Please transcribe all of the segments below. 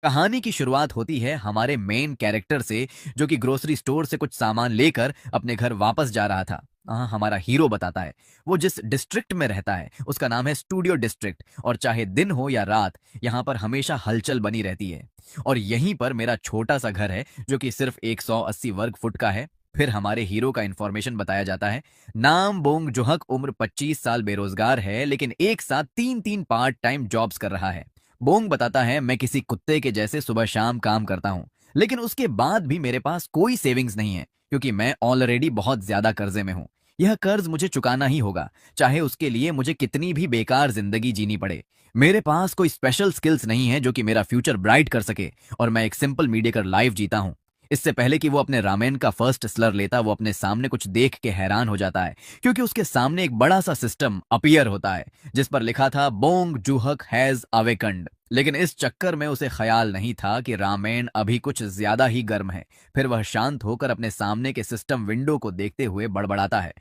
कहानी की शुरुआत होती है हमारे मेन कैरेक्टर से, जो कि ग्रोसरी स्टोर से कुछ सामान लेकर अपने घर वापस जा रहा था। हाँ, हमारा हीरो बताता है वो जिस डिस्ट्रिक्ट में रहता है उसका नाम है स्टूडियो डिस्ट्रिक्ट, और चाहे दिन हो या रात यहाँ पर हमेशा हलचल बनी रहती है। और यहीं पर मेरा छोटा सा घर है जो कि सिर्फ 180 वर्ग फुट का है। फिर हमारे हीरो का इंफॉर्मेशन बताया जाता है। नाम बोंग जोहक, उम्र 25 साल, बेरोजगार है लेकिन एक साथ तीन तीन पार्ट टाइम जॉब्स कर रहा है। बोंग बताता है मैं किसी कुत्ते के जैसे सुबह शाम काम करता हूँ, लेकिन उसके बाद भी मेरे पास कोई सेविंग्स नहीं है क्योंकि मैं ऑलरेडी बहुत ज्यादा कर्जे में हूँ। यह कर्ज मुझे चुकाना ही होगा, चाहे उसके लिए मुझे कितनी भी बेकार जिंदगी जीनी पड़े। मेरे पास कोई स्पेशल स्किल्स नहीं है जो कि मेरा फ्यूचर ब्राइट कर सके, और मैं एक सिंपल मीडियकर लाइफ जीता हूँ। इससे पहले कि वो अपने रामेन का फर्स्ट स्लर लेता, वो अपने सामने कुछ देख के हैरान हो जाता है क्योंकि उसके सामने एक बड़ा सा सिस्टम अपीयर होता है जिस पर लिखा था बोंग जूहक हैज अवेकंड। लेकिन इस चक्कर में उसे ख्याल नहीं था कि रामेन अभी कुछ ज्यादा ही गर्म है। फिर वह शांत होकर अपने सामने के सिस्टम विंडो को देखते हुए बड़बड़ाता है,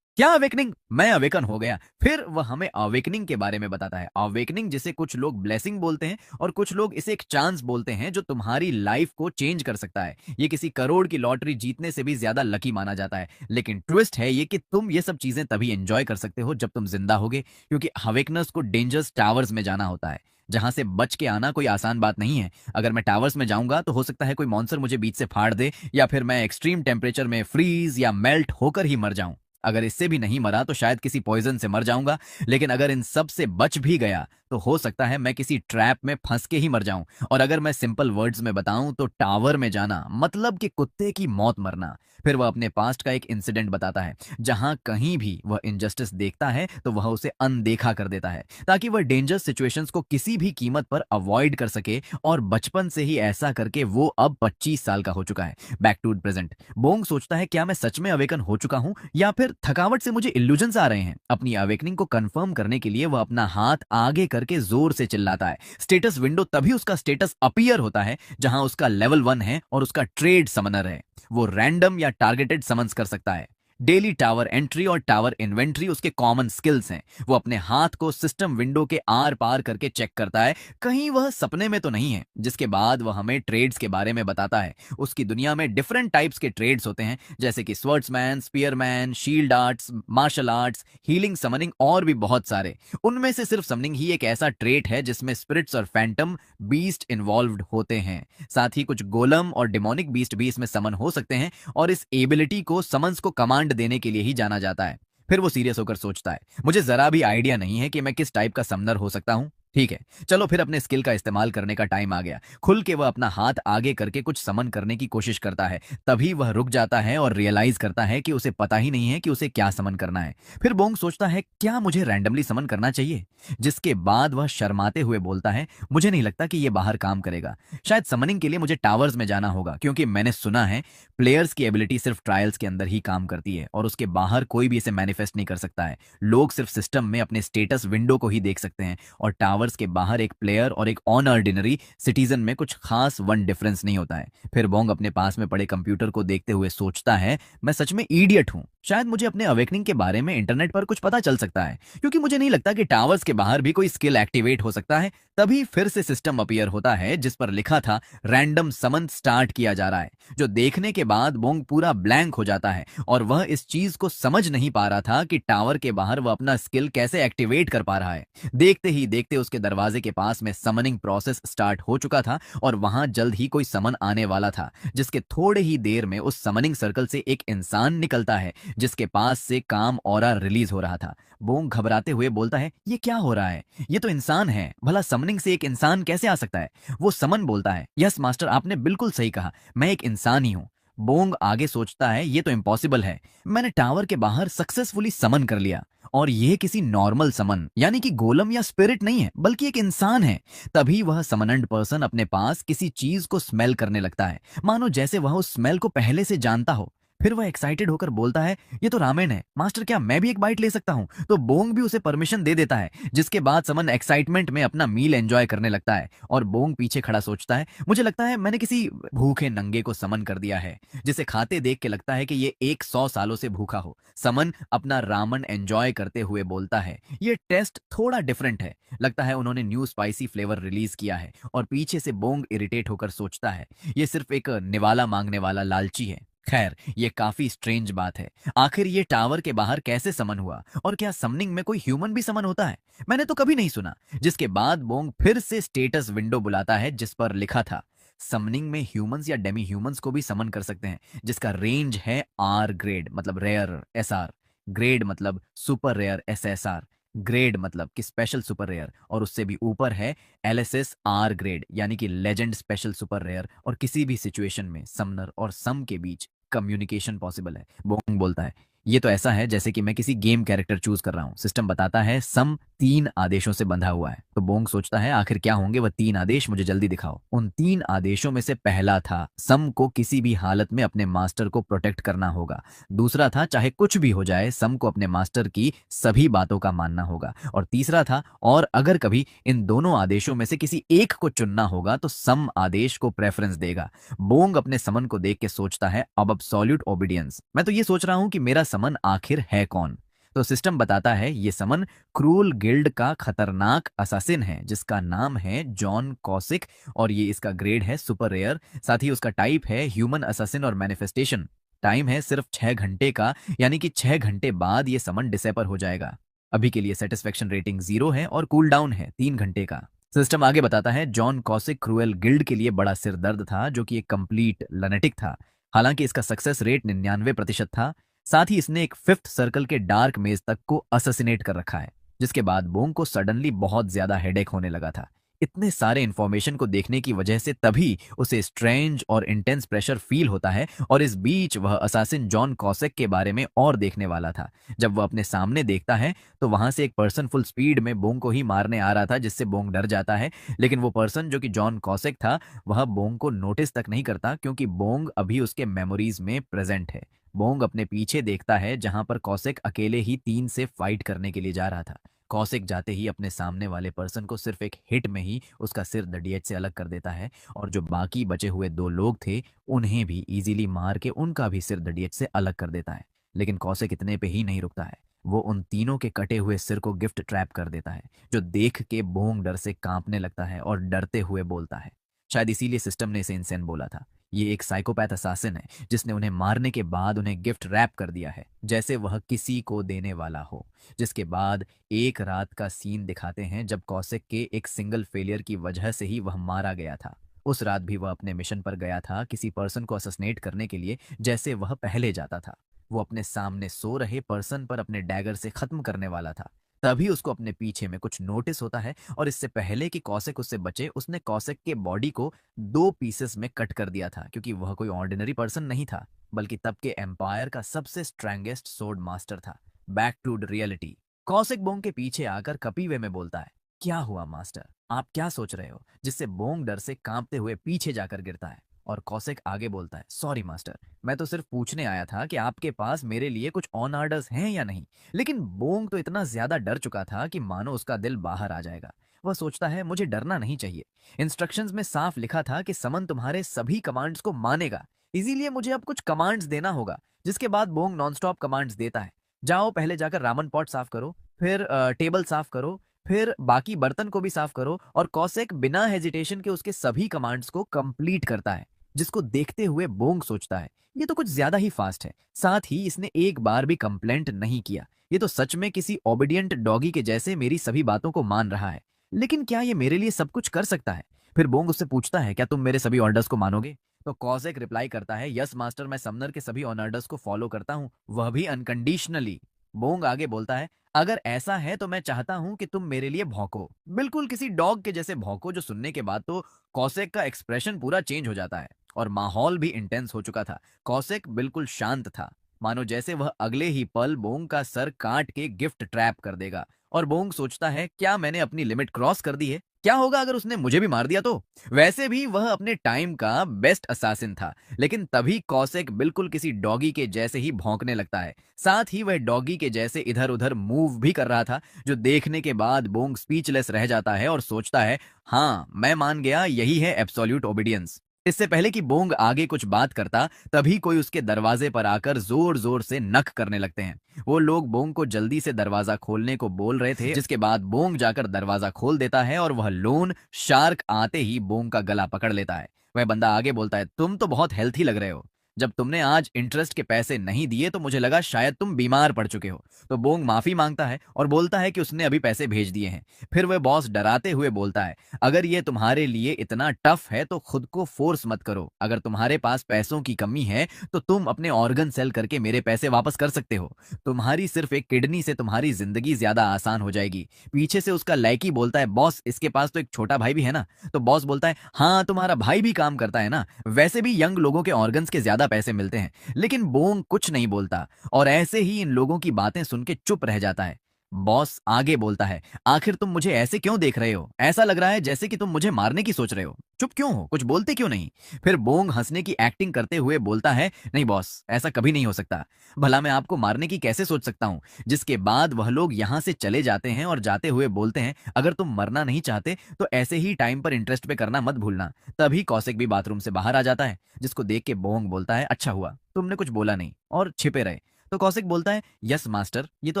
क्या अवेकनिंग, मैं अवेकन हो गया। फिर वह हमें अवेकनिंग के बारे में बताता है। अवेकनिंग जिसे कुछ लोग ब्लेसिंग बोलते हैं और कुछ लोग इसे एक चांस बोलते हैं जो तुम्हारी लाइफ को चेंज कर सकता है। ये किसी करोड़ की लॉटरी जीतने से भी ज्यादा लकी माना जाता है। लेकिन ट्विस्ट है ये कि तुम ये सब चीजें तभी एंजॉय कर सकते हो जब तुम जिंदा होगे, क्योंकि अवेकनर्स को डेंजरस टावर्स में जाना होता है जहां से बच के आना कोई आसान बात नहीं है। अगर मैं टावर्स में जाऊंगा तो हो सकता है कोई मॉन्स्टर मुझे बीच से फाड़ दे, या फिर मैं एक्सट्रीम टेम्परेचर में फ्रीज या मेल्ट होकर ही मर जाऊं। अगर इससे भी नहीं मरा तो शायद किसी पॉइजन से मर जाऊंगा। लेकिन अगर इन सब से बच भी गया तो हो सकता है मैं किसी ट्रैप में फंस के ही मर जाऊं। और अगर मैं सिंपल वर्ड्स में बताऊं तो टावर में जाना मतलब कि कुत्ते की मौत मरना। फिर वह अपने पास्ट का एक इंसिडेंट बताता है जहां कहीं भी वह इनजस्टिस देखता है तो वह उसे अनदेखा कर देता है ताकि वह डेंजरस सिचुएशंस को किसी भी कीमत पर अवॉइड कर सके। और बचपन से ही ऐसा करके वो अब 25 साल का हो चुका है। बैक टू प्रेजेंट, बोंग सोचता है क्या मैं सच में अवेकन हो चुका हूं या फिर थकावट से मुझे इल्यूजन्स आ रहे हैं। अपनी अवेकनिंग को कंफर्म करने के लिए वह अपना हाथ आगे करके जोर से चिल्लाता है। स्टेटस विंडो तभी उसका स्टेटस अपीयर होता है जहां उसका लेवल 1 है और उसका ट्रेड समनर है। वो रैंडम या टारगेटेड समन्स कर सकता है। डेली टावर एंट्री और टावर इन्वेंट्री उसके कॉमन स्किल्स हैं। वो अपने हाथ को सिस्टम विंडो के आर पार करके चेक करता है कहीं वह सपने में तो नहीं है। जिसके बाद वह हमें ट्रेड्स के बारे में बताता है। उसकी दुनिया में डिफरेंट टाइप्स के ट्रेड्स होते हैं, जैसे कि swordsman, spearman, shield arts, martial arts, healing, summoning और भी बहुत सारे। उनमें से सिर्फ समनिंग ही एक ऐसा ट्रेड है जिसमें स्पिरिट्स और फैंटम बीस्ट इन्वॉल्व्ड होते हैं। साथ ही कुछ गोलम और डिमोनिक बीस्ट भी इसमें समन हो सकते हैं, और इस एबिलिटी को समन्स को कमांड देने के लिए ही जाना जाता है। फिर वो सीरियस होकर सोचता है, मुझे जरा भी आइडिया नहीं है कि मैं किस टाइप का समनर हो सकता हूं। ठीक है, चलो फिर अपने स्किल का इस्तेमाल करने का टाइम आ गया। खुल के वह अपना हाथ आगे करके कुछ समन करने की कोशिश करता है। तभी वह रुक जाता है और रियलाइज करता है कि उसे पता ही नहीं है कि उसे क्या समन करना है। फिर बोंग सोचता है क्या मुझे रैंडमली समन करना चाहिए। जिसके बाद वह शर्माते हुए बोलता है, मुझे नहीं लगता कि यह बाहर काम करेगा। शायद समनिंग के लिए मुझे टावर्स में जाना होगा, क्योंकि मैंने सुना है प्लेयर्स की एबिलिटी सिर्फ ट्रायल्स के अंदर ही काम करती है और उसके बाहर कोई भी इसे मैनिफेस्ट नहीं कर सकता है। लोग सिर्फ सिस्टम में अपने स्टेटस विंडो को ही देख सकते हैं, और टावर्स के बाहर एक प्लेयर और एक ऑन ऑर्डिनरी सिटीजन में कुछ खास वन डिफरेंस नहीं होता है। फिर बोंग अपने पास में पड़े कंप्यूटर को देखते हुए सोचता है, मैं सच में इडियट हूं। शायद मुझे अपने अवेकनिंग के बारे में इंटरनेट पर कुछ पता चल सकता है, क्योंकि मुझे नहीं लगता कि टावर्स के बाहर भी कोई स्किल एक्टिवेट हो सकता है। तभी फिर से सिस्टम अपीयर होता है जिस पर लिखा था रैंडम समन स्टार्ट किया जा रहा है, जो देखने के बाद बोंग पूरा ब्लैंक हो जाता है और वह इस चीज को समझ नहीं पा रहा था कि टावर के बाहर वह अपना स्किल कैसे एक्टिवेट कर पा रहा है। देखते ही देखते उसके दरवाजे के पास में समनिंग प्रोसेस स्टार्ट हो चुका था, और वहां जल्द ही कोई समन आने वाला था। जिसके थोड़े ही देर में उस समनिंग सर्कल से एक इंसान निकलता है जिसके पास से काम ऑरा रिलीज हो रहा था। बोंग घबराते हुए बोलता है, ये क्या हो रहा है, ये तो इंसान है, भला समनिंग से एक इंसान कैसे आ सकता है। वो समन बोलता है, यस मास्टर, आपने बिल्कुल सही कहा, मैं एक इंसान ही हूं। बोंग आगे सोचता है, ये तो इम्पॉसिबल है, मैंने टावर के बाहर सक्सेसफुली समन कर लिया, और यह किसी नॉर्मल समन यानी कि गोलम या स्पिरिट नहीं है, बल्कि एक इंसान है। तभी वह समनड पर्सन अपने पास किसी चीज को स्मेल करने लगता है, मानो जैसे वह उस स्मेल को पहले से जानता हो। फिर वह एक्साइटेड होकर बोलता है, ये तो रामेन है मास्टर, क्या मैं भी एक बाइट ले सकता हूँ? तो बोंग भी उसे परमिशन दे देता है, जिसके बाद समन एक्साइटमेंट में अपना मील एंजॉय करने लगता है और बोंग पीछे खड़ा सोचता है, मुझे लगता है मैंने किसी भूखे नंगे को समन कर दिया है, जिसे खाते देख के लगता है कि ये 100 सालों से भूखा हो। समन अपना रामन एंजॉय करते हुए बोलता है, ये टेस्ट थोड़ा डिफरेंट है, लगता है उन्होंने न्यू स्पाइसी फ्लेवर रिलीज किया है। और पीछे से बोंग इरिटेट होकर सोचता है, ये सिर्फ एक निवाला मांगने वाला लालची है। खैर, ये काफी स्ट्रेंज बात है, आखिर ये टावर के बाहर कैसे समन हुआ, और क्या समनिंग में कोई ह्यूमन भी समन होता है? मैंने तो कभी नहीं सुना। जिसके बाद बोंग फिर से स्टेटस विंडो बुलाता है, जिस पर लिखा था, समनिंग में ह्यूमंस या डेमी ह्यूमंस को भी समन कर सकते हैं, जिसका रेंज है आर ग्रेड मतलब रेयर एसआर, ग्रेड मतलब सुपर रेयर एसएसआर, ग्रेड मतलब कि स्पेशल सुपर रेयर, और उससे भी ऊपर है एलएसएस आर ग्रेड यानी कि लेजेंड स्पेशल सुपर रेयर। और किसी भी सिचुएशन में समनर और सम के बीच कम्युनिकेशन पॉसिबल है। बोंग बोलता है, ये तो ऐसा है जैसे कि मैं किसी गेम कैरेक्टर चूज कर रहा हूँ। सिस्टम बताता है सम 3 आदेशों से बंधा हुआ है। तो बोंग सोचता है, आखिर क्या होंगे वह 3 आदेश, मुझे जल्दी दिखाओ। उन 3 आदेशों में से पहला था, सम को किसी भी हालत में अपने मास्टर को प्रोटेक्ट करना होगा। दूसरा था, चाहे कुछ भी हो जाए सम को अपने मास्टर की सभी बातों का मानना होगा। और तीसरा था, और अगर कभी इन दोनों आदेशों में से किसी एक को चुनना होगा तो सम आदेश को प्रेफरेंस देगा। बोंग अपने समन को देख के सोचता है, अब अब्सोल्यूट ओबीडियंस, मैं तो ये सोच रहा हूं कि मेरा समन आखिर है कौन। तो सिस्टम बताता है, ये समन क्रूल गिल्ड का खतरनाक असासिन है, जिसका नाम है जॉन कॉसिक, और ये इसका ग्रेड है सुपर रेयर। साथ ही उसका टाइप है ह्यूमन असासिन और मैनिफेस्टेशन। टाइम है सिर्फ 6 घंटे का, यानी कि 6 घंटे बाद ये समन डिसेपर हो जाएगा। अभी के लिए सेटिस्फेक्शन रेटिंग 0 है और कूल डाउन है 3 घंटे का। सिस्टम आगे बताता है, जॉन कॉसिक क्रूएल गिल्ड के लिए बड़ा सिरदर्द था, जो कि एक कंप्लीट लनेटिक था। हालांकि इसका सक्सेस रेट 99% था। साथ ही इसने एक 5th सर्कल के डार्क मेज तक को अससिनेट कर रखा है। जिसके बाद बोंग को सडनली बहुत ज्यादा हेडेक होने लगा था। इतने सारे इंफॉर्मेशन को देखने की वजह से तभी उसे स्ट्रेंज और इंटेंस प्रेशर फील होता है, और इस बीच वह असासिन जॉन कॉसेक के बारे में और देखने वाला था। जब वह अपने सामने देखता है तो वहां से एक पर्सन फुल स्पीड में बोंग को ही मारने आ रहा था, जिससे बोंग डर जाता है। लेकिन वो पर्सन जो कि जॉन कॉसेक था, वह बोंग को नोटिस तक नहीं करता, क्योंकि बोंग अभी उसके मेमोरीज में प्रेजेंट है। बोंग अपने पीछे देखता है, जहां पर कॉसेक अकेले ही 3 से फाइट करने के लिए जा रहा था। कौशिक जाते ही अपने सामने वाले पर्सन को सिर्फ एक हिट में ही उसका सिर दडियच से अलग कर देता है, और जो बाकी बचे हुए 2 लोग थे उन्हें भी इजीली मार के उनका भी सिर दडियच से अलग कर देता है। लेकिन कौशिक इतने पे ही नहीं रुकता है, वो उन तीनों के कटे हुए सिर को गिफ्ट ट्रैप कर देता है, जो देख के बोंग डर से कांपने लगता है और डरते हुए बोलता है। शायद इसीलिए सिस्टम ने इसे इंसेन बोला था। ये एक साइकोपैथ असासिन है, जिसने उन्हें मारने के बाद उन्हें गिफ्ट रैप कर दिया है, जैसे वह किसी को देने वाला हो। जिसके बाद एक रात का सीन दिखाते हैं, जब कौशिक के एक सिंगल फेलियर की वजह से ही वह मारा गया था। उस रात भी वह अपने मिशन पर गया था, किसी पर्सन को असैसिनेट करने के लिए, जैसे वह पहले जाता था। वो अपने सामने सो रहे पर्सन पर अपने डैगर से खत्म करने वाला था। तभी उसको अपने पीछे में कुछ नोटिस होता है, और इससे पहले कि कौशिक उससे बचे, उसने कौशिक के बॉडी को 2 पीसेस में कट कर दिया था, क्योंकि वह कोई ऑर्डिनरी पर्सन नहीं था, बल्कि तब के एम्पायर का सबसे स्ट्रेंगेस्ट सोर्ड मास्टर था। Back to the reality. Kaushik बोंग के पीछे आकर कपीवे में बोलता है, क्या हुआ मास्टर, आप क्या सोच रहे हो? जिससे बोंग डर से कांपते हुए पीछे जाकर गिरता है। और कौशिक आगे बोलता है, सॉरी मास्टर, मैं तो सिर्फ पूछने आया था कि आपके पास मेरे लिए कुछ ऑन ऑर्डर्स हैं या नहीं। लेकिन बोंग तो इतना ज्यादा डर चुका था कि मानो उसका दिल बाहर आ जाएगा। वह सोचता है, मुझे डरना नहीं चाहिए। इंस्ट्रक्शंस में साफ लिखा था कि समन तुम्हारे सभी कमांड्स को मानेगा, इसीलिए मुझे अब कुछ कमांड्स देना होगा। जिसके बाद बोंग नॉनस्टॉप कमांड्स देता है। जाओ पहले जाकर रामन पॉट साफ करो, फिर टेबल साफ करो, फिर बाकी बर्तन को भी साफ करो। और कौशिक बिना हेजिटेशन के उसके सभी कमांड्स को कंप्लीट करता है, जिसको देखते हुए बोंग सोचता है, ये तो कुछ ज्यादा ही फास्ट है। साथ ही इसने एक बार भी कंप्लेंट नहीं किया, ये तो सच में किसी ओबीडियंट डॉगी के जैसे मेरी सभी बातों को मान रहा है। लेकिन क्या ये मेरे लिए सब कुछ कर सकता है? फिर बोंग उससे पूछता है, क्या तुम मेरे सभी ऑर्डर्स को मानोगे? तो कौशिक रिप्लाई करता है, यस मास्टर, मैं समनर के सभी ऑर्डर्स को फॉलो करता हूँ, वह भी अनकंडीशनली। बोंग आगे बोलता है, अगर ऐसा है तो मैं चाहता हूं कि तुम मेरे लिए भौंको, बिल्कुल किसी डॉग के जैसे भौंको। जो सुनने के बाद तो कौशिक का एक्सप्रेशन पूरा चेंज हो जाता है, और माहौल भी इंटेंस हो चुका था। कौशिक बिल्कुल शांत था, मानो जैसे वह अगले ही पल बोंग का सर काट के गिफ्ट ट्रैप कर देगा। और बोंग सोचता है, क्या मैंने अपनी लिमिट क्रॉस कर दी है? क्या होगा अगर उसने मुझे भी मार दिया तो? वैसे भी वह अपने टाइम का बेस्ट असासिन था, लेकिन तभी कॉसेक बिल्कुल किसी डॉगी के जैसे ही भौंकने लगता है। साथ ही वह डॉगी के जैसे इधर-उधर मूव भी कर रहा था, जो देखने के बाद बोंग स्पीचलेस रह जाता है और सोचता है, हाँ, मैं मान गया, यही है एब्सोल्यूट ओबीडियंस। इससे पहले कि बोंग आगे कुछ बात करता, तभी कोई उसके दरवाजे पर आकर जोर-जोर से नक करने लगते हैं। वो लोग बोंग को जल्दी से दरवाजा खोलने को बोल रहे थे, जिसके बाद बोंग जाकर दरवाजा खोल देता है और वह लोन शार्क आते ही बोंग का गला पकड़ लेता है। वह बंदा आगे बोलता है, तुम तो बहुत हेल्थी लग रहे हो। जब तुमने आज इंटरेस्ट के पैसे नहीं दिए तो मुझे लगा शायद तुम बीमार पड़ चुके हो। तो बोंग माफी मांगता है और बोलता है कि उसने अभी पैसे भेज दिए हैं। फिर वह बॉस डराते हुए बोलता है, अगर ये तुम्हारे लिए इतना टफ है तो खुद को फोर्स मत करो। अगर तुम्हारे पास पैसों की कमी है तो तुम अपने ऑर्गन सेल करके मेरे पैसे वापस कर सकते हो। तुम्हारी सिर्फ एक किडनी से तुम्हारी जिंदगी ज्यादा आसान हो जाएगी। पीछे से उसका लैकी बोलता है, बॉस इसके पास तो एक छोटा भाई भी है ना? तो बॉस बोलता है, हाँ तुम्हारा भाई भी काम करता है ना। वैसे भी यंग लोगों के ऑर्गन्स के ज्यादा पैसे मिलते हैं। लेकिन बोंग कुछ नहीं बोलता और ऐसे ही इन लोगों की बातें सुन के चुप रह जाता है। बॉस आगे बोलता है, आखिर तुम मुझे ऐसे क्यों देख रहे हो? ऐसा लग रहा है जैसे कि तुम मुझे मारने की सोच रहे हो। चुप क्यों हो? कुछ बोलते क्यों नहीं? फिर बोंग हंसने की एक्टिंग करते हुए बोलता है, नहीं बॉस, ऐसा कभी नहीं हो सकता। भला मैं आपको मारने की कैसे सोच सकता हूँ? जिसके बाद वह लोग यहाँ से चले जाते हैं और जाते हुए बोलते हैं, अगर तुम मरना नहीं चाहते तो ऐसे ही टाइम पर इंटरेस्ट पे करना मत भूलना। तभी कौशिक भी बाथरूम से बाहर आ जाता है, जिसको देख के बोंग बोलता है, अच्छा हुआ तुमने कुछ बोला नहीं और छिपे रहे। तो कौशिक बोलता है, यस मास्टर, ये तो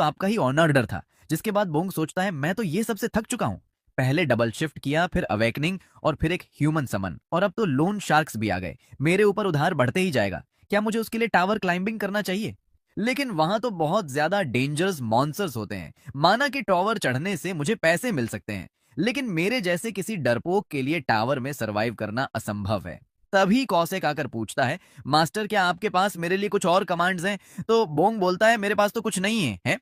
आपका ही ऑर्डर था। जिसके बाद बोंग सोचता है, मैं तो ये सबसे थक चुका हूं। पहले डबल शिफ्ट किया, फिर अवेकनिंग और फिर एक ह्यूमन समन, और अब तो लोन शार्क्स भी आ गए। मेरे ऊपर उधार बढ़ते ही जाएगा। क्या मुझे उसके लिए टावर क्लाइंबिंग करना चाहिए? लेकिन वहां तो बहुत ज्यादा डेंजरस मॉन्स्टर्स होते हैं। माना कि टावर चढ़ने से मुझे पैसे मिल सकते हैं, लेकिन मेरे जैसे किसी डरपोक के लिए टावर में सरवाइव करना असंभव है। तभी कौशिक आकर पूछता है, मास्टर क्या आपके पास मेरे लिए कुछ और कमांड्स हैं? तो बोंग बोलता है, मेरे पास तो कुछ नहीं है?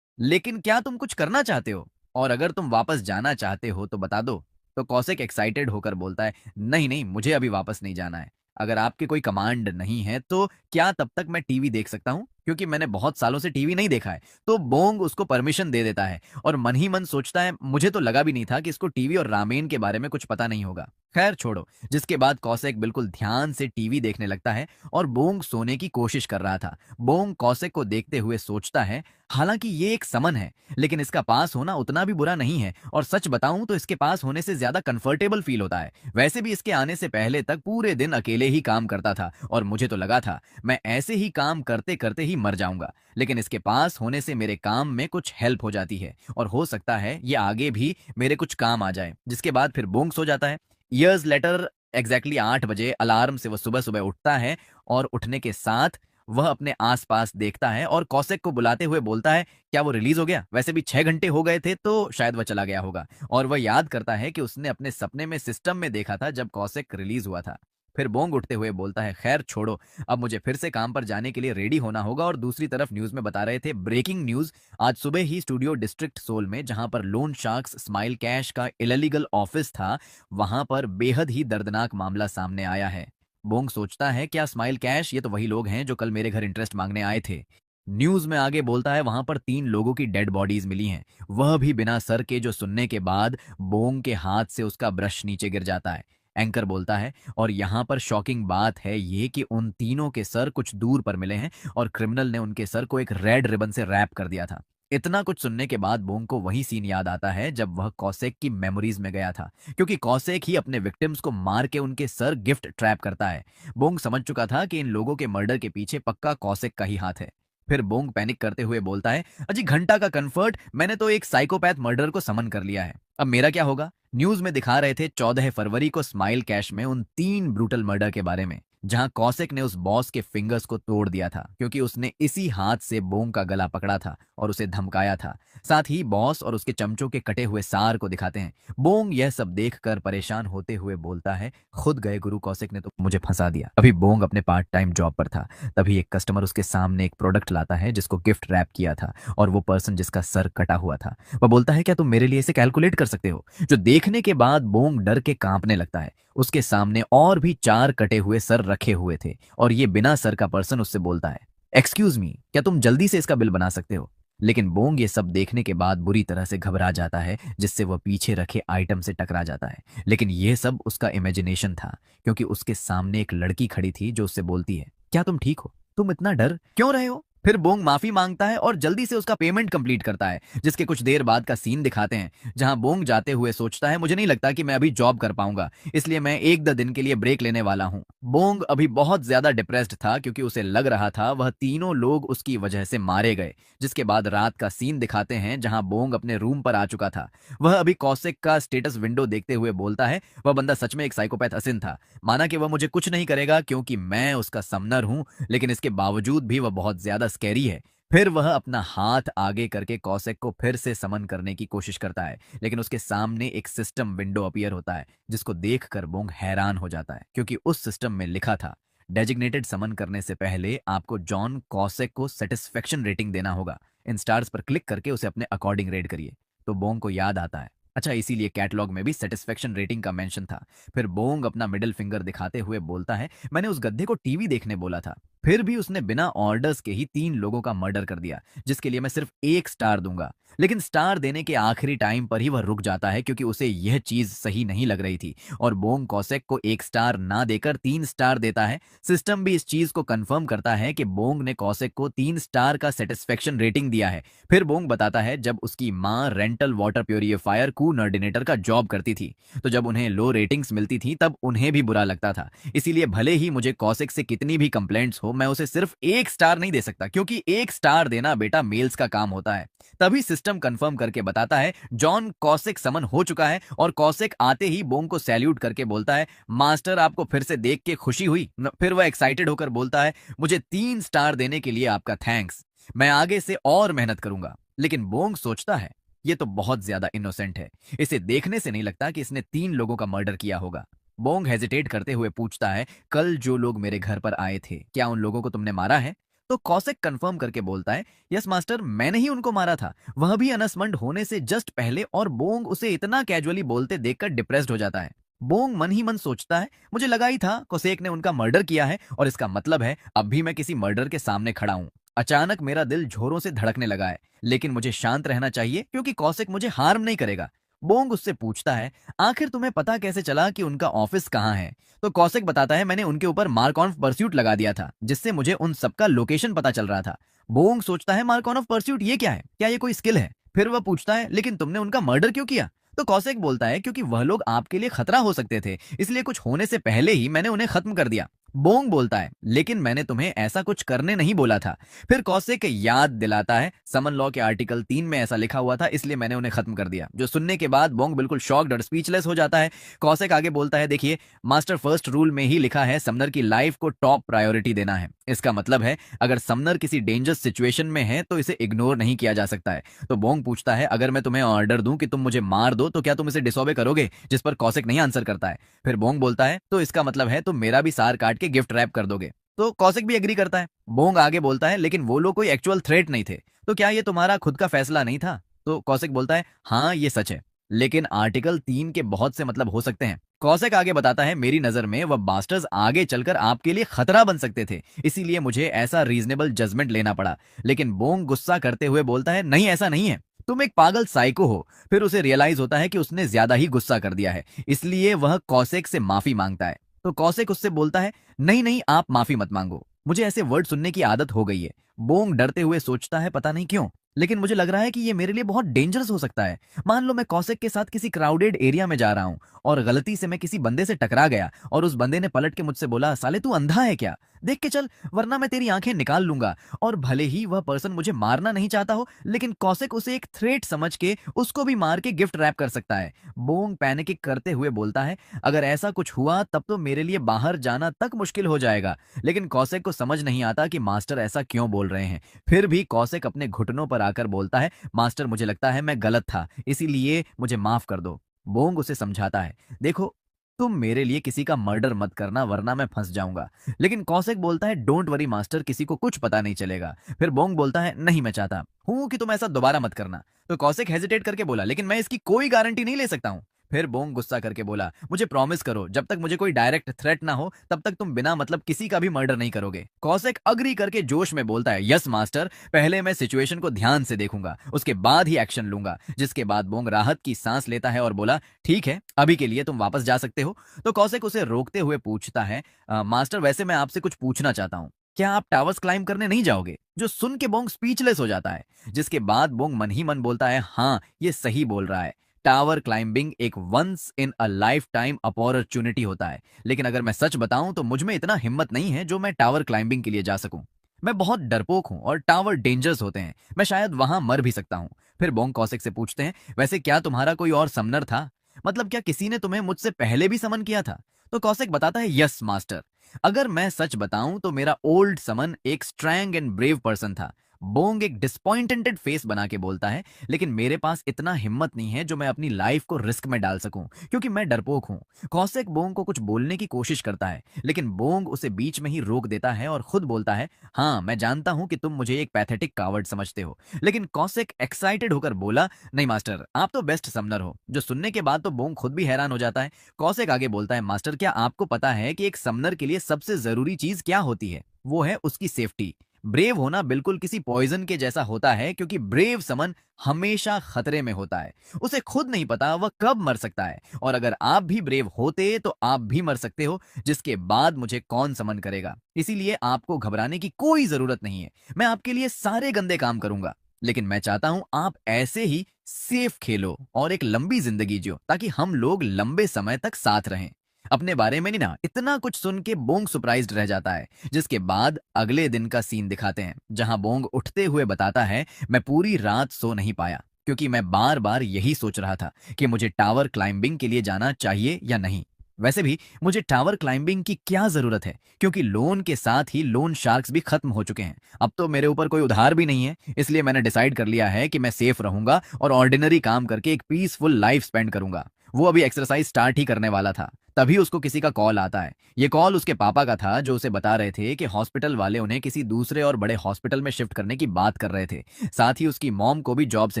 लेकिन क्या तुम कुछ करना चाहते हो? और अगर तुम वापस जाना चाहते हो तो बता दो। तो कौशिक एक्साइटेड होकर बोलता है, नहीं नहीं, मुझे अभी वापस नहीं जाना है। अगर आपके कोई कमांड नहीं है तो क्या तब तक मैं टीवी देख सकता हूं, क्योंकि मैंने बहुत सालों से टीवी नहीं देखा है। तो बोंग उसको परमिशन दे देता है और मन ही मन सोचता है, मुझे तो लगा भी नहीं था कि इसको टीवी और रामेन के बारे में कुछ पता नहीं होगा। खैर छोड़ो। जिसके बाद कौशिक बिल्कुल ध्यान से टीवी देखने लगता है और बोंग सोने की कोशिश कर रहा था। बोंग कौशिक को देखते हुए सोचता है, हालांकि ये एक समन है, लेकिन इसका पास होना उतना भी बुरा नहीं है, और सच बताऊं तो इसके पास होने से ज्यादा कंफर्टेबल फील होता है। वैसे भी इसके आने से पहले तक पूरे दिन अकेले ही काम करता था और मुझे तो लगा था मैं ऐसे ही काम करते करते ही मर जाऊंगा। लेकिन इसके पास होने से मेरे काम में कुछ हेल्प हो जाती है और हो सकता है ये आगे भी मेरे कुछ काम आ जाए। जिसके बाद फिर बोंग सो जाता है। ईयर्स लेटर एग्जैक्टली 8 बजे अलार्म से वह सुबह सुबह उठता है और उठने के साथ वह अपने आसपास देखता है और कौशिक को बुलाते हुए बोलता है, क्या वो रिलीज हो गया? वैसे भी 6 घंटे हो गए थे तो शायद वह चला गया होगा। और वह याद करता है कि उसने अपने सपने में सिस्टम में देखा था जब कौशिक रिलीज हुआ था। फिर बोंग उठते हुए बोलता है, खैर छोड़ो, अब मुझे फिर से काम पर जाने के लिए रेडी होना होगा। और दूसरी तरफ न्यूज में बता रहे थे, ब्रेकिंग न्यूज, आज सुबह ही स्टूडियो डिस्ट्रिक्ट सोल में, जहां पर लोन शार्क्स स्माइल कैश का इलीगल ऑफिस था, वहां पर बेहद ही दर्दनाक मामला सामने आया है। बोंग सोचता है, क्या स्माइल कैश ये तो वही लोग हैं जो कल मेरे घर इंटरेस्ट मांगने आए थे। न्यूज में आगे बोलता है, वहां पर 3 लोगों की डेड बॉडीज मिली हैं, वह भी बिना सर के, जो सुनने के बाद बोंग के हाथ से उसका ब्रश नीचे गिर जाता है। एंकर बोलता है, और यहाँ पर शॉकिंग बात है ये कि उन तीनों के सर कुछ दूर पर मिले हैं और क्रिमिनल ने उनके सर को एक रेड रिबन से रैप कर दिया था। इतना कुछ सुनने के बाद बोंग को वही सीन याद आता है जब वह कौशिक की मेमोरीज में गया था, क्योंकि कौशिक ही अपने विक्टिम्स को मार के उनके सर गिफ्ट ट्रैप करता है। बोंग समझ चुका था कि इन लोगों के मर्डर के पीछे पक्का कौशिक का ही हाथ है। फिर बोंग पैनिक करते हुए बोलता है, अजी घंटा का कंफर्ट, मैंने तो एक साइकोपैथ मर्डर को समन कर लिया है, अब मेरा क्या होगा? न्यूज में दिखा रहे थे 14 फरवरी को स्माइल कैश में उन 3 ब्रूटल मर्डर के बारे में, जहां कौशिक ने उस बॉस के फिंगर्स को तोड़ दिया था, क्योंकि उसने इसी हाथ से बोंग का गला पकड़ा था और उसे धमकाया था। साथ ही बॉस और उसके चमचों के कटे हुए सार को दिखाते हैं। बोंग यह सब देखकर परेशान होते हुए बोलता है, खुद गए गुरु कौशिक ने तो मुझे फंसा दिया। अभी बोंग अपने पार्ट टाइम जॉब पर था, तभी एक कस्टमर उसके सामने एक प्रोडक्ट लाता है जिसको गिफ्ट रैप किया था, और वो पर्सन जिसका सर कटा हुआ था, वह बोलता है, क्या तुम मेरे लिए इसे कैलकुलेट कर सकते हो? जो देखने के बाद बोंग डर के कांपने लगता है। उसके सामने और भी 4 कटे हुए सर रखे हुए थे और ये बिना सर का पर्सन उससे बोलता है, एक्सक्यूज मी, क्या तुम जल्दी से इसका बिल बना सकते हो? लेकिन बोंग ये सब देखने के बाद बुरी तरह से घबरा जाता है, जिससे वह पीछे रखे आइटम से टकरा जाता है। लेकिन यह सब उसका इमेजिनेशन था, क्योंकि उसके सामने एक लड़की खड़ी थी जो उससे बोलती है, क्या तुम ठीक हो? तुम इतना डर क्यों रहे हो? फिर बोंग माफी मांगता है और जल्दी से उसका पेमेंट कंप्लीट करता है, जिसके कुछ देर बाद का सीन दिखाते हैं जहां बोंग जाते हुए सोचता है, मुझे नहीं लगता कि मैं अभी जॉब कर पाऊंगा, इसलिए मैं एक दो दिन के लिए ब्रेक लेने वाला हूं। बोंग अभी बहुत ज्यादा डिप्रेस्ड था, क्योंकि उसे लग रहा था वह तीनों लोग उसकी वजह से मारे गए। जिसके बाद रात का सीन दिखाते हैं जहां बोंग अपने रूम पर आ चुका था। वह अभी कौशिक का स्टेटस विंडो देखते हुए बोलता है, वह बंदा सच में एक साइकोपैथ असिन था। माना कि वह मुझे कुछ नहीं करेगा क्योंकि मैं उसका समनर हूं, लेकिन इसके बावजूद भी वह बहुत ज्यादा स्कैरी है। फिर वह अपना हाथ आगे करके कौशिक को फिर से समन करने की कोशिश करता है, लेकिन उसके सामने एक सिस्टम विंडो अपीयर होता है, जिसको देखकर बोंग हैरान हो जाता है, क्योंकि उस सिस्टम में लिखा था, डेजिग्नेटेड समन करने से पहले आपको जॉन कौशिक को सेटिस्फेक्शन रेटिंग देना होगा। इन स्टार्स पर क्लिक करके उसे अपने अकॉर्डिंग रेट करिए। तो बोंग को याद आता है, अच्छा इसीलिए कैटलॉग में भी सेटिस्फेक्शन रेटिंग का मेंशन था। फिर बोंग अपना मिडिल फिंगर दिखाते हुए बोलता है, मैंने उस गधे को टीवी देखने बोला था, फिर भी उसने बिना ऑर्डर्स के ही 3 लोगों का मर्डर कर दिया, जिसके लिए मैं सिर्फ 1 स्टार दूंगा। लेकिन स्टार देने के आखिरी टाइम पर ही वह रुक जाता है, क्योंकि उसे यह चीज सही नहीं लग रही थी, और बोंग कौशिक को 1 स्टार ना देकर 3 स्टार देता है। सिस्टम भी इस चीज को कंफर्म करता है कि बोंग ने कौशिक को 3 स्टार का सेटिस्फेक्शन रेटिंग दिया है। फिर बोंग बताता है, जब उसकी माँ रेंटल वाटर प्योरीफायर कू नर्डिनेटर का जॉब करती थी, तो जब उन्हें लो रेटिंग्स मिलती थी तब उन्हें भी बुरा लगता था। इसीलिए भले ही मुझे कौशिक से कितनी भी कंप्लेंट्स हो, मैं उसे सिर्फ 1 स्टार नहीं दे सकता, क्योंकि 1 स्टार देना बेटा मेल्स का काम होता है। तभी सिस्टम कंफर्म करके बताता है, जॉन कौशिक समन हो चुका है, और कौशिक आते ही बोंग को सैल्यूट करके बोलता है, मास्टर आपको फिर से देख के खुशी हुई? फिर वह एक्साइटेड होकर बोलता है, मुझे 3 स्टार देने के लिए आपका थैंक्स, मैं आगे से और मेहनत करूंगा। लेकिन बोंग सोचता है, ये तो बहुत ज्यादा इनोसेंट है, इसे देखने से नहीं लगता कि इसने 3 लोगों का मर्डर किया होगा। बोंग हेजिटेट करते हुए पूछता है, कल जो लोग मेरे घर पर आए थे, क्या उन लोगों को तुमने मारा है? तो कौशिक कंफर्म करके बोलता है, यस मास्टर, मैंने ही उनको मारा था, वह भी अनसमंड होने से जस्ट पहले। और बोंग उसे इतना कैजुअली बोलते देखकर डिप्रेस्ड हो जाता है। बोंग मन ही मन सोचता है, मुझे लगा ही था कौशिक ने उनका मर्डर किया है, और इसका मतलब है अब भी मैं किसी मर्डर के सामने खड़ा हूं। अचानक मेरा दिल जोरों से धड़कने लगा है, लेकिन मुझे शांत रहना चाहिए, क्योंकि कौशिक मुझे हार्म नहीं करेगा। बोंग उससे पूछता है, आखिर तुम्हें पता कैसे चला कि उनका ऑफिस कहाँ है? तो कौशिक बताता है, मैंने उनके ऊपर मार्क ऑन परस्यूट लगा दिया था, जिससे मुझे उन सबका लोकेशन पता चल रहा था। बोंग सोचता है, मार्क ऑन परस्यूट ये क्या है? क्या ये कोई स्किल है? फिर वह पूछता है, लेकिन तुमने उनका मर्डर क्यों किया? तो कौशिक बोलता है, क्योंकि वह लोग आपके लिए खतरा हो सकते थे, इसलिए कुछ होने से पहले ही मैंने उन्हें खत्म कर दिया। बोंग बोलता है, लेकिन मैंने तुम्हें ऐसा कुछ करने नहीं बोला था। फिर कौशिक याद दिलाता है, समन लॉ के आर्टिकल 3 में ऐसा लिखा हुआ था, इसलिए मैंने उन्हें खत्म कर दिया। जो सुनने के बाद बोंग बिल्कुल शॉक्ड और स्पीचलेस हो जाता है। कौशिक आगे बोलता है, देखिए मास्टर, फर्स्ट रूल में ही लिखा है समनर की लाइफ को टॉप प्रायोरिटी देना है। इसका मतलब है अगर समनर किसी डेंजरस सिचुएशन में है तो इसे इग्नोर नहीं किया जा सकता है। तो बोंग पूछता है, अगर मैं तुम्हें ऑर्डर दूं कि तुम मुझे मार दो, तो क्या तुम इसे डिसोबे करोगे? जिस पर कौशिक नहीं आंसर करता है। फिर बोंग बोलता है, तो इसका मतलब है तुम मेरा भी सार काट के गिफ्ट रैप कर दोगे? तो कौशिक भी एग्री करता है। बोंग आगे बोलता है, लेकिन वो लोग कोई एक्चुअल थ्रेट नहीं थे, तो क्या ये तुम्हारा खुद का फैसला नहीं था? तो कौशिक बोलता है, हाँ ये सच है, लेकिन आर्टिकल 3 के बहुत से मतलब हो सकते हैं। कौशिक आगे बताता है, मेरी नजर में वह बास्टर्स आगे चलकर आपके लिए खतरा बन सकते थे, इसीलिए मुझे ऐसा रीजनेबल जजमेंट लेना पड़ा। लेकिन बोंग गुस्सा करते हुए बोलता है, नहीं ऐसा नहीं है, तुम एक पागल साइको हो। फिर उसे रियलाइज होता है कि उसने ज्यादा ही गुस्सा कर दिया है, इसलिए वह कौशिक से माफी मांगता है। तो कौशिक उससे बोलता है, नहीं नहीं, आप माफी मत मांगो, मुझे ऐसे वर्ड सुनने की आदत हो गई है। बोंग डरते हुए सोचता है, पता नहीं क्यों, लेकिन मुझे लग रहा है कि ये मेरे लिए बहुत डेंजरस हो सकता है। मान लो मैं कौशिक के साथ किसी क्राउडेड एरिया में जा रहा हूं, और गलती से मैं किसी बंदे से टकरा गया, और उस बंदे ने पलट के मुझसे बोला, साले तू अंधा है क्या? देख के चल, वरना मैं तेरी आंखें निकाल लूंगा। और भले ही वह पर्सन मुझे मारना नहीं चाहता हो, लेकिन कौशिक उसे एक थ्रेट समझ के उसको भी मार के गिफ्ट रैप कर सकता है। बोंग पैनिक करते हुए बोलता है, अगर ऐसा कुछ हुआ तब तो मेरे लिए बाहर जाना तक मुश्किल हो जाएगा। लेकिन कौशिक को समझ नहीं आता कि मास्टर ऐसा क्यों बोल रहे हैं। फिर भी कौशिक अपने घुटनों पर आकर बोलता है, मास्टर मुझे लगता है मैं गलत था, इसीलिए मुझे माफ कर दो। बोंग उसे समझाता है, देखो तुम मेरे लिए किसी का मर्डर मत करना, वरना मैं फंस जाऊंगा। लेकिन कौशिक बोलता है, डोंट वरी मास्टर, किसी को कुछ पता नहीं चलेगा। फिर बोंग बोलता है, नहीं मैं चाहता हूं कि तुम ऐसा दोबारा मत करना। तो कौशिक हेजिटेट करके बोला, लेकिन मैं इसकी कोई गारंटी नहीं ले सकता हूं। फिर बोंग गुस्सा करके बोला, मुझे प्रॉमिस करो जब तक मुझे कोई डायरेक्ट थ्रेट ना हो तब तक तुम बिना मतलब किसी का भी मर्डर नहीं करोगे। कौशिक अग्री करके जोश में बोलता है, यस मास्टर, पहले मैं सिचुएशन को ध्यान से देखूंगा, उसके बाद ही एक्शन लूंगा। जिसके बाद बोंग राहत की सांस लेता है और बोला, ठीक है, अभी के लिए तुम वापस जा सकते हो। तो कौशिक उसे रोकते हुए पूछता है, मास्टर वैसे मैं आपसे कुछ पूछना चाहता हूँ, क्या आप टावर्स क्लाइंब करने नहीं जाओगे? जो सुन के बोंग स्पीचलेस हो जाता है। जिसके बाद बोंग मन ही मन बोलता है, हाँ ये सही बोल रहा है, टावर क्लाइंबिंग एक once in a lifetime opportunity होता है, लेकिन अगर मैं सच बताऊं तो मुझ में इतना हिम्मत नहीं है जो मैं टावर क्लाइंबिंग के लिए जा सकूं। मैं बहुत डरपोक हूं और टावर डेंजरस होते हैं, मैं शायद वहां मर भी सकता हूं। फिर बोंग कौशिक से पूछते हैं, वैसे क्या तुम्हारा कोई और समनर था? मतलब क्या किसी ने तुम्हें मुझसे पहले भी समन किया था? तो कौशिक बताता है, यस मास्टर, अगर मैं सच बताऊं तो मेरा ओल्ड समन एक स्ट्रैंग एंड ब्रेव पर्सन था। बोंग एक डिसपॉइंटेड फेस बना के बोलता है, लेकिन मेरे पास इतना हिम्मत नहीं है जो मैं अपनी लाइफ को रिस्क में डाल सकूं, क्योंकि मैं डरपोक हूं। कौशिक बोंग को कुछ बोलने की कोशिश करता है, लेकिन बोंग उसे बीच में ही रोक देता है और खुद बोलता है, हाँ मैं जानता हूं कि तुम मुझे एक पैथेटिक कावर्ड समझते हो। लेकिन कौशिक एक्साइटेड होकर बोला, नहीं मास्टर, आप तो बेस्ट समनर हो। जो सुनने के बाद तो बोंग खुद भी हैरान हो जाता है। कौशिक आगे बोलता है, मास्टर क्या आपको पता है कि एक समनर के लिए सबसे जरूरी चीज क्या होती है? वो है उसकी सेफ्टी। ब्रेव होना बिल्कुल किसी पॉइजन के जैसा होता है, क्योंकि ब्रेव समन हमेशा खतरे में होता है। उसे खुद नहीं पता वह कब मर सकता है, और अगर आप भी ब्रेव होते तो आप भी मर सकते हो, जिसके बाद मुझे कौन समन करेगा? इसीलिए आपको घबराने की कोई जरूरत नहीं है। मैं आपके लिए सारे गंदे काम करूंगा, लेकिन मैं चाहता हूं आप ऐसे ही सेफ खेलो और एक लंबी जिंदगी जियो, ताकि हम लोग लंबे समय तक साथ रहें। अपने बारे में नहीं ना, इतना कुछ सुन के बोंग सरप्राइज्ड रह जाता है। जिसके बाद अगले दिन का सीन दिखाते हैं, जहां बोंग उठते हुए बताता है, मैं पूरी रात सो नहीं पाया, क्योंकि मैं बार बार यही सोच रहा था कि मुझे टावर क्लाइंबिंग के लिए जाना चाहिए या नहीं। वैसे भी मुझे टावर क्लाइंबिंग की क्या जरूरत है, क्योंकि लोन के साथ ही लोन शार्क्स भी खत्म हो चुके हैं। अब तो मेरे ऊपर कोई उधार भी नहीं है, इसलिए मैंने डिसाइड कर लिया है कि मैं सेफ रहूंगा और ऑर्डिनरी काम करके एक पीसफुल लाइफ स्पेंड करूंगा। वो अभी एक्सरसाइज स्टार्ट ही करने वाला था, तभी उसको किसी का कॉल आता है। ये कॉल उसके पापा का था, जो उसे बता रहे थे कि हॉस्पिटल वाले उन्हें किसी दूसरे और बड़े हॉस्पिटल में शिफ्ट करने की बात कर रहे थे। साथ ही उसकी मॉम को भी जॉब से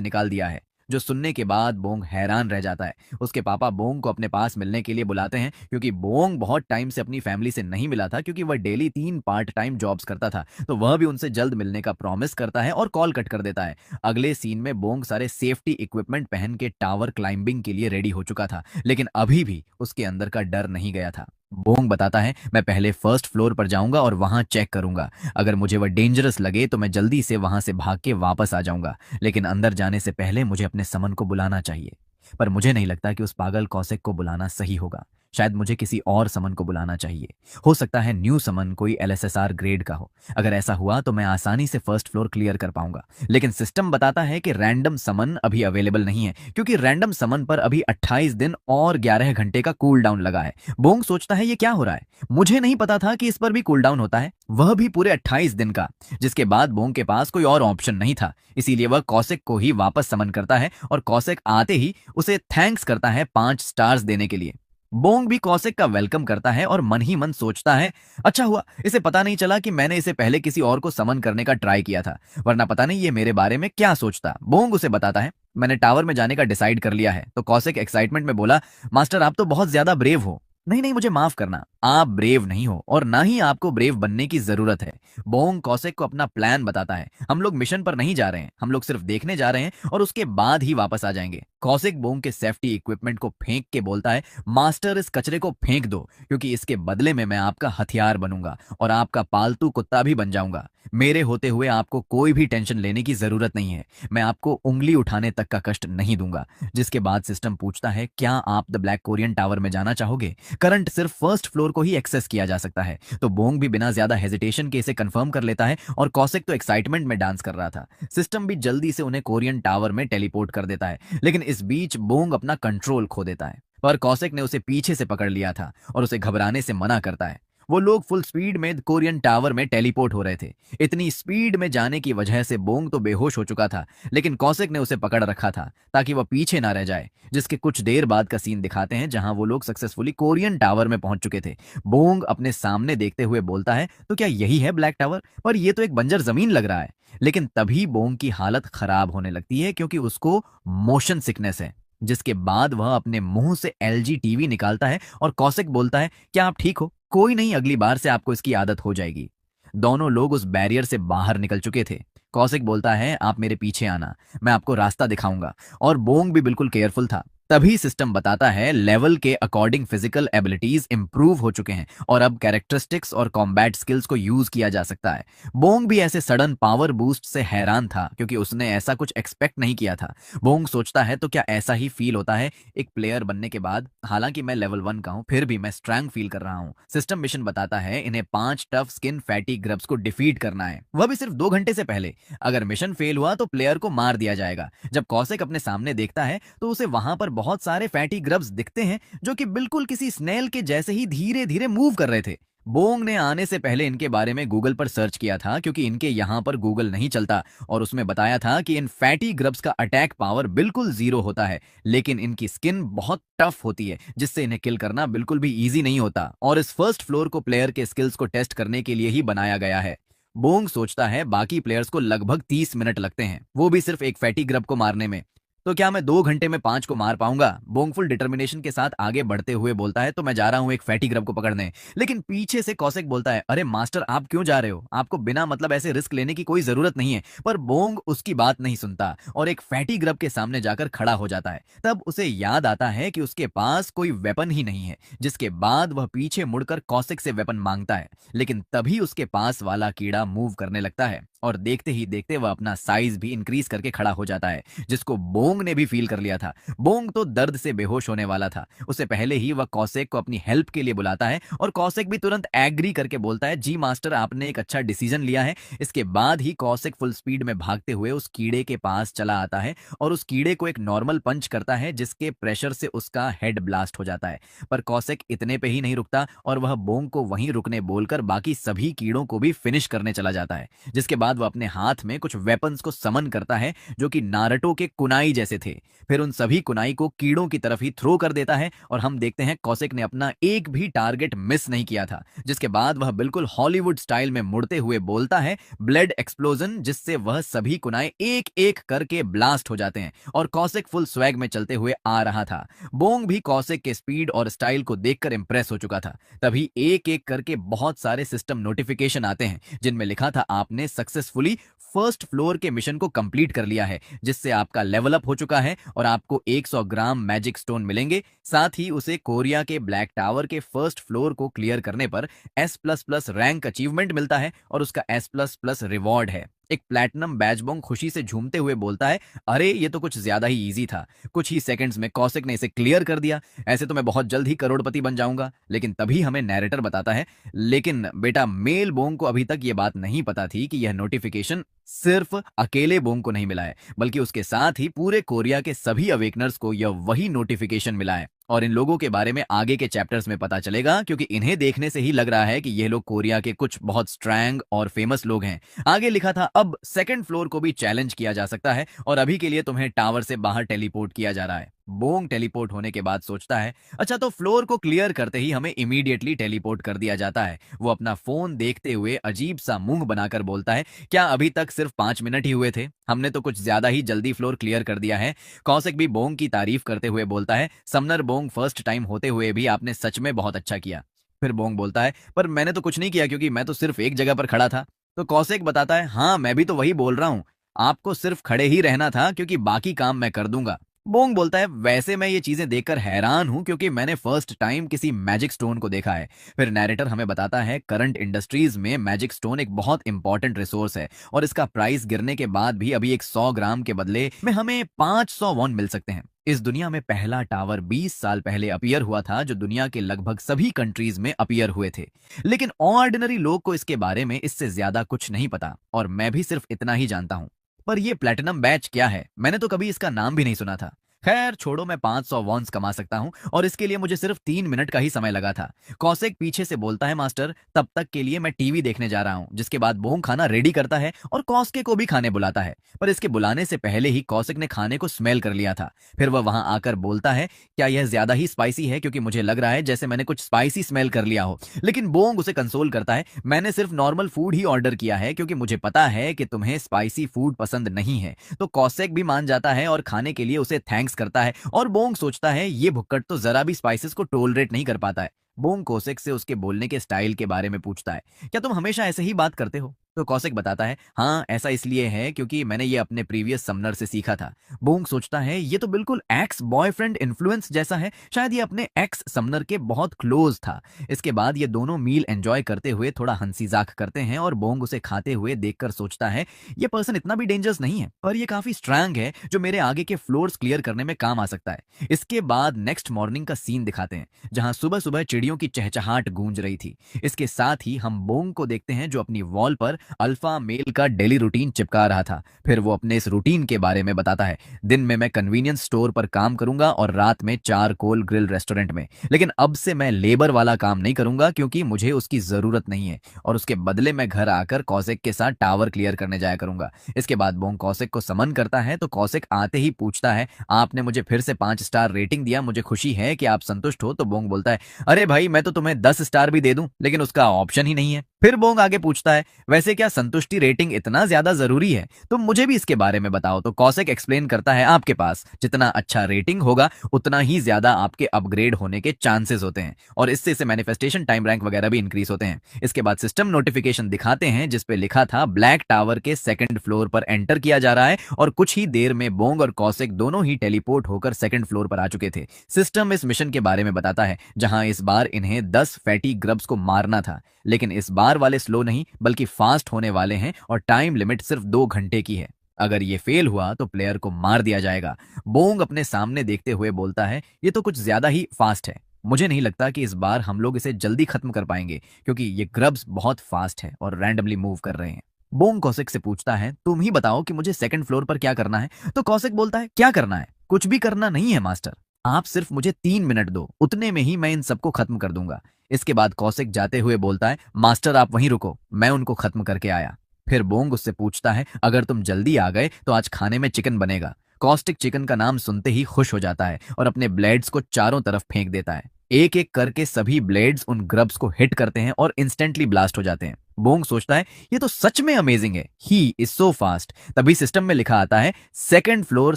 निकाल दिया है। जो सुनने के बाद बोंग हैरान रह जाता है। उसके पापा बोंग को अपने पास मिलने के लिए बुलाते हैं, क्योंकि बोंग बहुत टाइम से अपनी फैमिली से नहीं मिला था, क्योंकि वह डेली 3 पार्ट टाइम जॉब्स करता था। तो वह भी उनसे जल्द मिलने का प्रॉमिस करता है और कॉल कट कर देता है। अगले सीन में बोंग सारे सेफ्टी इक्विपमेंट पहन के टावर क्लाइंबिंग के लिए रेडी हो चुका था, लेकिन अभी भी उसके अंदर का डर नहीं गया था। बोंग बताता है, मैं पहले फर्स्ट फ्लोर पर जाऊंगा और वहां चेक करूंगा। अगर मुझे वह डेंजरस लगे तो मैं जल्दी से वहां से भाग के वापस आ जाऊंगा, लेकिन अंदर जाने से पहले मुझे अपने समन को बुलाना चाहिए। पर मुझे नहीं लगता कि उस पागल कौशिक को बुलाना सही होगा। शायद मुझे किसी और समन को बुलाना चाहिए। हो सकता है न्यू समन कोई एलएसएसआर ग्रेड का हो। अगर ऐसा हुआ तो मैं आसानी से फर्स्ट फ्लोर क्लियर कर पाऊंगा। लेकिन सिस्टम बताता है कि रैंडम समन अभी अवेलेबल नहीं है, क्योंकि रैंडम समन पर अभी 28 दिन और 11 घंटे का कूल डाउन लगा है। बोंग सोचता है, ये क्या हो रहा है? मुझे नहीं पता था कि इस पर भी कूल डाउन होता है, वह भी पूरे 28 दिन का। जिसके बाद बोंग के पास कोई और ऑप्शन नहीं था, इसीलिए वह कौशिक को ही वापस समन करता है और कौशिक आते ही उसे थैंक्स करता है 5 स्टार्स देने के लिए। बोंग भी कौशिक का वेलकम करता है और मन ही मन सोचता है, अच्छा हुआ इसे पता नहीं चला कि मैंने इसे पहले किसी और को समन करने का ट्राई किया था, वरना पता नहीं ये मेरे बारे में क्या सोचता। बोंग उसे बताता है, मैंने टावर में जाने का डिसाइड कर लिया है। तो कौशिक एक्साइटमेंट में बोला, मास्टर आप तो बहुत ज्यादा ब्रेव हो। नहीं नहीं, मुझे माफ करना, आप ब्रेव नहीं हो और ना ही आपको ब्रेव बनने की जरूरत है। बोंग कौशिक को अपना प्लान बताता है, हम लोग मिशन पर नहीं जा रहे हैं, हम लोग सिर्फ देखने जा रहे हैं और उसके बाद ही वापस आ जाएंगे। कौशिक बोंग के सेफ्टी इक्विपमेंट को फेंक के बोलता है, मास्टर इस कचरे को फेंक दो, क्योंकि इसके बदले में मैं आपका हथियार बनूंगा और आपका पालतू कुत्ता भी बन जाऊंगा। मेरे होते हुए आपको कोई भी टेंशन लेने की जरूरत नहीं है, मैं आपको उंगली उठाने तक का कष्ट नहीं दूंगा। जिसके बाद सिस्टम पूछता है, क्या आप द ब्लैक कोरियन टावर में जाना चाहोगे? करंट सिर्फ फर्स्ट फ्लोर को ही एक्सेस किया जा सकता है। तो बोंग भी बिना ज्यादा हेजिटेशन के इसे कंफर्म कर लेता है और कौशिक तो एक्साइटमेंट में डांस कर रहा था। सिस्टम भी जल्दी से उन्हें कोरियन टावर में टेलीपोर्ट कर देता है, लेकिन इस बीच बोंग अपना कंट्रोल खो देता है। पर कौशिक ने उसे पीछे से पकड़ लिया था और उसे घबराने से मना करता है। वो लोग फुल स्पीड में कोरियन टावर में टेलीपोर्ट हो रहे थे। इतनी स्पीड में जाने की वजह से बोंग तो बेहोश हो चुका था, लेकिन कौशिक ने उसे पकड़ रखा था ताकि वह पीछे ना रह जाए। जिसके कुछ देर बाद का सीन दिखाते हैं, जहां वो लोग सक्सेसफुली कोरियन टावर में पहुंच चुके थे। बोंग अपने सामने देखते हुए बोलता है, तो क्या यही है ब्लैक टावर? पर यह तो एक बंजर जमीन लग रहा है। लेकिन तभी बोंग की हालत खराब होने लगती है, क्योंकि उसको मोशन सिकनेस है। जिसके बाद वह अपने मुंह से एलजी टीवी निकालता है और कौशिक बोलता है, क्या आप ठीक हो? कोई नहीं, अगली बार से आपको इसकी आदत हो जाएगी। दोनों लोग उस बैरियर से बाहर निकल चुके थे। कौशिक बोलता है, आप मेरे पीछे आना, मैं आपको रास्ता दिखाऊंगा। और बोंग भी बिल्कुल केयरफुल था। तभी सिस्टम बताता है लेवल के अकॉर्डिंग फिजिकल एबिलिटीज इंप्रूव हो चुके हैं और अब कैरेक्टरिस्टिक्स और कॉम्बैट स्किल्स को यूज किया जा सकता है। बोंग भी ऐसे सडन पावर बूस्ट से हैरान था क्योंकि उसने ऐसा कुछ एक्सपेक्ट नहीं किया था। बोंग सोचता है, तो क्या ऐसा ही फील होता है एक प्लेयर बनने के बाद? हालांकि मैं लेवल 1 का हूं, फिर भी मैं स्ट्रांग फील कर रहा हूं। सिस्टम मिशन बताता है इन्हें 5 टफ स्किन फैटी ग्रब्स को डिफीट करना है, वह भी सिर्फ 2 घंटे से पहले। अगर मिशन फेल हुआ तो प्लेयर को मार दिया जाएगा। जब कौशिक अपने सामने देखता है तो उसे वहां पर बहुत सारे फैटी ग्रब्स दिखते हैं जो कि बिल्कुल किसी स्नेल के जैसे ही धीरे धीरे मूव कर रहे थे। बोंग ने आने से पहले इनके बारे में गूगल पर सर्च किया था क्योंकि इनके यहां पर गूगल नहीं चलता, और उसमें बताया था कि इन फैटी ग्रब्स का अटैक पावर बिल्कुल 0 होता है, लेकिन इनकी स्किन बहुत टफ होती है जिससे इन्हें किल करना बिल्कुल भी इजी नहीं होता। और इस फर्स्ट फ्लोर को प्लेयर के स्किल्स को टेस्ट करने के लिए ही बनाया गया है। बोंग सोचता है बाकी प्लेयर्स को लगभग 30 मिनट लगते हैं, वो भी सिर्फ एक फैटी ग्रब को मारने में। तो क्या मैं 2 घंटे में 5 को मार पाऊंगा? बोंग फुल डिटर्मिनेशन के साथ आगे बढ़ते हुए बोलता है, तो मैं जा रहा हूं एक फैटी ग्रब को पकड़ने। लेकिन पीछे से कौशिक बोलता है, अरे मास्टर, आप क्यों जा रहे हो? आपको बिना मतलब ऐसे रिस्क लेने की कोई जरूरत नहीं है। पर बोंग उसकी बात नहीं सुनता और एक फैटी ग्रब के सामने जाकर खड़ा हो जाता है। तब उसे याद आता है कि उसके पास कोई वेपन ही नहीं है, जिसके बाद वह पीछे मुड़कर कौशिक से वेपन मांगता है। लेकिन तभी उसके पास वाला कीड़ा मूव करने लगता है और देखते ही देखते वह अपना साइज भी इंक्रीज करके खड़ा हो जाता है, जिसको बोंग ने भी फील कर लिया था। बोंग तो दर्द से बेहोश होने वाला था। उससे पहले ही वह कौशिक को अपनी हेल्प के लिए बुलाता है और कौशिक भी तुरंत एग्री करके बोलता है, जी मास्टर, आपने एक अच्छा डिसीजन लिया है। इसके बाद ही कौशिक फुल स्पीड में भागते हुए उस कीड़े के पास चला आता है और उस कीड़े को एक नॉर्मल पंच करता है जिसके प्रेशर से उसका हेड ब्लास्ट हो जाता है। पर कौशिक इतने पे ही नहीं रुकता और वह बोंग को वहीं रुकने बोलकर बाकी सभी कीड़ों को भी फिनिश करने चला जाता है। जिसके बाद वह अपने हाथ में कुछ वेपन्स को समन करता है जो कि नारुतो के कुनाई जैसे थे। फिर उन सभी कुनाई को कीड़ों की तरफ ही थ्रो कर देता है और हम देखते हैं कौशिक ने अपना एक भी टारगेट मिस नहीं किया था। जिसके बाद वह बिल्कुल हॉलीवुड स्टाइल में मुड़ते हुए बोलता है, ब्लड एक्सप्लोजन, जिससे वह सभी कुनाई एक एक करके ब्लास्ट हो जाते हैं और कौशिक फुल स्वैग में चलते हुए आ रहा था। बोंग भी कौशिक के स्पीड और स्टाइल को देखकर इंप्रेस हो चुका था। तभी एक एक करके बहुत सारे सिस्टम नोटिफिकेशन आते हैं जिनमें लिखा था, आपने सक्सेसफुली फर्स्ट फ्लोर के मिशन को कंप्लीट कर लिया है, जिससे आपका लेवल अप हो चुका है और आपको 100 ग्राम मैजिक स्टोन मिलेंगे। साथ ही उसे कोरिया के ब्लैक टावर के फर्स्ट फ्लोर को क्लियर करने पर S++ रैंक अचीवमेंट मिलता है और उसका S++ रिवॉर्ड है, एक प्लैटिनम बैज। बोंग खुशी से झूमते हुए बोलता है, अरे ये तो कुछ ज्यादा ही इजी था, कुछ ही सेकंड्स में कौशिक ने इसे क्लियर कर दिया, ऐसे तो मैं बहुत जल्द ही करोड़पति बन जाऊंगा। लेकिन तभी हमें नैरेटर बताता है, लेकिन बेटा, मेल बोंग को अभी तक ये बात नहीं पता थी कि यह नोटिफिकेशन सिर्फ अकेले बोंग को नहीं मिला है, बल्कि उसके साथ ही पूरे कोरिया के सभी अवेकनर्स को यह वही नोटिफिकेशन मिला है। और इन लोगों के बारे में आगे के चैप्टर्स में पता चलेगा, क्योंकि इन्हें देखने से ही लग रहा है कि ये लोग कोरिया के कुछ बहुत स्ट्रैंग और फेमस लोग हैं। आगे लिखा था, अब सेकंड फ्लोर को भी चैलेंज किया जा सकता है और अभी के लिए तुम्हें टावर से बाहर टेलीपोर्ट किया जा रहा है। बोंग टेलीपोर्ट होने के बाद सोचता है, अच्छा, तो फ्लोर को क्लियर करते ही हमें इमीडिएटली टेलीपोर्ट कर दिया जाता है। वो अपना फोन देखते हुए अजीब सा मुंह बनाकर बोलता है, क्या अभी तक सिर्फ 5 मिनट ही हुए थे? हमने तो कुछ ज्यादा ही जल्दी फ्लोर क्लियर कर दिया है। कौशिक भी बोंग की तारीफ करते हुए बोलता है, समनर बोंग, फर्स्ट टाइम होते हुए भी आपने सच में बहुत अच्छा किया। फिर बोंग बोलता है, पर मैंने तो कुछ नहीं किया क्योंकि मैं तो सिर्फ एक जगह पर खड़ा था। तो कौशिक बताता है, हाँ, मैं भी तो वही बोल रहा हूं, आपको सिर्फ खड़े ही रहना था क्योंकि बाकी काम मैं कर दूंगा। बोंग बोलता है, वैसे मैं ये चीजें देखकर हैरान हूं क्योंकि मैंने फर्स्ट टाइम किसी मैजिक स्टोन को देखा है। फिर नैरेटर हमें बताता है, करंट इंडस्ट्रीज में मैजिक स्टोन एक बहुत इंपॉर्टेंट रिसोर्स है और इसका प्राइस गिरने के बाद भी अभी एक 100 ग्राम के बदले में हमें 500 वॉन मिल सकते हैं। इस दुनिया में पहला टावर 20 साल पहले अपीयर हुआ था, जो दुनिया के लगभग सभी कंट्रीज में अपीयर हुए थे। लेकिन ऑर्डिनरी लोग को इसके बारे में इससे ज्यादा कुछ नहीं पता और मैं भी सिर्फ इतना ही जानता हूं। पर ये प्लैटिनम बैच क्या है? मैंने तो कभी इसका नाम भी नहीं सुना था। खैर छोड़ो, मैं 500 वॉन्स कमा सकता हूं और इसके लिए मुझे सिर्फ 3 मिनट का ही समय लगा था। कौशिक पीछे से बोलता है, मास्टर, तब तक के लिए मैं टीवी देखने जा रहा हूं। जिसके बाद बोंग खाना रेडी करता है और कौशिक को भी खाने बुलाता है। पर इसके बुलाने से पहले ही कौशिक ने खाने को स्मेल कर लिया था। फिर वह वहां आकर बोलता है, क्या यह ज्यादा ही स्पाइसी है? क्योंकि मुझे लग रहा है जैसे मैंने कुछ स्पाइसी स्मेल कर लिया हो। लेकिन बोंग उसे कंसोल करता है, मैंने सिर्फ नॉर्मल फूड ही ऑर्डर किया है क्योंकि मुझे पता है कि तुम्हें स्पाइसी फूड पसंद नहीं है। तो कौशिक भी मान जाता है और खाने के लिए उसे थैंक्स थैंक्स करता है और बोंग सोचता है ये भुक्कड़ तो जरा भी स्पाइसेस को टोलरेट नहीं कर पाता है। बोंग कोसेक से उसके बोलने के स्टाइल के बारे में पूछता है, क्या तुम हमेशा ऐसे ही बात करते हो? तो कौशिक बताता है, हाँ ऐसा इसलिए है क्योंकि मैंने ये अपने प्रीवियस समनर से सीखा था। बोंग सोचता है ये तो बिल्कुल एक्स बॉयफ्रेंड इन्फ्लुएंस जैसा है, शायद ये अपने एक्स समनर के बहुत क्लोज था। इसके बाद ये दोनों मील एंजॉय करते हुए थोड़ा हंसी जाक करते हैं और बोंग उसे खाते हुए देखकर सोचता है ये पर्सन इतना भी डेंजरस नहीं है, पर ये काफी स्ट्रांग है जो मेरे आगे के फ्लोर्स क्लियर करने में काम आ सकता है। इसके बाद नेक्स्ट मॉर्निंग का सीन दिखाते हैं जहां सुबह सुबह चिड़ियों की चहचहाट गूंज रही थी। इसके साथ ही हम बोंग को देखते हैं जो अपनी वॉल पर अल्फा मेल का डेली रूटीन चिपका रहा था। फिर वो अपने इस रूटीन के बारे में बताता है, दिन में मैं कन्वीनियंस स्टोर पर काम करूंगा और रात में चारकोल ग्रिल रेस्टोरेंट में, लेकिन अब से मैं लेबर वाला काम नहीं करूंगा क्योंकि मुझे उसकी जरूरत नहीं है, और उसके बदले में घर आकर कौशिक के साथ टावर क्लियर करने जाया करूंगा। इसके बाद बोंग कौशिक को समन करता है तो कौशिक आते ही पूछता है, आपने मुझे फिर से 5 स्टार रेटिंग दिया, मुझे खुशी है कि आप संतुष्ट हो। तो बोंग बोलता है, अरे भाई मैं तो तुम्हें 10 स्टार भी दे दूं, लेकिन उसका ऑप्शन ही नहीं है। फिर बोंग आगे पूछता है, वैसे क्या संतुष्टि रेटिंग इतना ज्यादा जरूरी है? तुम मुझे भी इसके बारे में बताओ। तो कौशिक एक्सप्लेन करता है, आपके पास जितना अच्छा रेटिंग होगा उतना ही ज्यादा आपके अपग्रेड होने के चांसेस होते हैं, और इससे मैनिफेस्टेशन टाइम रैंक वगैरह भी इंक्रीज होते हैं। इसके बाद सिस्टम नोटिफिकेशन दिखाते हैं जिसपे लिखा था ब्लैक टावर के सेकंड फ्लोर पर एंटर किया जा रहा है, और कुछ ही देर में बोंग और कौशिक दोनों ही टेलीपोर्ट होकर सेकंड फ्लोर पर आ चुके थे। सिस्टम इस मिशन के बारे में बताता है जहां इस बार इन्हें 10 फैटी ग्रब्स को मारना था, लेकिन इस बार वाले स्लो नहीं बल्कि फास्ट होने वाले हैं और टाइम लिमिट सिर्फ 2 घंटे की है। अगर ये फेल हुआ तो प्लेयर को मार दिया जाएगा। बोंग अपने सामने देखते हुए बोलता है, ये तो कुछ ज्यादा ही फास्ट है, मुझे नहीं लगता कि इस बार हम लोग इसे जल्दी खत्म कर पाएंगे क्योंकि ये ग्रब्स बहुत फास्ट है और रैंडमली मूव कर रहे हैं। बोंग कौशिक से पूछता है, तुम ही बताओ कि मुझे सेकंड फ्लोर पर क्या करना है? तो कौशिक बोलता है, क्या करना है? कुछ भी करना नहीं है मास्टर, आप सिर्फ मुझे 3 मिनट दो, उतने में ही मैं इन सबको खत्म कर दूंगा। इसके बाद कौशिक जाते हुए बोलता है, मास्टर आप वहीं रुको, मैं उनको खत्म करके आया। फिर बोंग उससे पूछता है, अगर तुम जल्दी आ गए तो आज खाने में चिकन बनेगा। कॉस्टिक चिकन का नाम सुनते ही खुश हो जाता है और अपने ब्लेड्स को चारों तरफ फेंक देता है। एक एक करके सभी ब्लेड्स उन ग्रब्स को हिट करते हैं और इंस्टेंटली ब्लास्ट हो जाते हैं। बोंग सोचता है, ये तो सच में अमेजिंग है, ही इज सो फास्ट। तभी सिस्टम में लिखा आता है, सेकंड फ्लोर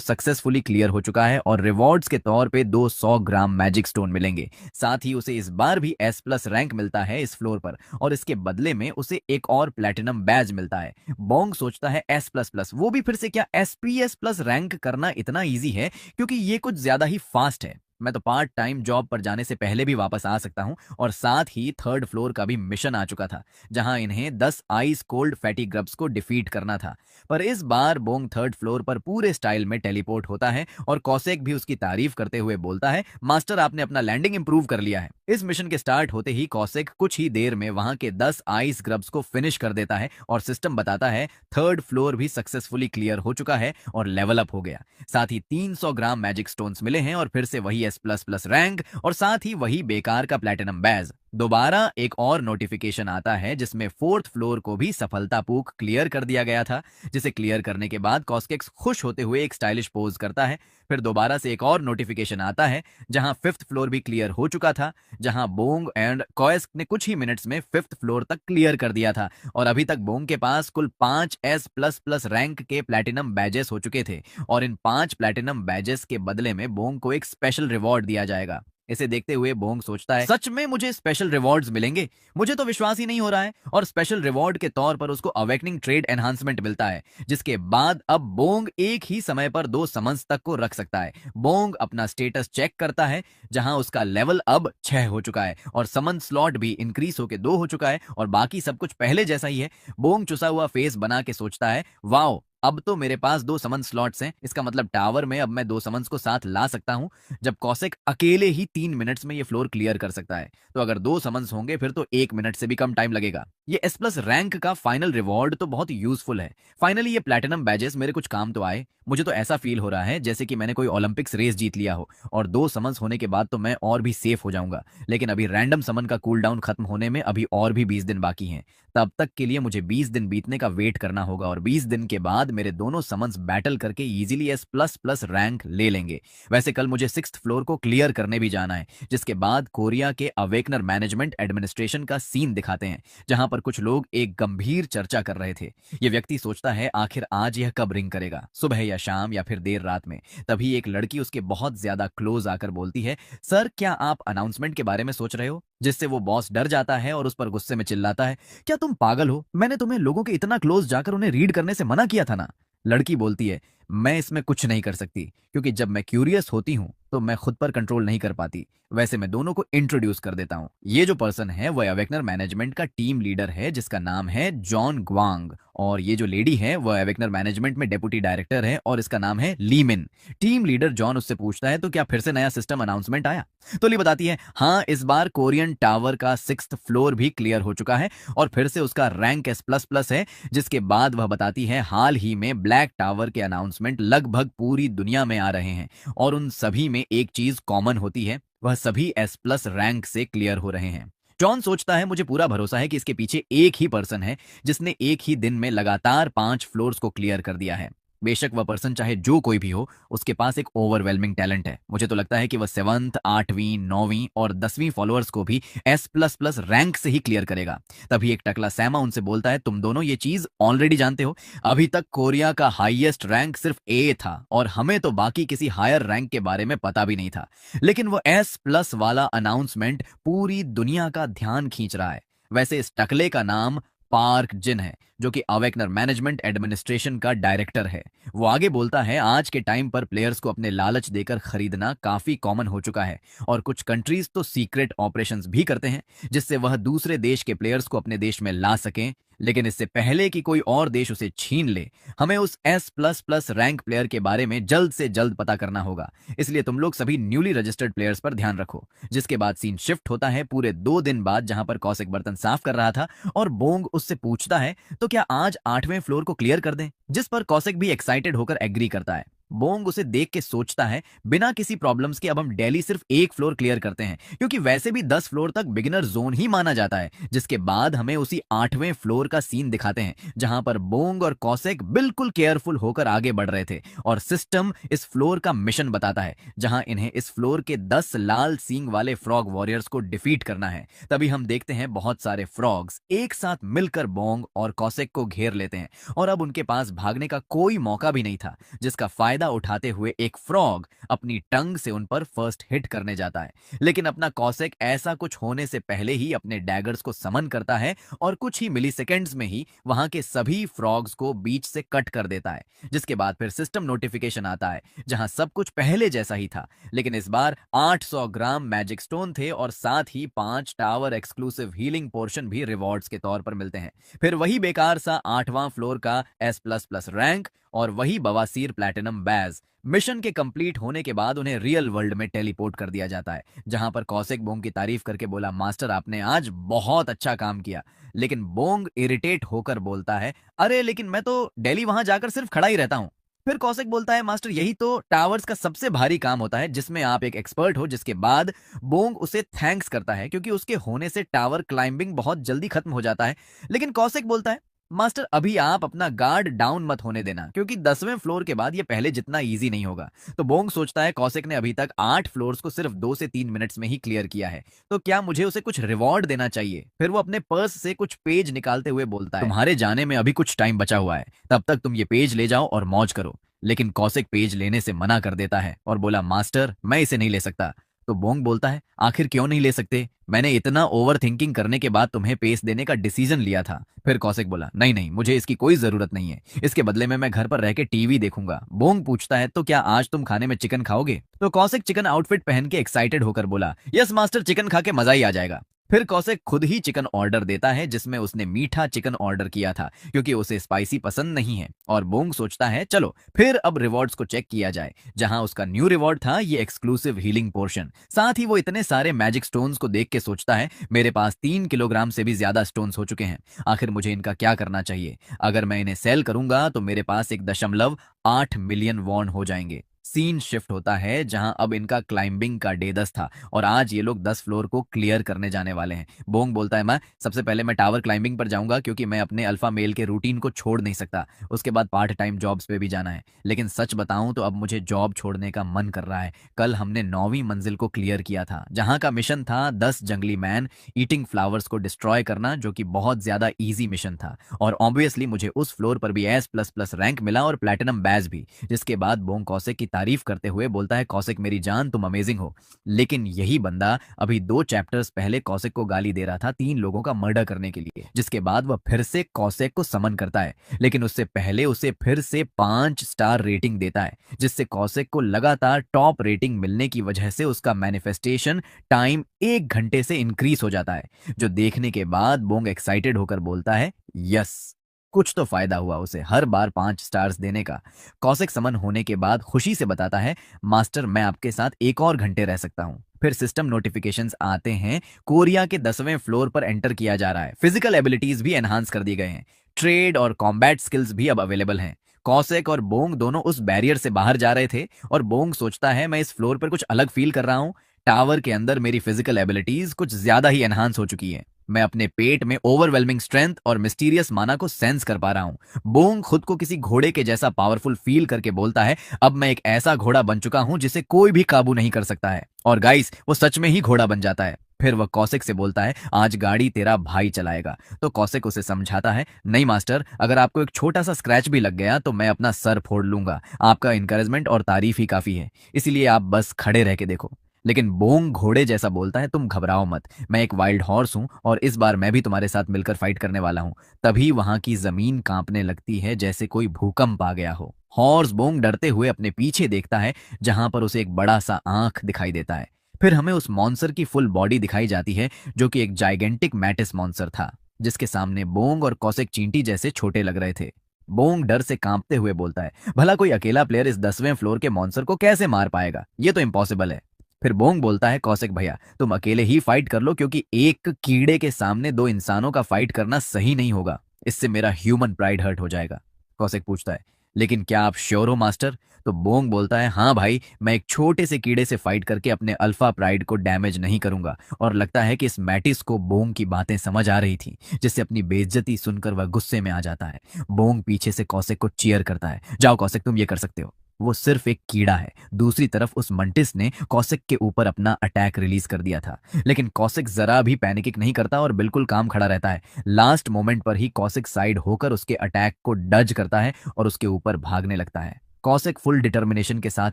सक्सेसफुली क्लियर हो चुका है और रिवॉर्ड्स के तौर पे 200 ग्राम मैजिक स्टोन मिलेंगे। साथ ही उसे इस बार भी S+ रैंक मिलता है इस फ्लोर पर, और इसके बदले में उसे एक और प्लेटिनम बैज मिलता है। बोंग सोचता है, S++, वो भी फिर से क्या SPS+ रैंक करना इतना ईजी है? क्योंकि ये कुछ ज्यादा ही फास्ट है। मैं तो पार्ट टाइम जॉब पर जाने से पहले भी वापस आ सकता हूं, और साथ ही थर्ड फ्लोर का भी मिशन आ चुका था जहां इन्हें 10 आइस कोल्ड फैटी ग्रब्स को डिफीट करना था। पर इस बार बोंग थर्ड फ्लोर पर पूरे स्टाइल में टेलीपोर्ट होता है और कौशिक भी उसकी तारीफ करते हुए बोलता है, मास्टर आपने अपना लैंडिंग इंप्रूव कर लिया है। इस मिशन के स्टार्ट होते ही कौशिक कुछ ही देर में वहां के 10 आइस ग्रब्स को फिनिश कर देता है और सिस्टम बताता है थर्ड फ्लोर भी सक्सेसफुली क्लियर हो चुका है और लेवल अप हो गया। साथ ही 300 ग्राम मैजिक स्टोन्स मिले हैं और फिर से वही S++ रैंक और साथ ही वही बेकार का प्लैटिनम बैज। दोबारा एक और नोटिफिकेशन आता है जिसमें फोर्थ फ्लोर को भी सफलतापूर्वक क्लियर कर दिया गया था, जिसे क्लियर करने के बाद कॉस्केक्स खुश होते हुए एक स्टाइलिश पोज करता है। फिर दोबारा से एक और नोटिफिकेशन आता है जहां फिफ्थ फ्लोर भी क्लियर हो चुका था, जहां बोंग एंड कॉस्क ने कुछ ही मिनट्स में फिफ्थ फ्लोर तक क्लियर कर दिया था, और अभी तक बोंग के पास कुल 5 S++ रैंक के प्लैटिनम बैजेस हो चुके थे, और इन 5 प्लैटिनम बैजेस के बदले में बोंग को एक स्पेशल रिवॉर्ड दिया जाएगा। इसे देखते हुए बोंग सोचता है, सच में मुझे स्पेशल रिवॉर्ड्स मिलेंगे? मुझे तो विश्वास ही नहीं हो रहा है। और स्पेशल रिवॉर्ड के तौर पर उसको अवेकनिंग ट्रेड एनहांसमेंट मिलता है, जिसके बाद अब बोंग एक ही समय पर 2 समन्स तक को रख सकता है। बोंग अपना स्टेटस चेक करता है जहां उसका लेवल अब 6 हो चुका है और समन स्लॉट भी इंक्रीज होकर 2 हो चुका है और बाकी सब कुछ पहले जैसा ही है। बोंग चुसा हुआ फेस बना के सोचता है, वाओ, अब तो मेरे पास 2 समन स्लॉट्स हैं, इसका मतलब टावर में अब मैं 2 समन्स को साथ ला सकता हूं, जब कौशिक अकेले ही 3 मिनट्स में ये फ्लोर क्लियर कर सकता है। तो अगर 2 समन्स होंगे फिर तो 1 मिनट से भी कम टाइम लगेगा। ये S+ रैंक का फाइनल रिवॉर्ड तो बहुत यूजफुल है। फाइनली ये प्लैटिनम बैजेस मेरे कुछ काम तो आए। मुझे तो ऐसा फील हो रहा है जैसे कि मैंने कोई ओलंपिक्स रेस जीत लिया हो, और 2 समन्स होने के बाद तो मैं और भी सेफ हो जाऊंगा। लेकिन अभी रैंडम समन का कूल डाउन खत्म होने में अभी और भी 20 दिन बाकी हैं। तब तक के लिए मुझे 20 दिन बीतने का वेट करना होगा, और 20 दिन के बाद मेरे दोनों समन्स बैटल करके इजीली S++ रैंक ले लेंगे। वैसे कल मुझे 6th फ्लोर को क्लियर करने भी जाना है, जिसके बाद कोरिया के अवेकनर मैनेजमेंट एडमिनिस्ट्रेशन का सीन दिखाते हैं, जहां पर कुछ लोग एक गंभीर चर्चा कर रहे थे। ये व्यक्ति सोचता है आखिर आज यह कब रिंग करेगा, सुबह या शाम या फिर देर रात में। तभी एक लड़की उसके बहुत ज्यादा क्लोज आकर बोलती है, सर क्या आप अनाउंसमेंट के बारे में सोच रहे हो? जिससे वो बॉस डर जाता है और उस पर गुस्से में चिल्लाता है, क्या तुम पागल हो? मैंने तुम्हें लोगों के इतना क्लोज जाकर उन्हें रीड करने से मना किया था ना। लड़की बोलती है, मैं इसमें कुछ नहीं कर सकती, क्योंकि जब मैं क्यूरियस होती हूँ तो मैं खुद पर कंट्रोल नहीं कर पाती। वैसे मैं दोनों को इंट्रोड्यूस कर देता हूँ। ये जो पर्सन है वह अवेकनर मैनेजमेंट का टीम लीडर है, जिसका नाम है जॉन ग्वांग। और ये जो लेडी है वह अवेकनर मैनेजमेंट में डेप्यूटी डायरेक्टर है और इसका नाम है लीमिन। टीम लीडर जॉन उससे पूछता है, तो क्या फिर से नया सिस्टम अनाउंसमेंट आया? तो ली बताती है, हाँ इस बार कोरियन टावर का 6th फ्लोर भी क्लियर हो चुका है और फिर से उसका रैंक S++ है। जिसके बाद वह बताती है, हाल ही में ब्लैक टावर के अनाउंसमेंट लगभग पूरी दुनिया में आ रहे हैं और उन सभी में एक चीज कॉमन होती है, वह सभी S+ रैंक से क्लियर हो रहे हैं। जॉन सोचता है, मुझे पूरा भरोसा है कि इसके पीछे एक ही पर्सन है जिसने एक ही दिन में लगातार 5 फ्लोर्स को क्लियर कर दिया है। बेशक वह पर्सन चाहे जो कोई भी हो, उसके पास एक ओवरवेलमिंग टैलेंट है। मुझे तो लगता है कि वह 7th, 8वीं, 9वीं और 10वीं फॉलोअर्स को भी S++ रैंक से ही क्लियर करेगा। तभी एक टकला सैमा उनसे बोलता है, तुम दोनों ये चीज ऑलरेडी जानते हो। अभी तक कोरिया का हाईएस्ट रैंक सिर्फ A था और हमें तो बाकी किसी हायर रैंक के बारे में पता भी नहीं था। लेकिन वो S+ वाला अनाउंसमेंट पूरी दुनिया का ध्यान खींच रहा है। वैसे इस टकले का नाम पार्क जिन है, जो कि अवेकनर मैनेजमेंट एडमिनिस्ट्रेशन का डायरेक्टर है। वो आगे बोलता है, आज के टाइम पर प्लेयर्स को अपने लालच देकर खरीदना काफी कॉमन हो चुका है और कुछ कंट्रीज तो सीक्रेट ऑपरेशंस भी करते हैं जिससे वह दूसरे देश के प्लेयर्स को अपने देश में ला सकें। लेकिन इससे पहले कि कोई और देश उसे छीन ले, हमें उस S++ रैंक प्लेयर के बारे में जल्द से जल्द पता करना होगा। इसलिए तुम लोग सभी न्यूली रजिस्टर्ड प्लेयर्स पर ध्यान रखो। जिसके बाद सीन शिफ्ट होता है पूरे 2 दिन बाद, जहां पर कौशिक बर्तन साफ कर रहा था और बोंग उससे पूछता है, तो क्या आज 8वें फ्लोर को क्लियर कर दें? जिस पर कौशिक भी एक्साइटेड होकर एग्री करता है। बोंग उसे देख के सोचता है, बिना किसी प्रॉब्लम्स के अब हम डेली सिर्फ एक फ्लोर क्लियर करते हैं, क्योंकि वैसे भी 10 फ्लोर तक बिगिनर जोन ही माना जाता है। जिसके बाद हमें उसी 8वें फ्लोर का सीन दिखाते हैं, जहां पर बोंग और कौशिक बिल्कुल केयरफुल होकर आगे बढ़ रहे थे और सिस्टम इस फ्लोर का मिशन बताता है, जहां इन्हें इस फ्लोर के 10 लाल सींग वाले फ्रॉग वॉरियर्स को डिफीट करना है। तभी हम देखते हैं बहुत सारे फ्रॉग्स एक साथ मिलकर बोंग और कौशिक को घेर लेते हैं और अब उनके पास भागने का कोई मौका भी नहीं था। जिसका फायदा उठाते हुए एक फ्रॉग अपनी टंग से उन पर फर्स्ट हिट करने जाता है। लेकिन अपना कौशिक ऐसा कुछ होने से पहले ही अपने डैगर्स को समन करता है और कुछ ही मिलीसेकेंड्स में ही वहां के सभी फ्रॉग्स को बीच से कट कर देता है। जिसके बाद फिर सिस्टम नोटिफिकेशन आता है, जहां सब कुछ पहले जैसा ही था, लेकिन इस बार 800 ग्राम मैजिक स्टोन थे और साथ ही 5 टावर एक्सक्लूसिव हीलिंग पोर्शन भी रिवॉर्ड्स के तौर पर मिलते हैं। फिर वही बेकार सा 8वां फ्लोर का S++ रैंक और वही बवासीर प्लैटिनम बैज। मिशन के कंप्लीट होने के बाद उन्हें रियल वर्ल्ड में टेलीपोर्ट कर दिया जाता है, जहां पर कौशिक बोंग की तारीफ करके बोला, मास्टर आपने आज बहुत अच्छा काम किया। लेकिन बोंग इरिटेट होकर बोलता है, अरे लेकिन मैं तो डेली वहां जाकर सिर्फ खड़ा ही रहता हूं। फिर कौशिक बोलता है, मास्टर यही तो टावर्स का सबसे भारी काम होता है, जिसमें आप एक एक्सपर्ट हो। जिसके बाद बोंग उसे थैंक्स करता है, क्योंकि उसके होने से टावर क्लाइंबिंग बहुत जल्दी खत्म हो जाता है। लेकिन कौशिक बोलता है, मास्टर अभी आप अपना गार्ड डाउन मत होने देना, क्योंकि 10वें फ्लोर के बाद ये पहले जितना इजी नहीं होगा। तो बोंग सोचता है, कौशिक ने अभी तक 8 फ्लोर्स को सिर्फ 2 से 3 मिनट्स में ही क्लियर किया है, तो क्या मुझे उसे कुछ रिवॉर्ड देना चाहिए? फिर वो अपने पर्स से कुछ पेज निकालते हुए बोलता है, तुम्हारे जाने में अभी कुछ टाइम बचा हुआ है, तब तक तुम ये पेज ले जाओ और मौज करो। लेकिन कौशिक पेज लेने से मना कर देता है और बोला, मास्टर मैं इसे नहीं ले सकता। तो बोंग बोलता है, आखिर क्यों नहीं ले सकते? मैंने इतना ओवर थिंकिंग करने के बाद तुम्हें पेस देने का डिसीजन लिया था। फिर कौशिक बोला, नहीं नहीं, मुझे इसकी कोई जरूरत नहीं है, इसके बदले में मैं घर पर रह के टीवी देखूंगा। बोंग पूछता है, तो क्या आज तुम खाने में चिकन खाओगे? तो कौशिक चिकन आउटफिट पहन के एक्साइटेड होकर बोला, यस मास्टर, चिकन खा के मजा ही आ जाएगा। फिर कौशिक खुद ही चिकन ऑर्डर देता है, जिसमें उसने मीठा चिकन ऑर्डर किया था, क्योंकि उसे स्पाइसी पसंद नहीं है। और बोंग सोचता है, चलो फिर अब रिवॉर्ड्स को चेक किया जाए। जहां उसका न्यू रिवॉर्ड था ये एक्सक्लूसिव हीलिंग पोर्शन। साथ ही वो इतने सारे मैजिक स्टोन्स को देख के सोचता है, मेरे पास 3 किलोग्राम से भी ज्यादा स्टोन्स हो चुके हैं। आखिर मुझे इनका क्या करना चाहिए? अगर मैं इन्हें सेल करूंगा तो मेरे पास 1.8 मिलियन वॉन हो जाएंगे। सीन शिफ्ट होता है जहां अब इनका क्लाइंबिंग का डे 10 था और आज ये लोग 10 फ्लोर को क्लियर करने जाने वाले हैं। बोंग बोलता है, मैं सबसे पहले मैं टावर क्लाइंबिंग पर जाऊंगा क्योंकि मैं अपने अल्फा मेल के रूटीन को छोड़ नहीं सकता। उसके बाद पार्ट टाइम जॉब्स पे भी जाना है। लेकिन सच बताऊं तो अब मुझे जॉब छोड़ने का मन कर रहा है। कल हमने 9वीं मंजिल को क्लियर किया था जहां का मिशन था 10 जंगली मैन ईटिंग फ्लावर्स को डिस्ट्रॉय करना, जो कि बहुत ज्यादा ईजी मिशन था। और ऑब्वियसली मुझे उस फ्लोर पर भी S++ रैंक मिला और प्लेटिनम बैज भी। जिसके बाद बोंग कौशिक की तारीफ करते हुए बोलता है, कौशिक मेरी जान तुम अमेजिंग हो। लेकिन यही बंदा अभी 2 चैप्टर्स पहले कौशिक को गाली दे रहा था 3 लोगों का मर्डर करने के लिए। जिसके बाद वह फिर से कौशिक को समन करता है, लेकिन उससे पहले उसे फिर से 5 स्टार रेटिंग देता है, जिससे कौशिक को लगातार टॉप रेटिंग मिलने की वजह से उसका मैनिफेस्टेशन टाइम 1 घंटे से इंक्रीज हो जाता है। जो देखने के बाद बोंग एक्साइटेड होकर बोलता है, यस, कुछ तो फायदा हुआ उसे हर बार 5 स्टार्स देने का। कौशिक समन होने के बाद खुशी से बताता है, मास्टर मैं आपके साथ 1 और घंटे रह सकता हूं। फिर सिस्टम नोटिफिकेशंस आते हैं, कोरिया के 10वें फ्लोर पर एंटर किया जा रहा है। फिजिकल एबिलिटीज भी एनहांस कर दिए गए हैं। ट्रेड और कॉम्बैट स्किल्स भी अब अवेलेबल हैं। कौशिक और बोंग दोनों उस बैरियर से बाहर जा रहे थे और बोंग सोचता है, मैं इस फ्लोर पर कुछ अलग फील कर रहा हूं। टावर के अंदर मेरी फिजिकल एबिलिटीज कुछ ज्यादा ही एनहांस हो चुकी है। मैं अपने पेट में ओवरवेलमिंग स्ट्रेंथ और मिस्टीरियस माना को सेंस कर पा रहा हूं। बोंग खुद को किसी घोड़े के जैसा पावरफुल फील करके बोलता है, अब मैं एक ऐसा घोड़ा बन चुका हूं जिसे कोई भी काबू नहीं कर सकता है। और गाइस, वो सच में ही घोड़ा बन जाता है। फिर वह कौशिक से बोलता है, आज गाड़ी तेरा भाई चलाएगा। तो कौशिक उसे समझाता है, नहीं मास्टर, अगर आपको एक छोटा सा स्क्रैच भी लग गया तो मैं अपना सर फोड़ लूंगा। आपका इंकरेजमेंट और तारीफ ही काफी है, इसीलिए आप बस खड़े रह के देखो। लेकिन बोंग घोड़े जैसा बोलता है, तुम घबराओ मत, मैं एक वाइल्ड हॉर्स हूं और इस बार मैं भी तुम्हारे साथ मिलकर फाइट करने वाला हूं। तभी वहां की जमीन कांपने लगती है जैसे कोई भूकंप आ गया हो। हॉर्स बोंग डरते हुए अपने पीछे देखता है जहां पर उसे एक बड़ा सा आंख दिखाई देता है। फिर हमें उस मॉन्स्टर की फुल बॉडी दिखाई जाती है जो कि एक जाइगेंटिक मैटिस मॉन्स्टर था, जिसके सामने बोंग और कौशिक चींटी जैसे छोटे लग रहे थे। बोंग डर से कांपते हुए बोलता है, भला कोई अकेला प्लेयर इस 10वें फ्लोर के मॉन्स्टर को कैसे मार पाएगा, ये तो इम्पॉसिबल है। फिर बोंग बोलता है, कौशिक भैया तुम अकेले ही फाइट कर लो, क्योंकि एक कीड़े के सामने 2 इंसानों का फाइट करना सही नहीं होगा, इससे मेरा ह्यूमन प्राइड हर्ट हो जाएगा। कौशिक पूछता है, लेकिन क्या आप श्योर हो मास्टर? तो बोंग बोलता है, हाँ भाई, मैं एक छोटे से कीड़े से फाइट करके अपने अल्फा प्राइड को डैमेज नहीं करूंगा। और लगता है कि इस मैटिस को बोंग की बातें समझ आ रही थी, जिससे अपनी बेइज्जती सुनकर वह गुस्से में आ जाता है। बोंग पीछे से कौशिक को चीयर करता है, जाओ कौशिक तुम ये कर सकते हो, वो सिर्फ एक कीड़ा है। दूसरी तरफ उस मंटिस ने कौशिक के ऊपर अपना अटैक रिलीज कर दिया था, लेकिन कौशिक जरा भी पैनिक नहीं करता और बिल्कुल काम खड़ा रहता है। लास्ट मोमेंट पर ही कौशिक साइड होकर उसके अटैक को डज करता है और उसके ऊपर भागने लगता है। कौशिक फुल डिटर्मिनेशन के साथ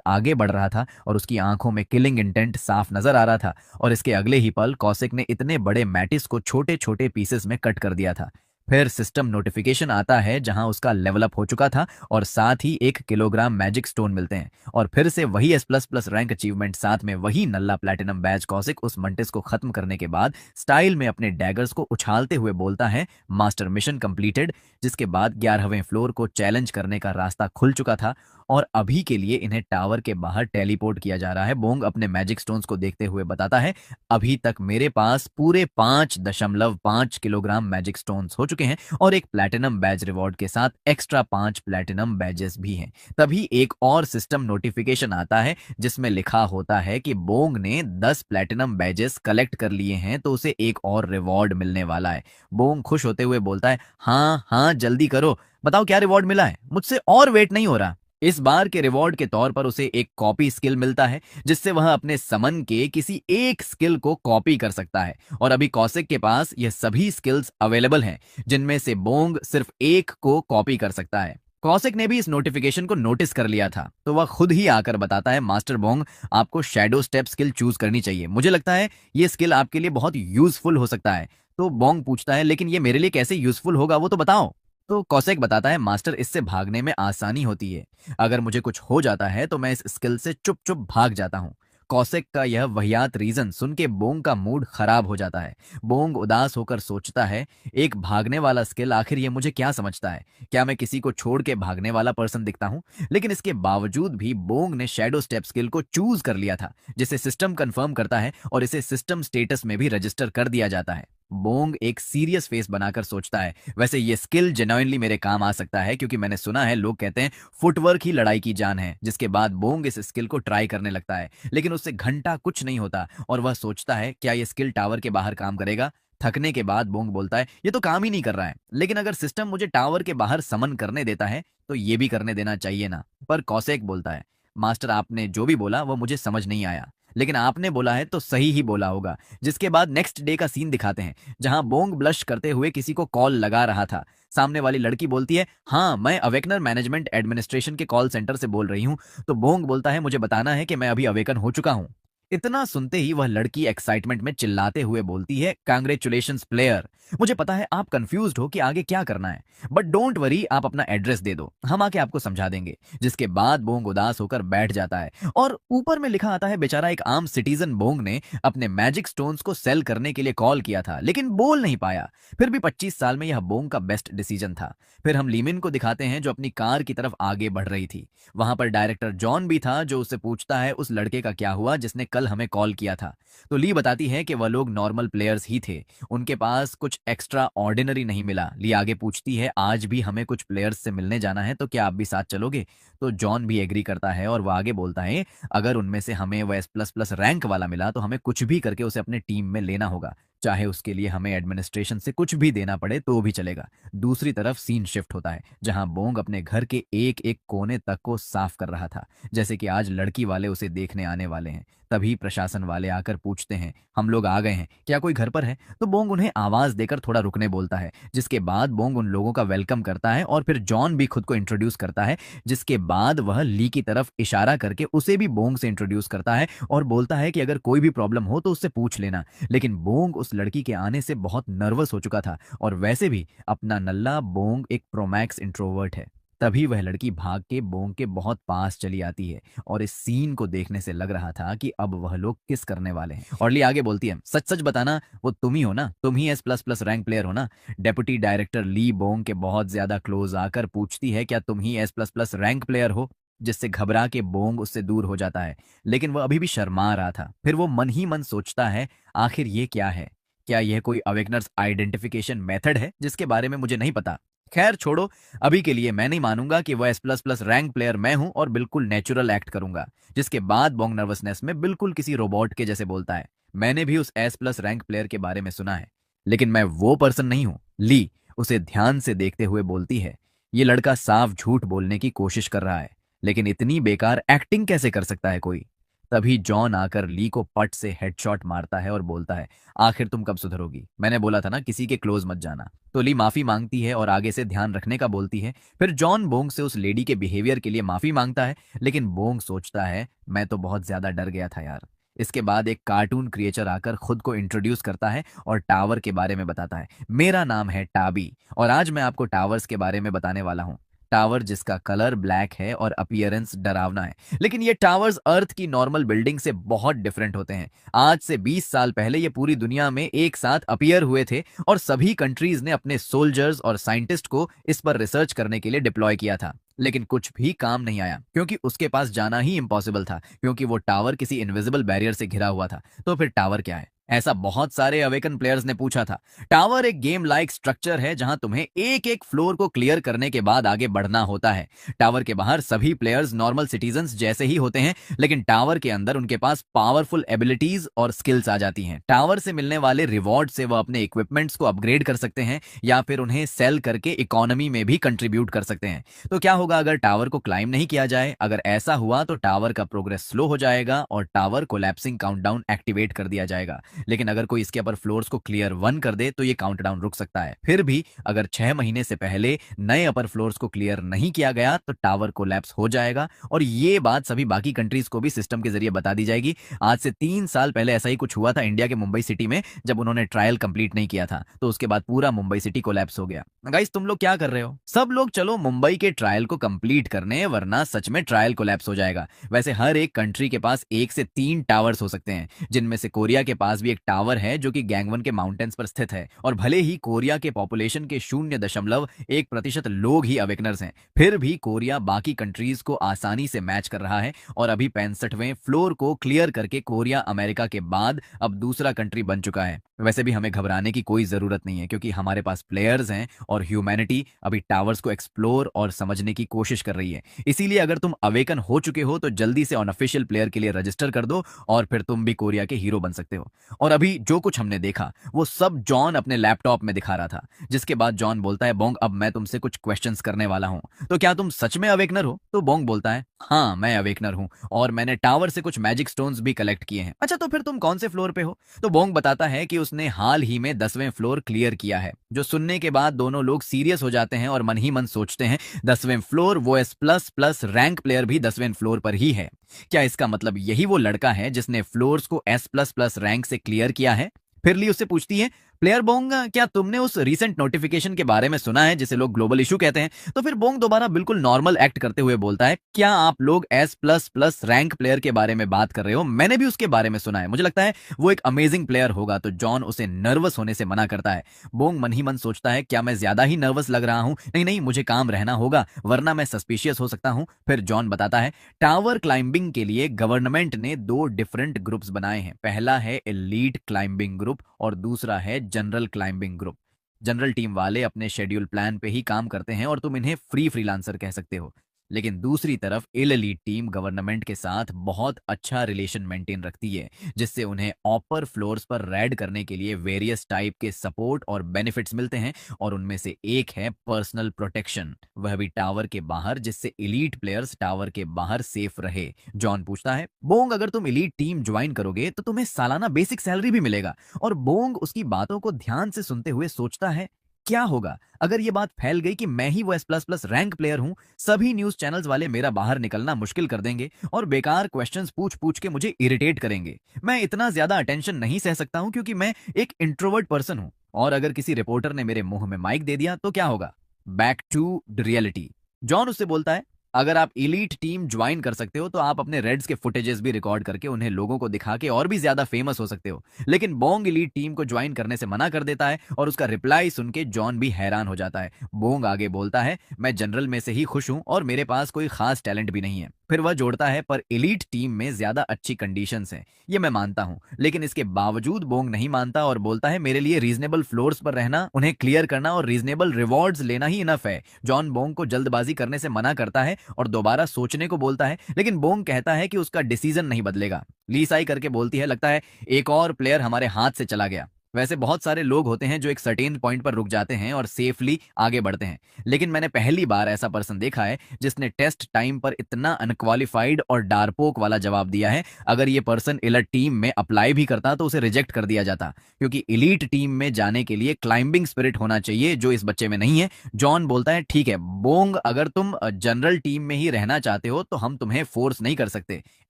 आगे बढ़ रहा था और उसकी आंखों में किलिंग इंटेंट साफ नजर आ रहा था। और इसके अगले ही पल कौशिक ने इतने बड़े मैटिस को छोटे छोटे पीसेस में कट कर दिया था। फिर सिस्टम नोटिफिकेशन आता है जहां उसका लेवल अप हो चुका था और साथ ही 1 किलोग्राम मैजिक स्टोन मिलते हैं। और फिर से वही S++ रैंक अचीवमेंट, साथ में वही नल्ला प्लैटिनम बैज। कौशिक उस मंटिस को खत्म करने के बाद स्टाइल में अपने डैगर्स को उछालते हुए बोलता है, मास्टर मिशन कंप्लीटेड। जिसके बाद 11वें फ्लोर को चैलेंज करने का रास्ता खुल चुका था और अभी के लिए इन्हें टावर के बाहर टेलीपोर्ट किया जा रहा है। बोंग अपने मैजिक स्टोन्स को देखते हुए बताता है, अभी तक मेरे पास पूरे 5.5 किलोग्राम मैजिक स्टोन्स हो चुके हैं और एक प्लैटिनम बैज रिवॉर्ड के साथ एक्स्ट्रा 5 प्लैटिनम बैजेस भी हैं। तभी एक और सिस्टम नोटिफिकेशन आता है जिसमें लिखा होता है कि बोंग ने 10 प्लैटिनम बैजेस कलेक्ट कर लिए हैं तो उसे एक और रिवॉर्ड मिलने वाला है। बोंग खुश होते हुए बोलता है, हाँ हाँ जल्दी करो, बताओ क्या रिवॉर्ड मिला है, मुझसे और वेट नहीं हो रहा। इस बार के रिवॉर्ड के तौर पर उसे एक कॉपी स्किल मिलता है, जिससे वह अपने समन के किसी एक स्किल को कॉपी कर सकता है। और अभी कौशिक के पास यह सभी स्किल्स अवेलेबल हैं, जिनमें से बोंग सिर्फ एक को कॉपी कर सकता है। कौशिक ने भी इस नोटिफिकेशन को नोटिस कर लिया था, तो वह खुद ही आकर बताता है, मास्टर बोंग आपको शैडो स्टेप स्किल चूज करनी चाहिए, मुझे लगता है ये स्किल आपके लिए बहुत यूजफुल हो सकता है। तो बोंग पूछता है, लेकिन ये मेरे लिए कैसे यूजफुल होगा, वो तो बताओ। तो कौशिक बताता है, मास्टर इससे भागने में आसानी होती है, अगर मुझे कुछ हो जाता है तो मैं इस स्किल से चुप चुप भाग जाता हूँ। कौशिक का यह वहियात रीजन सुन के बोंग का मूड खराब हो जाता है। बोंग उदास होकर सोचता है, एक भागने वाला स्किल, आखिर ये मुझे क्या समझता है, क्या मैं किसी को छोड़ के भागने वाला पर्सन दिखता हूँ? लेकिन इसके बावजूद भी बोंग ने शैडो स्टेप स्किल को चूज कर लिया था, जिसे सिस्टम कंफर्म करता है और इसे सिस्टम स्टेटस में भी रजिस्टर कर दिया जाता है। बोंग एक सीरियस फेस बनाकर सोचता है, वैसे ये स्किल जेन्युइनली मेरे काम आ सकता है, क्योंकि मैंने सुना है लोग कहते हैं फुटवर्क ही लड़ाई की जान है। जिसके बाद बोंग इस स्किल को ट्राई करने लगता है, लेकिन उससे घंटा कुछ नहीं होता और वह सोचता है क्या ये स्किल टावर के बाहर काम करेगा। थकने के बाद बोंग बोलता है ये तो काम ही नहीं कर रहा है, लेकिन अगर सिस्टम मुझे टावर के बाहर समन करने देता है तो ये भी करने देना चाहिए ना। पर कौसेक बोलता है मास्टर आपने जो भी बोला वो मुझे समझ नहीं आया, लेकिन आपने बोला है तो सही ही बोला होगा। जिसके बाद नेक्स्ट डे का सीन दिखाते हैं, जहां बोंग ब्लश करते हुए किसी को कॉल लगा रहा था। सामने वाली लड़की बोलती है हाँ मैं अवेकनर मैनेजमेंट एडमिनिस्ट्रेशन के कॉल सेंटर से बोल रही हूँ। तो बोंग बोलता है मुझे बताना है कि मैं अभी अवेकन हो चुका हूँ। इतना सुनते ही वह लड़की एक्साइटमेंट में चिल्लाते हुए बोलती है कांग्रेचुलेशंस प्लेयर, मुझे पता है आप कंफ्यूज्ड हो कि आगे क्या करना है, बट डोंट वरी, आप अपना एड्रेस दे दो, हम आके आपको समझा देंगे। जिसके बाद बोंग उदास होकर बैठ जाता है और ऊपर में लिखा आता है बेचारा एक आम सिटीजन बोंग ने अपने मैजिक स्टोन्स को सेल करने के लिए कॉल किया था, लेकिन बोल नहीं पाया। फिर भी 25 साल में यह बोंग का बेस्ट डिसीजन था। फिर हम लीमिन को दिखाते हैं जो अपनी कार की तरफ आगे बढ़ रही थी। वहां पर डायरेक्टर जॉन भी था जो उससे पूछता है उस लड़के का क्या हुआ जिसने कल हमें कॉल किया था। तो ली बताती है कि वह लोग नॉर्मल प्लेयर्स ही थे, उनके पास कुछ एक्स्ट्रा ऑर्डिनरी नहीं मिला। ली आगे पूछती है आज भी हमें कुछ प्लेयर्स से मिलने जाना है, तो क्या आप भी साथ चलोगे? तो जॉन भी एग्री करता है और वह आगे बोलता है अगर उनमें से हमें वह S++ रैंक वाला मिला तो हमें कुछ भी करके उसे अपने टीम में लेना होगा, चाहे उसके लिए हमें एडमिनिस्ट्रेशन से कुछ भी देना पड़े तो भी चलेगा। दूसरी तरफ सीन शिफ्ट होता है जहां बोंग अपने घर के एक एक कोने तक को साफ कर रहा था, जैसे कि आज लड़की वाले उसे देखने आने वाले हैं। तभी प्रशासन वाले आकर पूछते हैं हम लोग आ गए हैं, क्या कोई घर पर है? तो बोंग उन्हें आवाज देकर थोड़ा रुकने बोलता है। जिसके बाद बोंग उन लोगों का वेलकम करता है और फिर जॉन भी खुद को इंट्रोड्यूस करता है। जिसके बाद वह ली की तरफ इशारा करके उसे भी बोंग से इंट्रोड्यूस करता है और बोलता है कि अगर कोई भी प्रॉब्लम हो तो उससे पूछ लेना। लेकिन बोंग उस लड़की के आने से बहुत नर्वस हो चुका था और वैसे भी अपना नल्ला बोंग एक प्रोमैक्स इंट्रोवर्ट है। तभी वह लड़की भाग के बोंग के बहुत पास चली आती है और इस सीन को देखने से लग रहा था कि अब वह लोग किस करने वाले हैं। और ली आगे बोलती है सच सच बताना वो तुम ही हो ना, तुम ही S++ रैंक प्लेयर हो ना? डेप्यूटी डायरेक्टर ली बोंग के बहुत ज्यादा क्लोज आकर पूछती है क्या तुम ही S++ रैंक प्लेयर हो? जिससे घबरा के बोंग उससे दूर हो जाता है, लेकिन वह अभी भी शर्मा रहा था। फिर वो मन ही मन सोचता है आखिर ये क्या है, क्या यह कोई अवेकनर्स आइडेंटिफिकेशन मेथड है जिसके बारे में मुझे नहीं पता। खैर छोड़ो, अभी के लिए मैं नहीं मानूंगा कि वह S++ रैंक प्लेयर मैं हूं और बिल्कुल नेचुरल एक्ट करूंगा। जिसके बाद बोंग नर्वसनेस में बिल्कुल किसी रोबोट के जैसे बोलता है मैंने भी उस S+ रैंक प्लेयर के बारे में सुना है, लेकिन मैं वो पर्सन नहीं हूं। ली उसे ध्यान से देखते हुए बोलती है ये लड़का साफ झूठ बोलने की कोशिश कर रहा है, लेकिन इतनी बेकार एक्टिंग कैसे कर सकता है कोई? तभी जॉन आकर ली को पट से हेडशॉट मारता है और बोलता है आखिर तुम कब सुधरोगी? मैंने बोला था ना किसी के क्लोज मत जाना। तो ली माफी मांगती है और आगे से ध्यान रखने का बोलती है। फिर जॉन बोंग से उस लेडी के बिहेवियर के लिए माफी मांगता है, लेकिन बोंग सोचता है मैं तो बहुत ज्यादा डर गया था यार। इसके बाद एक कार्टून क्रिएचर आकर खुद को इंट्रोड्यूस करता है और टावर के बारे में बताता है मेरा नाम है टाबी और आज मैं आपको टावर्स के बारे में बताने वाला हूँ। टावर जिसका कलर ब्लैक है और अपीयरेंस डरावना है, लेकिन ये टावर्स अर्थ की नॉर्मल बिल्डिंग से बहुत डिफरेंट होते हैं। आज से 20 साल पहले ये पूरी दुनिया में एक साथ अपीयर हुए थे और सभी कंट्रीज ने अपने सोल्जर्स और साइंटिस्ट को इस पर रिसर्च करने के लिए डिप्लॉय किया था, लेकिन कुछ भी काम नहीं आया क्योंकि उसके पास जाना ही इम्पॉसिबल था, क्योंकि वो टावर किसी इनविजिबल बैरियर से घिरा हुआ था। तो फिर टावर क्या है? ऐसा बहुत सारे अवेकन प्लेयर्स ने पूछा था। टावर एक गेम लाइक स्ट्रक्चर है जहां तुम्हें एक एक फ्लोर को क्लियर करने के बाद आगे बढ़ना होता है। टावर के बाहर सभी प्लेयर्स नॉर्मल सिटीजन्स जैसे ही होते हैं, लेकिन टावर के अंदर उनके पास पावरफुल एबिलिटीज और स्किल्स आ जाती हैं। टावर से मिलने वाले रिवॉर्ड से वह अपने इक्विपमेंट्स को अपग्रेड कर सकते हैं या फिर उन्हें सेल करके इकोनॉमी में भी कंट्रीब्यूट कर सकते हैं। तो क्या होगा अगर टावर को क्लाइम नहीं किया जाए? अगर ऐसा हुआ तो टावर का प्रोग्रेस स्लो हो जाएगा और टावर कोलैप्सिंग काउंटडाउन एक्टिवेट कर दिया जाएगा। लेकिन अगर कोई इसके अपर फ्लोर्स को क्लियर 1 कर दे तो ये काउंटडाउन रुक सकता है। फिर भी अगर 6 महीने से पहले नए अपर फ्लोर्स को क्लियर नहीं किया गया तो टावर कोलैप्स हो जाएगा और ये बात सभी बाकी कंट्रीज को भी सिस्टम के जरिए बता दी जाएगी। आज से 3 साल पहले ऐसा ही कुछ हुआ था इंडिया के मुंबई सिटी में, जब उन्होंने ट्रायल कंप्लीट नहीं किया था तो उसके बाद पूरा मुंबई सिटी कोलैप्स हो गया। गाइस तुम लोग क्या कर रहे हो? सब लोग चलो मुंबई के ट्रायल को कंप्लीट करने, वरना सच में ट्रायल कोलैप्स हो जाएगा। वैसे हर एक कंट्री के पास 1 से 3 टावर्स हो सकते हैं, जिनमें से कोरिया के पास भी भी एक टावर है जो कि गैंगवन के माउंटेन्स पर स्थित है। और भले ही कोरिया के पॉपुलेशन के 0.1% लोग ही अवेकनर्स हैं, फिर भी कोरिया बाकी कंट्रीज को आसानी से मैच कर रहा है और अभी 65वें फ्लोर को क्लियर करके कोरिया अमेरिका के बाद अब दूसरा कंट्री बन चुका है। वैसे भी हमें घबराने की कोई जरूरत नहीं है, क्योंकि हमारे पास प्लेयर्स हैं और ह्यूमैनिटी अभी टावर्स को एक्सप्लोर और समझने की कोशिश कर रही है। इसीलिए अगर तुम अवेकन हो चुके हो तो जल्दी से ऑनऑफिशियल प्लेयर के लिए रजिस्टर कर दो और फिर तुम भी कोरिया के हीरो बन सकते हो। और अभी जो कुछ हमने देखा वो सब जॉन अपने लैपटॉप में दिखा रहा था, जिसके बाद जॉन बोलता है, बोंग अब मैं तुमसे कुछ क्वेश्चंस करने वाला हूं, तो क्या तुम सच में अवेकनर हो? तो बोंग बोलता है, हाँ मैं अवेकनर हूं और मैंने टावर से कुछ मैजिक स्टोन्स भी कलेक्ट किए हैं। अच्छा, तो फिर तुम कौन से फ्लोर पे हो? तो बोंग बताता है कि उसने हाल ही में 10वें फ्लोर क्लियर किया है। जो सुनने के बाद दोनों लोग सीरियस हो जाते हैं और मन ही मन सोचते हैं, 10वें फ्लोर, वो S++ रैंक प्लेयर भी 10वें फ्लोर पर ही है। क्या इसका मतलब यही वो लड़का है जिसने फ्लोर्स को S++ रैंक से क्लियर किया है? फिर ली उससे पूछती है, प्लेयर बोंग क्या तुमने उस रीसेंट नोटिफिकेशन के बारे में सुना है जिसे लोग ग्लोबल इशू कहते हैं? तो फिर बोंग दोबारा बिल्कुल नॉर्मल एक्ट करते हुए बोलता है, क्या आप लोग S++ रैंक प्लेयर के बारे में बात कर रहे हो? मैंने भी उसके बारे में सुना है, मुझे लगता है वो एक अमेजिंग प्लेयर होगा। तो जॉन उसे नर्वस होने से मना करता है। बोंग मन ही मन सोचता है, क्या मैं ज्यादा ही नर्वस लग रहा हूं? नहीं नहीं, मुझे काम रहना होगा वरना मैं सस्पिशियस हो सकता हूं। फिर जॉन बताता है, टावर क्लाइंबिंग के लिए गवर्नमेंट ने 2 डिफरेंट ग्रुप्स बनाए हैं। पहला है एलीट क्लाइंबिंग ग्रुप और दूसरा है general climbing group. General team वाले अपने शेड्यूल प्लान पे ही काम करते हैं और तुम इन्हें फ्रीलांसर कह सकते हो। लेकिन दूसरी तरफ एलीट टीम गवर्नमेंट के साथ बहुत अच्छा रिलेशन मेंटेन रखती है, जिससे उन्हें अपर फ्लोर्स पर रेड करने के लिए वेरियस टाइप के सपोर्ट और बेनिफिट्स मिलते हैं। और उनमें से एक है पर्सनल प्रोटेक्शन, वह भी टावर के बाहर, जिससे एलीट प्लेयर्स टावर के बाहर सेफ रहे। जॉन पूछता है, बोंग अगर तुम एलीट टीम ज्वाइन करोगे तो तुम्हें सालाना बेसिक सैलरी भी मिलेगा। और बोंग उसकी बातों को ध्यान से सुनते हुए सोचता है, क्या होगा अगर ये बात फैल गई कि मैं ही वो S++ रैंक प्लेयर हूं? सभी न्यूज चैनल्स वाले मेरा बाहर निकलना मुश्किल कर देंगे और बेकार क्वेश्चंस पूछ पूछ के मुझे इरिटेट करेंगे। मैं इतना ज्यादा अटेंशन नहीं सह सकता हूं, क्योंकि मैं एक इंट्रोवर्ट पर्सन हूं। और अगर किसी रिपोर्टर ने मेरे मुंह में माइक दे दिया तो क्या होगा? Back to reality. जॉन उससे बोलता है, अगर आप एलीट टीम ज्वाइन कर सकते हो तो आप अपने रेड्स के फुटेजेस भी रिकॉर्ड करके उन्हें लोगों को दिखा के और भी ज्यादा फेमस हो सकते हो। लेकिन बोंग एलीट टीम को ज्वाइन करने से मना कर देता है और उसका रिप्लाई सुन के जॉन भी हैरान हो जाता है। बोंग आगे बोलता है, मैं जनरल में से ही खुश हूं और मेरे पास कोई खास टैलेंट भी नहीं है। फिर वह जोड़ता है, पर एलीट टीम में ज्यादा अच्छी कंडीशंस हैं, ये मैं मानता हूं। लेकिन इसके बावजूद बोंग नहीं मानता और बोलता है, मेरे लिए रीजनेबल फ्लोर्स पर रहना, उन्हें क्लियर करना और रीजनेबल रिवॉर्ड्स लेना ही इनफ है। जॉन बोंग को जल्दबाजी करने से मना करता है और दोबारा सोचने को बोलता है, लेकिन बोंग कहता है कि उसका डिसीजन नहीं बदलेगा। लीसाई करके बोलती है, लगता है एक और प्लेयर हमारे हाथ से चला गया। वैसे बहुत सारे लोग होते हैं जो एक सर्टेन पॉइंट पर रुक जाते हैं और सेफली आगे बढ़ते हैं, लेकिन मैंने पहली बार ऐसा पर्सन देखा है जिसने टेस्ट टाइम पर इतना अनक्वालिफाइड और डारपोक वाला जवाब दिया है। अगर ये पर्सन एलीट टीम में अप्लाई भी करता तो उसे रिजेक्ट कर दिया जाता, क्योंकि एलीट टीम में जाने के लिए क्लाइंबिंग स्पिरिट होना चाहिए, जो इस बच्चे में नहीं है। जॉन बोलता है, ठीक है बोंग, अगर तुम जनरल टीम में ही रहना चाहते हो तो हम तुम्हें फोर्स नहीं कर सकते,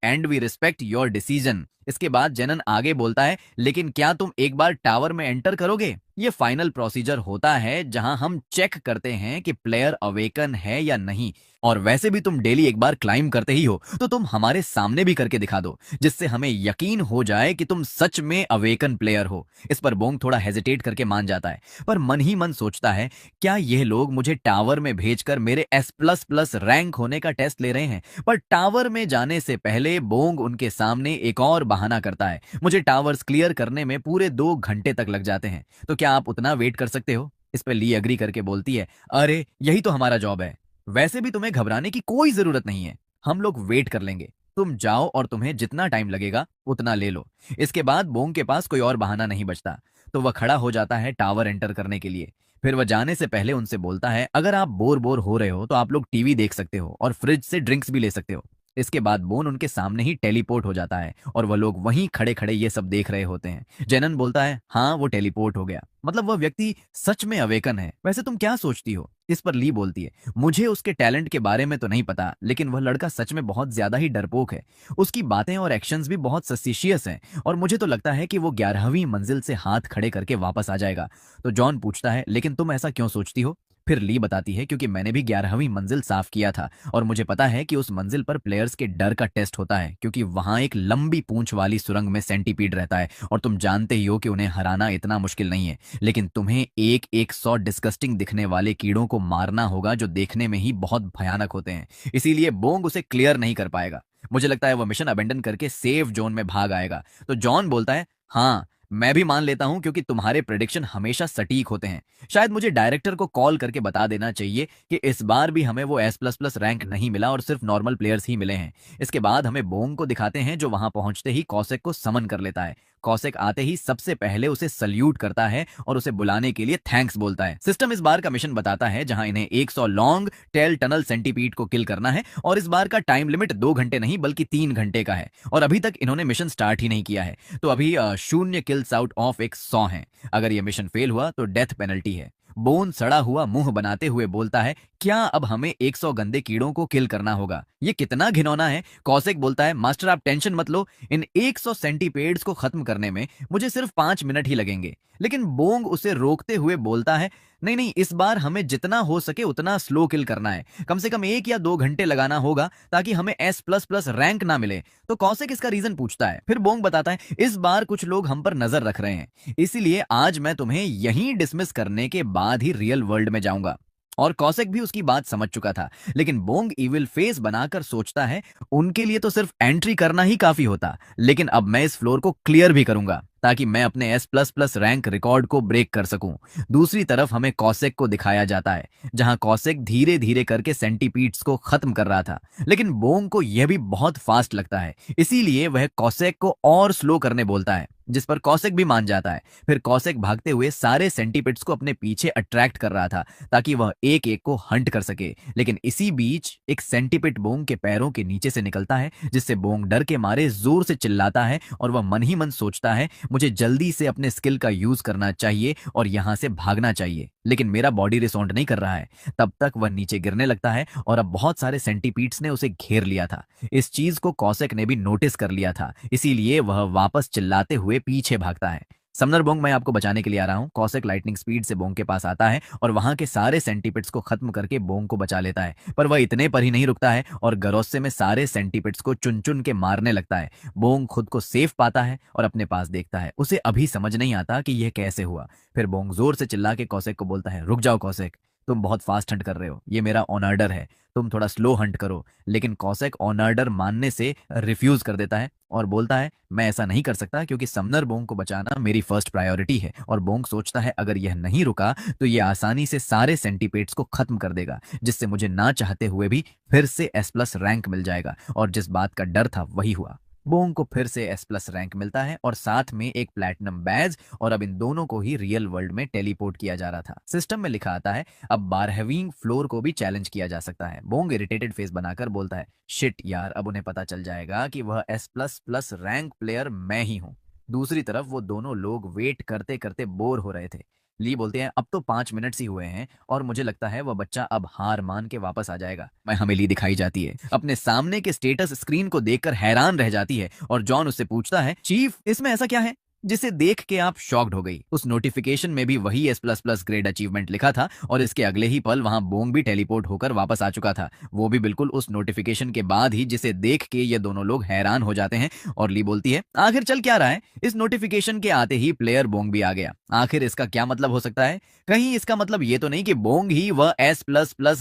and we respect your decision. इसके बाद जेनन आगे बोलता है, लेकिन क्या तुम एक बार टावर में एंटर करोगे? ये फाइनल प्रोसीजर होता है जहां हम चेक करते हैं कि प्लेयर अवेकन है या नहीं। और वैसे भी तुम डेली एक बार क्लाइम करते ही हो, तो तुम हमारे सामने भी करके दिखा दो, जिससे हमें यकीन हो जाए कि तुम सच में अवेकन प्लेयर हो। इस पर बोंग थोड़ा हेजिटेट करके मान जाता है, पर मन ही मन सोचता है, क्या यह लोग मुझे टावर में भेजकर मेरे S++ रैंक होने का टेस्ट ले रहे हैं? पर टावर में जाने से पहले बोंग उनके सामने एक और बहाना करता है, मुझे टावर्स क्लियर करने में पूरे 2 घंटे तक लग जाते हैं, तो क्या आप उतना वेट कर सकते हो? इस पर ली एग्री करके बोलती है, अरे यही तो हमारा जॉब है। वैसे भी तुम्हें घबराने की कोई जरूरत नहीं है, हम लोग वेट कर लेंगे, तुम जाओ और तुम्हें जितना टाइम लगेगा उतना ले लो। इसके बाद बोंग के पास कोई और बहाना नहीं बचता, तो वह खड़ा हो जाता है टावर एंटर करने के लिए। फिर वह जाने से पहले उनसे बोलता है, अगर आप बोर हो रहे हो तो आप लोग टीवी देख सकते हो और फ्रिज से ड्रिंक्स भी ले सकते हो। इसके बाद बोन उनके सामने ही टेलीपोर्ट हो जाता है और वह लोग वहीं खड़े खड़े ये सब देख रहे होते हैं। जेनन बोलता है, हाँ वो टेलीपोर्ट हो गया, मतलब वह व्यक्ति सच में अवेकन है। वैसे तुम क्या सोचती हो? इस पर ली बोलती है, मुझे उसके टैलेंट के बारे में तो नहीं पता, लेकिन वह लड़का सच में बहुत ज्यादा ही डरपोक है। उसकी बातें और एक्शंस भी बहुत सस्पिशियस हैं और मुझे तो लगता है कि वो 11वीं मंजिल से हाथ खड़े करके वापस आ जाएगा। तो जॉन पूछता है, लेकिन तुम ऐसा क्यों सोचती हो? फिर ली बताती है क्योंकि मैंने भी 11वीं मंजिल साफ किया था और मुझे पता है कि उस मंजिल पर प्लेयर्स के डर का टेस्ट होता है क्योंकि वहां एक लंबी पूंछ वाली सुरंग में सेंटीपीड रहता है और तुम जानते ही हो कि उन्हें हराना इतना मुश्किल नहीं है, लेकिन तुम्हें एक एक 100 डिस्गस्टिंग दिखने वाले कीड़ों को मारना होगा जो देखने में ही बहुत भयानक होते हैं। इसीलिए बोंग उसे क्लियर नहीं कर पाएगा। मुझे लगता है वह मिशन अबेंडन करके सेफ जोन में भाग आएगा। तो जॉन बोलता है, हाँ मैं भी मान लेता हूं क्योंकि तुम्हारे प्रेडिक्शन हमेशा सटीक होते हैं। शायद मुझे डायरेक्टर को कॉल करके बता देना चाहिए कि इस बार भी हमें वो S++ रैंक नहीं मिला और सिर्फ नॉर्मल प्लेयर्स ही मिले हैं। इसके बाद हमें बोंग को दिखाते हैं जो वहां पहुंचते ही कॉसेक को समन कर लेता है। कॉसेक आते ही सबसे पहले उसे सल्यूट करता है और उसे बुलाने के लिए थैंक्स बोलता है। सिस्टम इस बार का मिशन बताता है जहां इन्हें 100 लॉन्ग टेल टनल सेंटीपीड को किल करना है और इस बार का टाइम लिमिट 2 घंटे नहीं बल्कि 3 घंटे का है और अभी तक इन्होंने मिशन स्टार्ट ही नहीं किया है। तो अभी 0 किल्स आउट ऑफ एक 100 है। अगर यह मिशन फेल हुआ तो डेथ पेनल्टी है। बोन सड़ा हुआ मुंह बनाते हुए बोलता है, क्या अब हमें 100 गंदे कीड़ों को किल करना होगा? ये कितना घिनौना है। कॉसेक बोलता है, मास्टर आप टेंशन मत लो, इन 100 सेंटीपेड्स को खत्म करने में मुझे सिर्फ 5 मिनट ही लगेंगे। लेकिन बोंग उसे रोकते हुए बोलता है, नहीं नहीं, इस बार हमें जितना हो सके उतना स्लो किल करना है। कम से कम 1 या 2 घंटे लगाना होगा ताकि हमें S++ रैंक ना मिले। तो कौशिक इसका रीजन पूछता है। फिर बोंग बताता है, इस बार कुछ लोग हम पर नजर रख रहे हैं, इसीलिए आज मैं तुम्हें यहीं डिसमिस करने के बाद ही रियल वर्ल्ड में जाऊंगा। और कौशिक भी उसकी बात समझ चुका था, लेकिन बोंग इविल फेस बनाकर सोचता है, उनके लिए तो सिर्फ एंट्री करना ही काफी होता, लेकिन अब मैं इस फ्लोर को क्लियर भी करूंगा ताकि मैं अपने S++ रैंक रिकॉर्ड को ब्रेक कर सकूं। दूसरी तरफ हमें कौशिक को दिखाया जाता है जहां कौशिक धीरे धीरे करके सेंटीपीड्स को खत्म कर रहा था, लेकिन बोंग को यह भी बहुत फास्ट लगता है, इसीलिए वह कौशिक को और स्लो करने बोलता है, जिस पर कौशिक भी मान जाता है। फिर कौशिक भागते हुए सारे सेंटीपीड्स को अपने पीछे अट्रैक्ट कर रहा था ताकि वह एक एक को हंट कर सके, लेकिन इसी बीच एक सेंटीपीड बोंग के पैरों के नीचे से निकलता है, जिससे बोंग डर के मारे जोर से चिल्लाता है और वह मन ही मन सोचता है, मुझे जल्दी से अपने स्किल का यूज करना चाहिए और यहां से भागना चाहिए, लेकिन मेरा बॉडी रिस्पॉन्ड नहीं कर रहा है। तब तक वह नीचे गिरने लगता है और अब बहुत सारे सेंटीपीड्स ने उसे घेर लिया था। इस चीज को कौशिक ने भी नोटिस कर लिया था, इसीलिए वह वापस चिल्लाते हुए पीछे भागता है। समनर बोंग, मैं आपको बचाने के लिए आ रहा हूं। कौशिक लाइटनिंग स्पीड से बोंग के पास आता है और वहां के सारे सेंटीपिड्स को खत्म करके बोंग को बचा लेता है, पर वह इतने पर ही नहीं रुकता है और गरोस्से में सारे सेंटीपिड्स को चुन चुन के मारने लगता है। बोंग खुद को सेफ पाता है और अपने पास देखता है। उसे अभी समझ नहीं आता कि यह कैसे हुआ। फिर बोंग जोर से चिल्ला के कौशिक को बोलता है, रुक जाओ कौशिक, तुम बहुत फास्ट हंट कर रहे हो, ये मेरा ऑन ऑर्डर है, तुम थोड़ा स्लो हंट करो। लेकिन कौशिक ऑन ऑर्डर मानने से रिफ्यूज कर देता है और बोलता है, मैं ऐसा नहीं कर सकता क्योंकि समनर बोंग को बचाना मेरी फर्स्ट प्रायोरिटी है। और बोंग सोचता है, अगर यह नहीं रुका तो यह आसानी से सारे सेंटीपेड्स को खत्म कर देगा, जिससे मुझे ना चाहते हुए भी फिर से S+ रैंक मिल जाएगा। और जिस बात का डर था वही हुआ। बोंग को फिर से S+ रैंक मिलता है और साथ में एक प्लैटिनम बैज, और अब इन दोनों को ही रियल वर्ल्ड में टेलीपोर्ट किया जा रहा था। सिस्टम में लिखा आता है, अब 12वीं फ्लोर को भी चैलेंज किया जा सकता है। बोंग इरिटेटेड फेस बनाकर बोलता है, शिट यार, अब उन्हें पता चल जाएगा कि वह S++ रैंक प्लेयर मैं ही हूं। दूसरी तरफ वो दोनों लोग वेट करते करते बोर हो रहे थे। ली बोलते हैं, अब तो 5 मिनट ही हुए हैं और मुझे लगता है वह बच्चा अब हार मान के वापस आ जाएगा। मैं हमें ली दिखाई जाती है, अपने सामने के स्टेटस स्क्रीन को देखकर हैरान रह जाती है और जॉन उससे पूछता है, चीफ इसमें ऐसा क्या है, जिसे देख के आप शॉक्ड हो गई। उस नोटिफिकेशन में भी वही S++ ग्रेड अचीवमेंट लिखा था और इसके अगले ही पल वहां बोंग भी टेलीपोर्ट होकर वापस आ चुका था, वो भी बिल्कुल उस नोटिफिकेशन के बाद ही, जिसे देख के ये दोनों लोग हैरान हो जाते हैं। और ली बोलती है, आखिर चल क्या रहा है? इस नोटिफिकेशन के आते ही प्लेयर बोंग भी आ गया। आखिर इसका क्या मतलब हो सकता है? कहीं इसका मतलब ये तो नहीं कि बोंग ही वह S++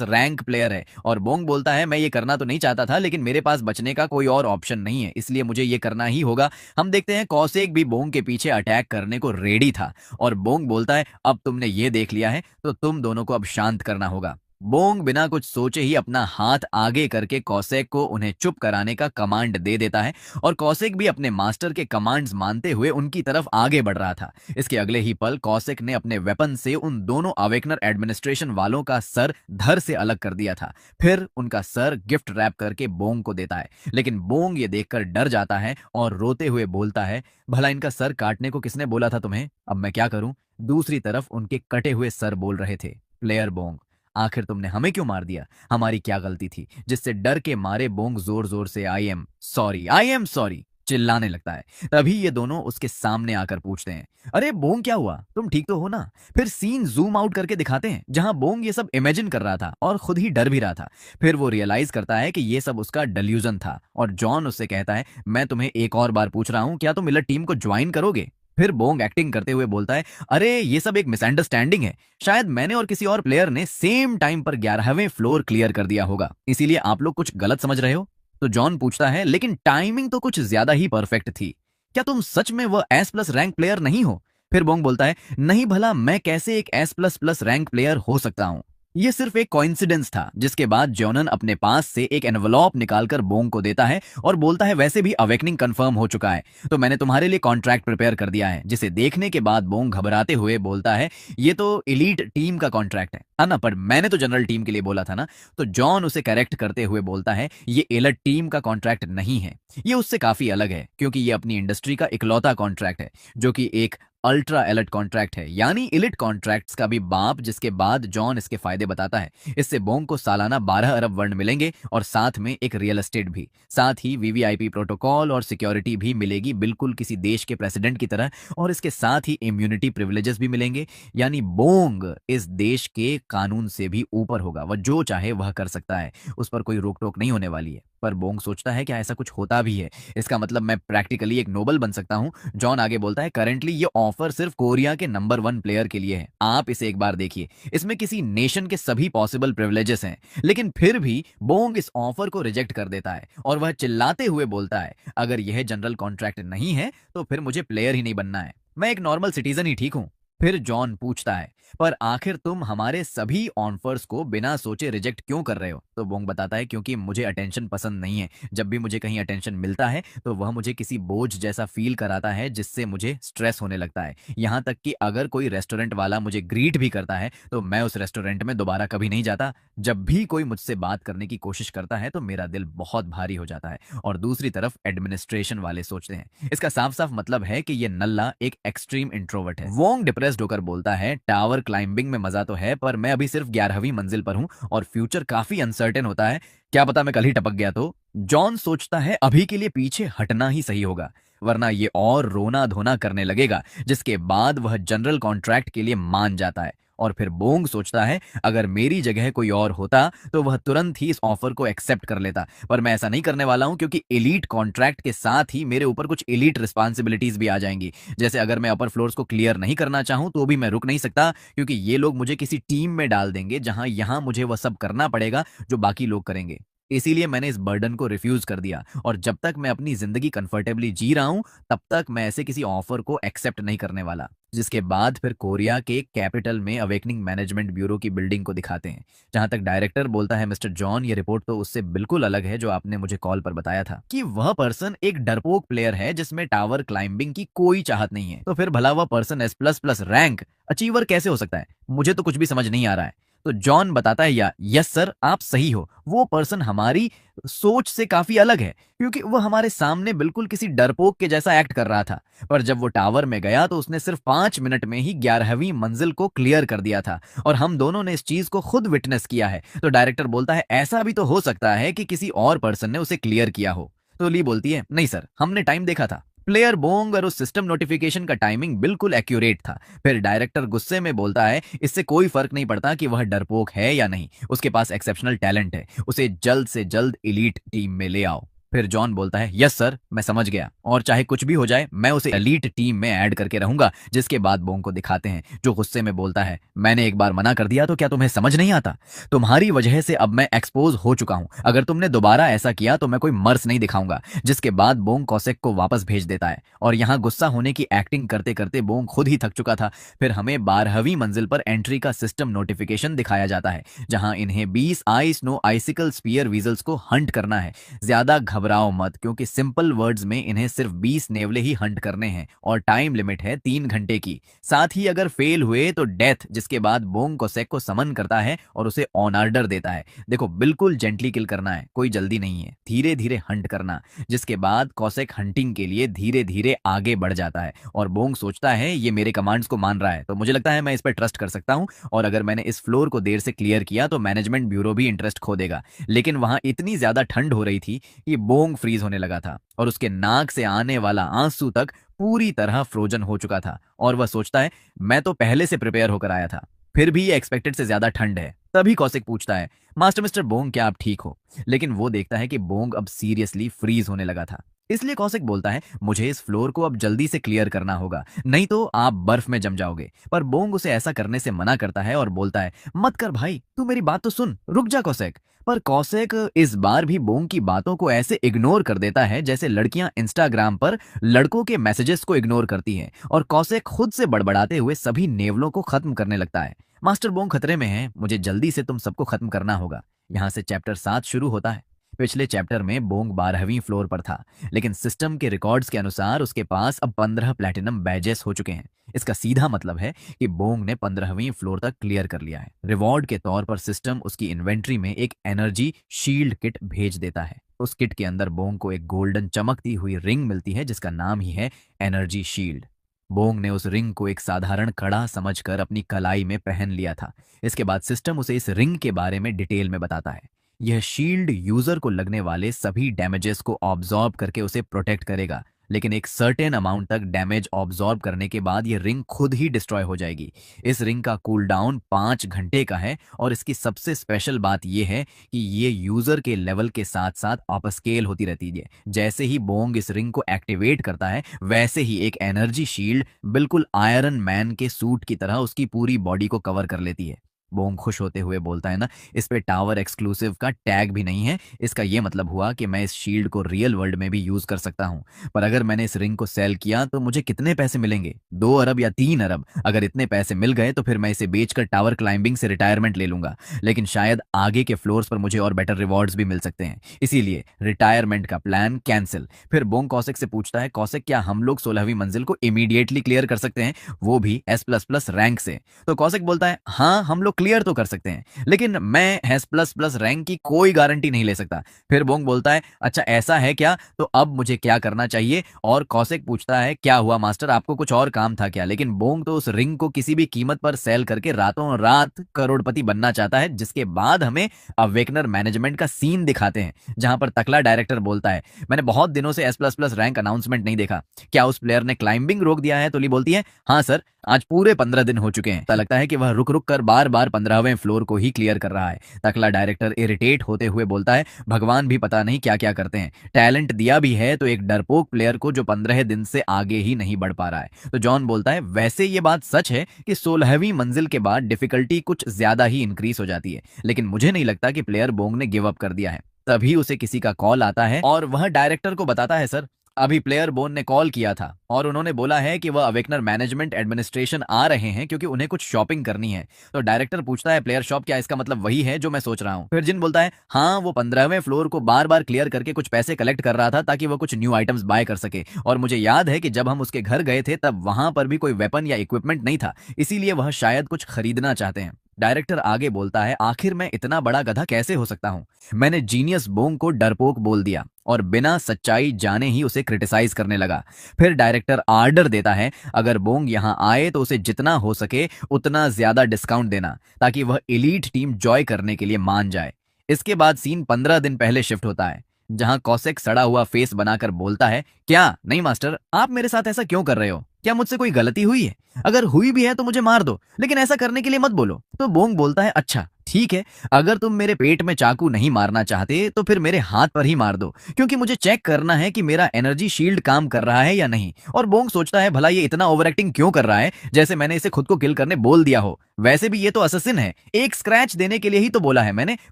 रैंक प्लेयर है? और बोंग बोलता है, मैं ये करना तो नहीं चाहता था, लेकिन मेरे पास बचने का कोई और ऑप्शन नहीं है, इसलिए मुझे ये करना ही होगा। हम देखते हैं कौशिक भी बोंग के पीछे अटैक करने को रेडी था और बोंग बोलता है, अब तुमने ये देख लिया है तो तुम दोनों को अब शांत करना होगा। बोंग बिना कुछ सोचे ही अपना हाथ आगे करके कौशिक को उन्हें चुप कराने का कमांड दे देता है और कौशिक भी अपने मास्टर के कमांड्स मानते हुए उनकी तरफ आगे बढ़ रहा था। इसके अगले ही पल कौशिक ने अपने वेपन से उन दोनों अवेकनर एडमिनिस्ट्रेशन वालों का सर धड़ से अलग कर दिया था। फिर उनका सर गिफ्ट रैप करके बोंग को देता है, लेकिन बोंग ये देखकर डर जाता है और रोते हुए बोलता है, भला इनका सर काटने को किसने बोला था तुम्हें? अब मैं क्या करूं? दूसरी तरफ उनके कटे हुए सर बोल रहे थे, प्लेयर बोंग, आखिर तुमने हमें क्यों मार दिया? हमारी क्या गलती थी? जिससे डर के मारे बोंग जोर जोर से आई एम सॉरी चिल्लाने लगता है। तभी ये दोनों उसके सामने आकर पूछते हैं, अरे बोंग क्या हुआ, तुम ठीक तो हो ना? फिर सीन जूम आउट करके दिखाते हैं जहां बोंग ये सब इमेजिन कर रहा था और खुद ही डर भी रहा था। फिर वो रियलाइज करता है कि ये सब उसका डेल्यूजन था और जॉन उससे कहता है, मैं तुम्हें एक और बार पूछ रहा हूं, क्या तुम मिलर टीम को ज्वाइन करोगे? फिर बोंग एक्टिंग करते हुए बोलता है, अरे ये सब एक मिसअंडरस्टैंडिंग है, शायद मैंने और किसी और प्लेयर ने सेम टाइम पर 11वें फ्लोर क्लियर कर दिया होगा, इसीलिए आप लोग कुछ गलत समझ रहे हो। तो जॉन पूछता है, लेकिन टाइमिंग तो कुछ ज्यादा ही परफेक्ट थी, क्या तुम सच में वह एस प्लस रैंक प्लेयर नहीं हो? फिर बोंग बोलता है, नहीं भला मैं कैसे एक S plus plus rank player हो सकता हूं, ये सिर्फ एक कोइंसिडेंस था। जिसके बाद जॉनन अपने पास से एक एनवलॉप निकालकर बोंग को देता है और बोलता है, वैसे भी अवेकनिंग कंफर्म हो चुका है, तो मैंने तुम्हारे लिए कॉन्ट्रैक्ट प्रिपेयर कर दिया है। जिसे देखने के बाद बोंग घबराते हुए बोलता है, ये तो एलीट टीम का कॉन्ट्रैक्ट है, हाँ ना, पर मैंने तो जनरल टीम के लिए बोला था ना। तो जॉन उसे करेक्ट करते हुए बोलता है, ये एलर्ट टीम का कॉन्ट्रैक्ट नहीं है, ये उससे काफी अलग है, क्योंकि ये अपनी इंडस्ट्री का इकलौता कॉन्ट्रैक्ट है जो कि एक अल्ट्रा एलिट कॉन्ट्रैक्ट है, यानी इलिट कॉन्ट्रैक्ट्स का भी बाप। जिसके बाद जॉन इसके फायदे बताता है, इससे बोंग को सालाना 12 अरब वर्ण मिलेंगे और साथ में एक रियल एस्टेट भी, साथ ही वीवीआईपी प्रोटोकॉल और सिक्योरिटी भी मिलेगी, बिल्कुल किसी देश के प्रेसिडेंट की तरह, और इसके साथ ही इम्यूनिटी प्रिविलेजेस भी मिलेंगे, यानी बोंग इस देश के कानून से भी ऊपर होगा, वह जो चाहे वह कर सकता है, उस पर कोई रोक टोक नहीं होने वाली है। पर बोंग सोचता है, क्या ऐसा कुछ होता भी है? इसका मतलब मैं प्रैक्टिकली एक नोबल बन सकता हूं? जॉन आगे बोलता है, करेंटली ये ऑफर सिर्फ कोरिया के नंबर 1 प्लेयर के लिए है, आप इसे एक बार देखिए, इसमें किसी नेशन के सभी पॉसिबल प्रिविलेजेस हैं। लेकिन फिर भी बोंग इस ऑफर को रिजेक्ट कर देता है और वह चिल्लाते हुए बोलता है, अगर यह जनरल कॉन्ट्रैक्ट नहीं है तो फिर मुझे प्लेयर ही नहीं बनना है, मैं एक नॉर्मल सिटीजन ही ठीक हूं। फिर जॉन पूछता है, पर आखिर तुम हमारे सभी ऑफर्स को बिना सोचे रिजेक्ट क्यों कर रहे हो? तो बोंग बताता है, क्योंकि मुझे अटेंशन पसंद नहीं है, जब भी मुझे कहीं अटेंशन मिलता है तो वह मुझे किसी बोझ जैसा फील कराता है, जिससे मुझे स्ट्रेस होने लगता है। यहाँ तक कि अगर कोई रेस्टोरेंट वाला मुझे ग्रीट भी करता है तो मैं उस रेस्टोरेंट में दोबारा कभी नहीं जाता। जब भी कोई मुझसे बात करने की कोशिश करता है तो मेरा दिल बहुत भारी हो जाता है। और दूसरी तरफ एडमिनिस्ट्रेशन वाले सोचते हैं, इसका साफ साफ मतलब है कि ये नल्ला एक एक्सट्रीम इंट्रोवर्ट है। वोंग डिप्रेस्ड होकर बोलता है, टावर क्लाइंबिंग में मजा तो है, पर मैं अभी सिर्फ 11वीं मंजिल पर हूं और फ्यूचर काफी अनसर्टेन होता है, क्या पता मैं कल ही टपक गया तो। जॉन सोचता है, अभी के लिए पीछे हटना ही सही होगा, वरना ये और रोना धोना करने लगेगा। जिसके बाद वह जनरल कॉन्ट्रैक्ट के लिए मान जाता है। और फिर बोंग सोचता है, अगर मेरी जगह कोई और होता तो वह तुरंत ही इस ऑफर को एक्सेप्ट कर लेता, पर मैं ऐसा नहीं करने वाला हूं, क्योंकि एलीट कॉन्ट्रैक्ट के साथ ही मेरे ऊपर कुछ एलीट रिस्पॉन्सिबिलिटीज भी आ जाएंगी। जैसे अगर मैं अपर फ्लोर्स को क्लियर नहीं करना चाहूं तो भी मैं रुक नहीं सकता, क्योंकि ये लोग मुझे किसी टीम में डाल देंगे जहां यहां मुझे वह सब करना पड़ेगा जो बाकी लोग करेंगे। इसीलिए मैंने इस बर्डन को रिफ्यूज कर दिया, और जब तक मैं अपनी जिंदगी कंफर्टेबली जी रहा हूं तब तक मैं ऐसे किसी ऑफर को एक्सेप्ट नहीं करने वाला। जिसके बाद फिर कोरिया के कैपिटल में अवेकनिंग मैनेजमेंट ब्यूरो की बिल्डिंग को दिखाते हैं, जहां तक डायरेक्टर बोलता है, मिस्टर जॉन, ये रिपोर्ट तो उससे बिल्कुल अलग है जो आपने मुझे कॉल पर बताया था, कि वह पर्सन एक डरपोक प्लेयर है जिसमें टावर क्लाइंबिंग की कोई चाहत नहीं है। तो फिर भला वह person S plus plus rank achiever कैसे हो सकता है? मुझे तो कुछ भी समझ नहीं आ रहा है। तो जॉन बताता है, यस सर, आप सही हो, वो पर्सन हमारी सोच से काफी अलग है, क्योंकि वो हमारे सामने बिल्कुल किसी डरपोक के जैसा एक्ट कर रहा था, पर जब वो टावर में गया तो उसने सिर्फ 5 मिनट में ही 11वीं मंजिल को क्लियर कर दिया था, और हम दोनों ने इस चीज को खुद विटनेस किया है। तो डायरेक्टर बोलता है, ऐसा भी तो हो सकता है कि किसी और पर्सन ने उसे क्लियर किया हो। तो ली बोलती है, नहीं सर, हमने टाइम देखा था, प्लेयर बोंग और उस सिस्टम नोटिफिकेशन का टाइमिंग बिल्कुल एक्यूरेट था। फिर डायरेक्टर गुस्से में बोलता है, इससे कोई फर्क नहीं पड़ता कि वह डरपोक है या नहीं, उसके पास एक्सेप्शनल टैलेंट है, उसे जल्द से जल्द एलीट टीम में ले आओ। फिर जॉन बोलता है, यस सर, मैं समझ गया, और चाहे कुछ भी हो जाए मैं उसे एलीट टीम में ऐड करके रहूंगा। जिसके बाद बोंग को दिखाते हैं, जो गुस्से में बोलता है, मैंने एक बार मना कर दिया तो क्या तुम्हें समझ नहीं आता? तुम्हारी वजह से अब मैं एक्सपोज हो चुका हूं, अगर तुमने दोबारा ऐसा किया तो मैं कोई मर्स नहीं दिखाऊंगा। जिसके बाद बोंग कॉसेक को वापस भेज देता है, और यहाँ गुस्सा होने की एक्टिंग करते करते बोंग खुद ही थक चुका था। फिर हमें 12वीं मंजिल पर एंट्री का सिस्टम नोटिफिकेशन दिखाया जाता है, जहां इन्हें 20 आई स्नो आइसिकल स्पीयर वीजल्स को हंट करना है। ज्यादा घबराओ मत, क्योंकि सिंपल वर्ड्स में इन्हें सिर्फ 20 नेवले ही हंट करने हैं, और टाइम लिमिट है 3 घंटे की। साथ ही अगर फेल हुए तो डेथ। जिसके बाद बोंग कोसेक को समन करता है और उसे ऑन ऑर्डर देता है, देखो बिल्कुल जेंटली किल करना है, कोई जल्दी नहीं है, धीरे धीरे हंट करना। जिसके बाद कोसेक हंटिंग के लिए धीरे धीरे आगे बढ़ जाता है, और बोंग सोचता है, ये मेरे कमांड्स को मान रहा है तो मुझे लगता है मैं इस पर ट्रस्ट कर सकता हूं, और अगर मैंने इस फ्लोर को देर से क्लियर किया तो मैनेजमेंट ब्यूरो भी इंटरेस्ट खो देगा। लेकिन वहां इतनी ज्यादा ठंड हो रही थी कि बोंग फ्रीज होने लगा था और उसके नाक से आने वाला आंसू तक पूरी तरह फ्रोजन हो चुका था और वह सोचता है मैं तो पहले से प्रिपेयर होकर आया था, फिर भी ये एक्सपेक्टेड से ज्यादा ठंड है। तभी कौशिक पूछता है मास्टर मिस्टर बोंग क्या आप ठीक हो, लेकिन वो देखता है कि बोंग अब सीरियसली फ्रीज होने लगा था। इसलिए कौशिक बोलता है मुझे इस फ्लोर को अब जल्दी से क्लियर करना होगा, नहीं तो आप बर्फ में जम जाओगे। पर बोंग उसे ऐसा करने से मना करता है और बोलता है मत कर भाई, तू मेरी बात तो सुन, रुक जा कौशिक। पर कौशिक इस बार भी बोंग की बातों को ऐसे इग्नोर कर देता है जैसे लड़कियां इंस्टाग्राम पर लड़कों के मैसेजेस को इग्नोर करती हैं, और कौशिक खुद से बड़बड़ाते हुए सभी नेवलों को खत्म करने लगता है। मास्टर बोंग खतरे में है, मुझे जल्दी से तुम सबको खत्म करना होगा। यहाँ से चैप्टर 7 शुरू होता है। पिछले चैप्टर में बोंग 12वीं फ्लोर पर था, लेकिन सिस्टम के रिकॉर्ड्स के अनुसार उसके पास अब 15 प्लैटिनम बैजेस हो चुके हैं। इसका सीधा मतलब है कि बोंग ने 15वीं फ्लोर तक क्लियर कर लिया है। रिवॉर्ड के तौर पर सिस्टम उसकी इन्वेंट्री में एक एनर्जी शील्ड किट भेज देता है। उस किट के अंदर बोंग को एक गोल्डन चमकती हुई रिंग मिलती है जिसका नाम ही है एनर्जी शील्ड। बोंग ने उस रिंग को एक साधारण कड़ा समझकर अपनी कलाई में पहन लिया था। इसके बाद सिस्टम उसे इस रिंग के बारे में डिटेल में बताता है। यह शील्ड यूजर को लगने वाले सभी डैमेजेस को ऑब्जॉर्ब करके उसे प्रोटेक्ट करेगा, लेकिन एक सर्टेन अमाउंट तक डैमेज ऑब्जॉर्ब करने के बाद यह रिंग खुद ही डिस्ट्रॉय हो जाएगी। इस रिंग का कूल डाउन 5 घंटे का है और इसकी सबसे स्पेशल बात यह है कि ये यूजर के लेवल के साथ साथ अपस्केल होती रहती है। जैसे ही बोंग इस रिंग को एक्टिवेट करता है वैसे ही एक एनर्जी शील्ड बिल्कुल आयरन मैन के सूट की तरह उसकी पूरी बॉडी को कवर कर लेती है। बोंग खुश होते हुए बोलता है ना, इस पे टावर एक्सक्लूसिव का टैग भी नहीं है। इसका ये मतलब हुआ कि मैं इस शील्ड को रियल वर्ल्ड में भी यूज कर सकता हूँ। पर अगर मैंने इस रिंग को सेल किया तो मुझे कितने पैसे मिलेंगे? 2 अरब या 3 अरब? अगर इतने पैसे मिल गए तो फिर मैं इसे बेचकर टावर क्लाइंबिंग से रिटायरमेंट ले लूंगा, लेकिन शायद आगे के फ्लोर्स पर मुझे और बेटर रिवॉर्ड्स भी मिल सकते हैं, इसीलिए रिटायरमेंट का प्लान कैंसिल। फिर बोंग कौशिक से पूछता है कौशिक क्या हम लोग 16वीं मंजिल को इमीडिएटली क्लियर कर सकते हैं, वो भी S++ रैंक से? तो कौशिक बोलता है हाँ हम लोग क्लियर तो कर सकते हैं, लेकिन मैं S++ रैंक की कोई गारंटी नहीं ले सकता। फिर बोंग बोलता है अच्छा ऐसा है क्या, तो अब मुझे क्या करना चाहिए? और कौशिक पूछता है क्या हुआ मास्टर, आपको कुछ और काम था क्या? लेकिन बोंग तो उस रिंग को किसी भी कीमत पर सेल करके रातों रात करोड़पति बनना चाहता है। जिसके बाद हमें अवेकनर मैनेजमेंट का सीन दिखाते हैं जहां पर तकला डायरेक्टर बोलता है मैंने बहुत दिनों से S++ रैंक अनाउंसमेंट नहीं देखा, क्या उस प्लेयर ने क्लाइंबिंग रोक दिया है? तो ली बोलती है हाँ सर, आज पूरे 15 दिन हो चुके हैं। ऐसा लगता है कि वह रुक रुक कर बार बार 15वें फ्लोर को ही क्लियर कर रहा है। तकला डायरेक्टर इरिटेट होते हुए बोलता है भगवान भी पता नहीं क्या क्या करते हैं, टैलेंट दिया भी है तो एक डरपोक प्लेयर को जो 15 दिन से आगे ही नहीं बढ़ पा रहा है। तो जॉन बोलता है वैसे ये बात सच है कि 16वीं मंजिल के बाद डिफिकल्टी कुछ ज्यादा ही इंक्रीज हो जाती है, लेकिन मुझे नहीं लगता कि प्लेयर बोंग ने गिव अप कर दिया है। तभी उसे किसी का कॉल आता है और वह डायरेक्टर को बताता है सर अभी प्लेयर बोन ने कॉल किया था और उन्होंने बोला है कि वह अवेकनर मैनेजमेंट एडमिनिस्ट्रेशन आ रहे हैं क्योंकि उन्हें कुछ शॉपिंग करनी है। तो डायरेक्टर पूछता है प्लेयर शॉप क्या? इसका मतलब वही है जो मैं सोच रहा हूँ। फिर जिन बोलता है हाँ वो 15वें फ्लोर को बार बार क्लियर करके कुछ पैसे कलेक्ट कर रहा था ताकि वह कुछ न्यू आइटम्स बाय कर सके, और मुझे याद है कि जब हम उसके घर गए थे तब वहां पर भी कोई वेपन या इक्विपमेंट नहीं था, इसीलिए वह शायद कुछ खरीदना चाहते हैं। डायरेक्टर आगे बोलता है आखिर मैं इतना बड़ा गधा कैसे हो सकता हूँ? मैंने जीनियस बोंग को डरपोक बोल दिया और बिना सच्चाई जाने ही उसे क्रिटिसाइज करने लगा। फिर डायरेक्टर आर्डर देता है अगर बोंग यहां आए तो उसे जितना हो सके उतना ज्यादा डिस्काउंट देना ताकि वह एलीट टीम जॉय करने के लिए मान जाए। इसके बाद सीन 15 दिन पहले शिफ्ट होता है जहां कौशिक सड़ा हुआ फेस बनाकर बोलता है क्या नहीं मास्टर, आप मेरे साथ ऐसा क्यों कर रहे हो? क्या मुझसे कोई गलती हुई है? अगर हुई भी है तो मुझे मार दो, लेकिन ऐसा करने के लिए मत बोलो। तो बोंग बोलता है अच्छा ठीक है, अगर तुम मेरे पेट में चाकू नहीं मारना चाहते तो फिर मेरे हाथ पर ही मार दो, क्योंकि मुझे चेक करना है कि मेरा एनर्जी शील्ड काम कर रहा है या नहीं। और बोंग सोचता है भला ये इतना ओवर एक्टिंग क्यों कर रहा है, जैसे मैंने इसे खुद को किल करने बोल दिया हो। वैसे भी ये तो अससिन है, एक स्क्रैच देने के लिए ही तो बोला है मैंने।